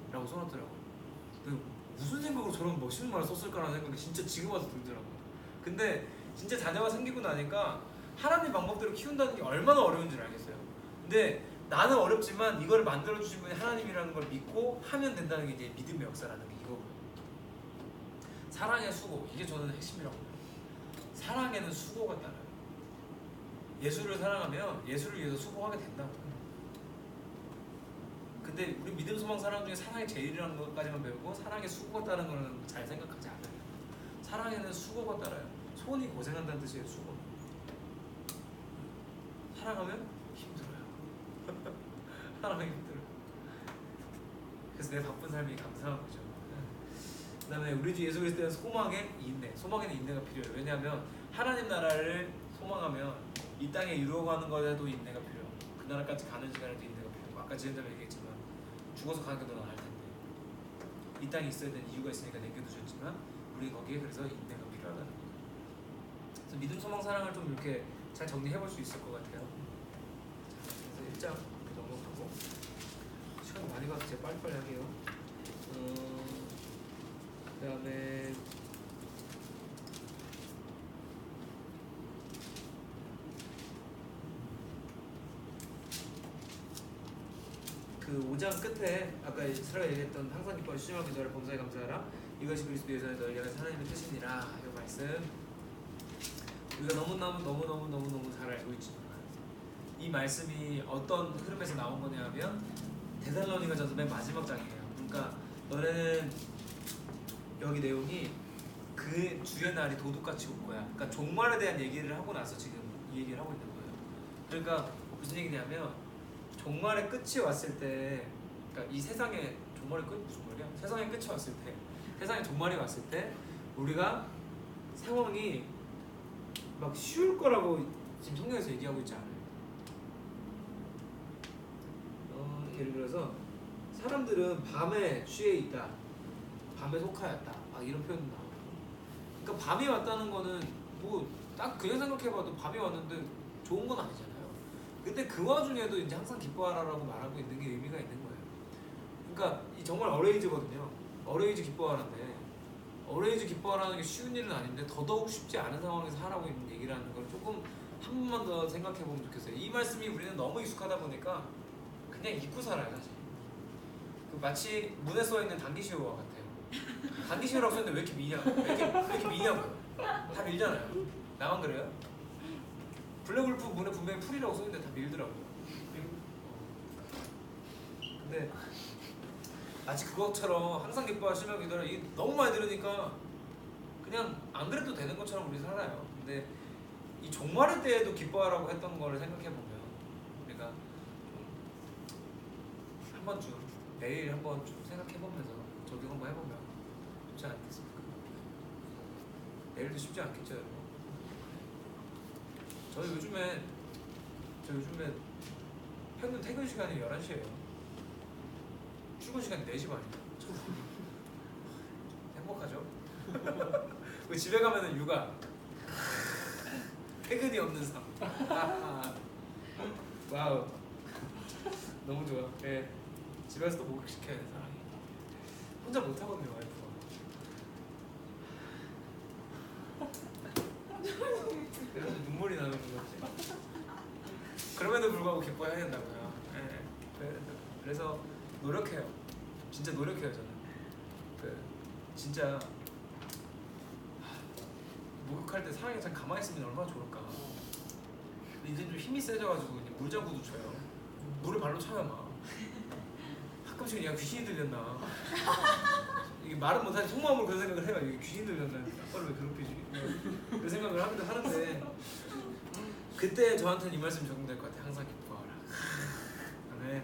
아버라고 써놨더라고요. 무슨 생각으로 저런 멋있는 말을 썼을까라는 생각이 진짜 지금 와서 들더라고요. 근데 진짜 자녀가 생기고 나니까 하나님 방법대로 키운다는 게 얼마나 어려운 줄 알겠어요. 근데 나는 어렵지만 이걸 만들어주신 분이 하나님이라는 걸 믿고 하면 된다는 게 이제 믿음의 역사라는 게 이거고요. 사랑의 수고, 이게 저는 핵심이라고 봐요. 사랑에는 수고가 따라요. 예수를 사랑하면 예수를 위해서 수고하게 된다고. 근데 우리 믿음, 소망, 사랑 중에 사랑이 제일이라는 것까지만 배우고 사랑의 수고가 따르는 거는 잘 생각하지 않아요. 사랑에는 수고가 따라요. 손이 고생한다는 뜻이에요. 수고. 사랑하면 힘들어요. 사랑하면 힘들어요. 그래서 내 바쁜 삶이 감사한 거죠. 그 다음에 우리 주 예수 그리스도의 소망의 인내. 소망에는 인내가 필요해요. 왜냐하면 하나님 나라를 소망하면 이 땅에 이루어가는 것에도 인내가 필요해요. 그 나라까지 가는 시간에도 인내가 필요하고, 아까 지난달에 얘기했지만 죽어서 가는 게 더 나을 텐데 이 땅에 있어야 되는 이유가 있으니까 남겨두셨지만 우리 거기에 그래서 인내가 필요하다는 거죠. 그래서 믿음, 소망, 사랑을 좀 이렇게 잘 정리해볼 수 있을 것 같아요. 자, 1장 넘어가고 시간 많이 가서 제가 빨리빨리 할게요. 그 다음에 그 5장 끝에 아까 이스라엘 얘기했던 항상 기뻐하여 신중하게 기도하라 범사에 감사하라 이것이 그리스도 예수의 너희를 향한 하나님의 뜻이니라. 이 말씀 우리가 너무너무 잘 알고 있지만 이 말씀이 어떤 흐름에서 나온 거냐면 데살로니가전서 맨 마지막 장이에요. 그러니까 너네는 여기 내용이 그 주의 날이 도둑같이 올 거야. 그러니까 종말에 대한 얘기를 하고 나서 지금 이 얘기를 하고 있는 거예요. 그러니까 무슨 얘기냐면 종말의 끝이 왔을 때, 그러니까 이 세상의 종말의 끝 무슨 말이야? 세상의 끝이 왔을 때, 세상의 종말이 왔을 때 우리가 상황이 막 쉬울 거라고 지금 성경에서 얘기하고 있지 않아요. 예를 들어서 사람들은 밤에 취해 있다, 밤에 속하였다, 막 이런 표현도 나와요. 그러니까 밤이 왔다는 거는 뭐 딱 그냥 생각해봐도 밤이 왔는데 좋은 건 아니잖아요. 근데 그 와중에도 이제 항상 기뻐하라라고 말하고 있는 게 의미가 있는 거예요. 그러니까 이 정말 어레이즈거든요. 어레이즈 기뻐하라인데 어레이즈 기뻐하라는 게 쉬운 일은 아닌데 더더욱 쉽지 않은 상황에서 하라고 있는 얘기라는 걸 조금 한 번만 더 생각해 보면 좋겠어요. 이 말씀이 우리는 너무 익숙하다 보니까 그냥 잊고 살아요 사실. 그 마치 문에 써 있는 단기시효와 같아요. 단기시효라고 썼는데 왜 이렇게 미냐? 왜 이렇게 미냐고요? 다 밀잖아요. 나만 그래요? 블랙울프 문에 분명히 풀이라고 써있는데 다 밀더라고요. 근데 마치 그것처럼 항상 기뻐하시며 기도하라 이게 너무 많이 들으니까 그냥 안 그래도 되는 것처럼 우리 살아요. 근데 이 종말의 때에도 기뻐하라고 했던 거를 생각해보면 우리가 한 번쯤 내일 한번 좀 생각해보면서 적용 한번 해보면 좋지 않겠습니까? 내일도 쉽지 않겠죠 여러분? 저 요즘에 평균 퇴근 시간이 11시예요. 출근 시간이 4시 반이에요. 행복하죠? 집에 가면은 육아, 퇴근이 없는 삶. 와우, 너무 좋아. 예, 집에서도 목욕시켜야 돼 사람이. 혼자 못 하거든요 와이프가. 그래서 눈물이 나는 거지. 그럼에도 불구하고 기뻐해야 된다고요. 예, 그래서 노력해요. 진짜 노력해요 저는. 진짜 목욕할 때 사랑이 참 가만히 있으면 얼마나 좋을까. 근데 이제 좀 힘이 세져가지고 그냥 물장구도 쳐요. 물을 발로 차요 막. 가끔씩 그냥 귀신이 들렸나. 이게 말은 못하지 속마음으로 그런 생각을 해요. 이게 귀신이 들렸나. 아빠를 왜 괴롭히지? 그런 생각을 하기도 하는데 그때 저한테는 이 말씀이 적용될 것 같아요. 항상 기뻐하라. 네,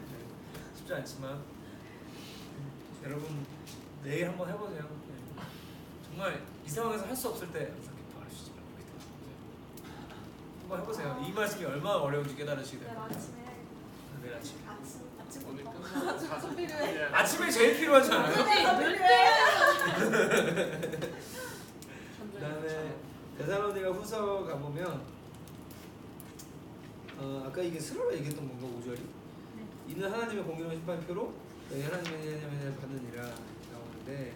쉽지 않지만 여러분 내일 한번 해보세요. 네. 정말 이 상황에서 할 수 없을 때 항상 기뻐하시지 말고 한번 해보세요. 이 말씀이 얼마나 어려운지 깨달으시게 내일 됩니다. 아침에 내일 아침. 오늘 아침부터 끝나고 필요해. 아침에 제일 필요하잖아요. 그다음에 데살로니가 후서 가보면 아까 이게 스라가 얘기했던 건가 5절이? 이는 하나님의 공의로운 심판표로 너희 하나님의 은혜를 받느니라 나오는데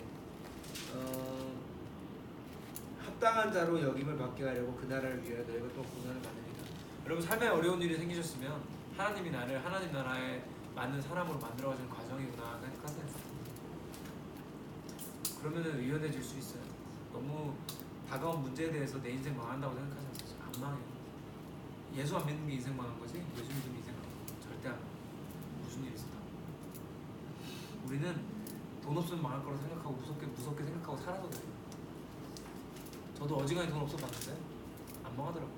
합당한 자로 여김을 받게 하려고 그 나라를 위하여 너희가 또 고난을 받으리라. 여러분 삶에 어려운 일이 생기셨으면 하나님이 나를 하나님 나라에 맞는 사람으로 만들어가시는 과정이구나 생각하세요. 그러면은 유연해질 수 있어요. 너무 다가온 문제에 대해서 내 인생 망한다고 생각하지 마세요. 안 망해요. 예수 안 믿는 게 인생 망한 거지 예수 믿으면 인생 망한 거 절대 안 망해요. 무슨 일이 있어도 우리는 돈 없으면 망할 거라고 생각하고 무섭게 생각하고 살아도 돼요. 저도 어지간히 돈 없어 봤는데 안 망하더라고요.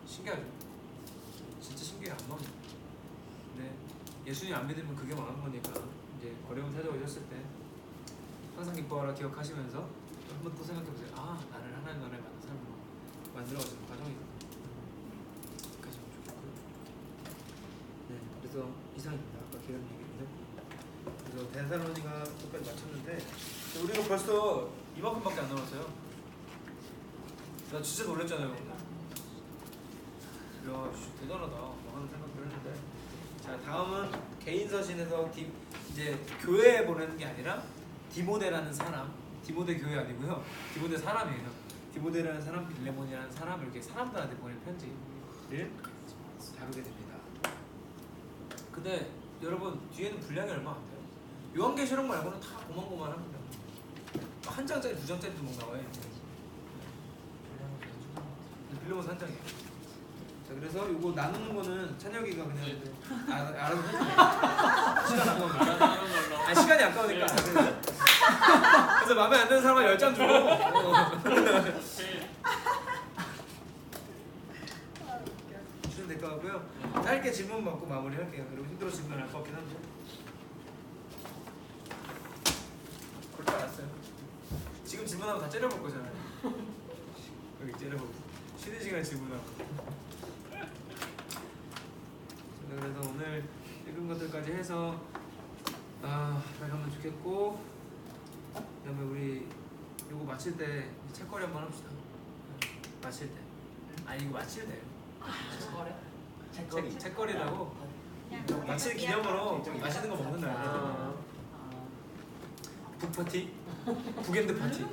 신기하죠? 진짜 신기해요. 안 망해요. 근데 예수님 안 믿으면 그게 망한 거니까 이제 어려움 찾아오셨을 때 항상 기뻐하라 기억하시면서 한번 또 생각해보세요. 아, 나를 하나님 나라에 맞는 삶으로 만들어가시는 과정이구나. 여기까지 하면 좋고요. 네, 그래서 이상입니다. 아까 계란 얘기를 했고 그래서 데살로니가 끝까지 마쳤는데 우리가 벌써 이만큼밖에 안 남았어요. 나 진짜 놀랐잖아요. 야, 대단하다 하는 생각을 했는데 자, 다음은 개인 서신에서 이제 교회에 보내는 게 아니라 디모데라는 사람, 디모데 교회 아니고요. 디모데 사람이에요. 디모데라는 사람, 빌레몬이라는 사람을 이렇게 사람들한테 보낸 편지를 다루게 됩니다. 근데 여러분 뒤에는 분량이 얼마 안 돼요. 요한계시록 말고는 다 고만고만합니다. 한 장짜리, 두 장짜리도 막 나와요. 빌레몬 한 장이에요. 자, 그래서 이거 나누는 거는 찬혁이가 그냥 네. 알아서 해줄게. 시간 아까우니까. 하는 걸로. 아니 시간이 아까우니까. 그래서 마음에 안 드는 사람은 10장 주고. 주시면 될 것 같고요. 짧게 질문 받고 마무리할게요. 그리고 힘들어 질문 할 것 같긴 한데. 그럴 줄 알았어요. 지금 질문하면 다 째려볼 거잖아요. 여기 째려보고. 쉬는 시간에 질문하고. 그래서 오늘 읽은 것들까지 해서 잘 하면 좋겠고, 그다음에 우리 이거 마칠 때 책거리 한번 합시다. 마칠 때. 아니 이거 마칠 때. 책거리라고. 마칠 기념으로 맛있는 거 먹는 날. 북파티? 북엔드 파티.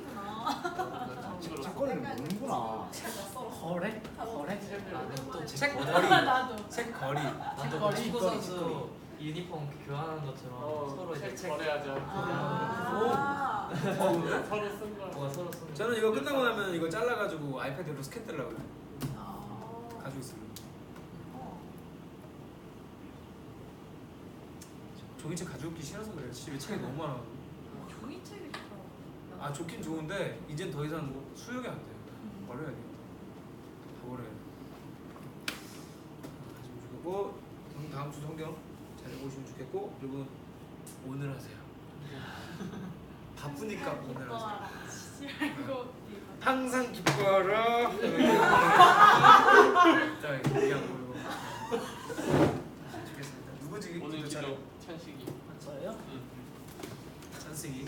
책거리는 모르는구나. 거래? 거래? 나는 또 책거리. 나도. 책거리. 나도 축구 선수 유니폼 교환하는 것처럼 서로 이제 책 거래하자. 서로 쓴 거. 뭐가 서로 쓰는 저는 이거 끝나고 나면 이거 잘라가지고 아이패드로 스캔 뜨려고요. 가지고 있어요. 종이책 가져오기 싫어서 그래요. 집에 책이 너무 많아. 종이책이 좋더라고요. 아 좋긴 좋은데 이젠 더 이상 뭐 수용이 안 돼요. 버려야 돼요. 다 버려야 돼요. 가지고 좋겠고, 다음 주 성경 잘 읽으시면 좋겠고, 여러분 오늘 하세요. 바쁘니까 오늘 하세요. 항상 기뻐라. 자, 그냥 모이고. 좋겠습니다. 누구지? 오늘 잘 기도 찬식이. 저예요? 찬승이.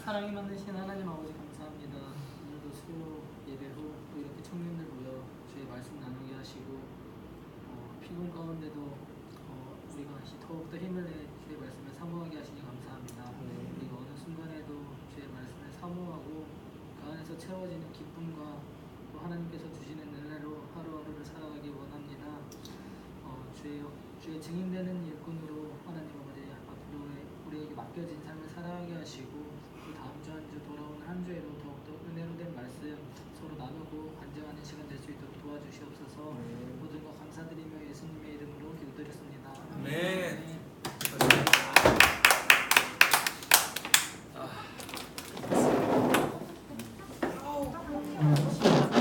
사랑이 만드신 하나님 아버지 감사합니다. 오늘도 수요 예배 후 또 이렇게 청년들 모여 주의 말씀 나누게 하시고 피곤 가운데도 우리가 더욱더 힘을 내 주의 말씀을 사모하게 하시니 감사합니다. 우리가 어느 순간에도 주의 말씀을 사모하고 그 안에서 채워지는 기쁨과 또 하나님께서 주시는 은혜로 하루하루를 살아가기 원합니다. 주의 증인되는 일꾼으로 하나님 아버지 앞으로 우리에게 맡겨진 삶을 살아가게 하시고 또 다음 주 한 주 돌아오는 한 주에도 더욱더 은혜로 된 말씀 서로 나누고 간증하는 시간 될 수 있도록 도와주시옵소서. 모든 것 감사드리며 예수님의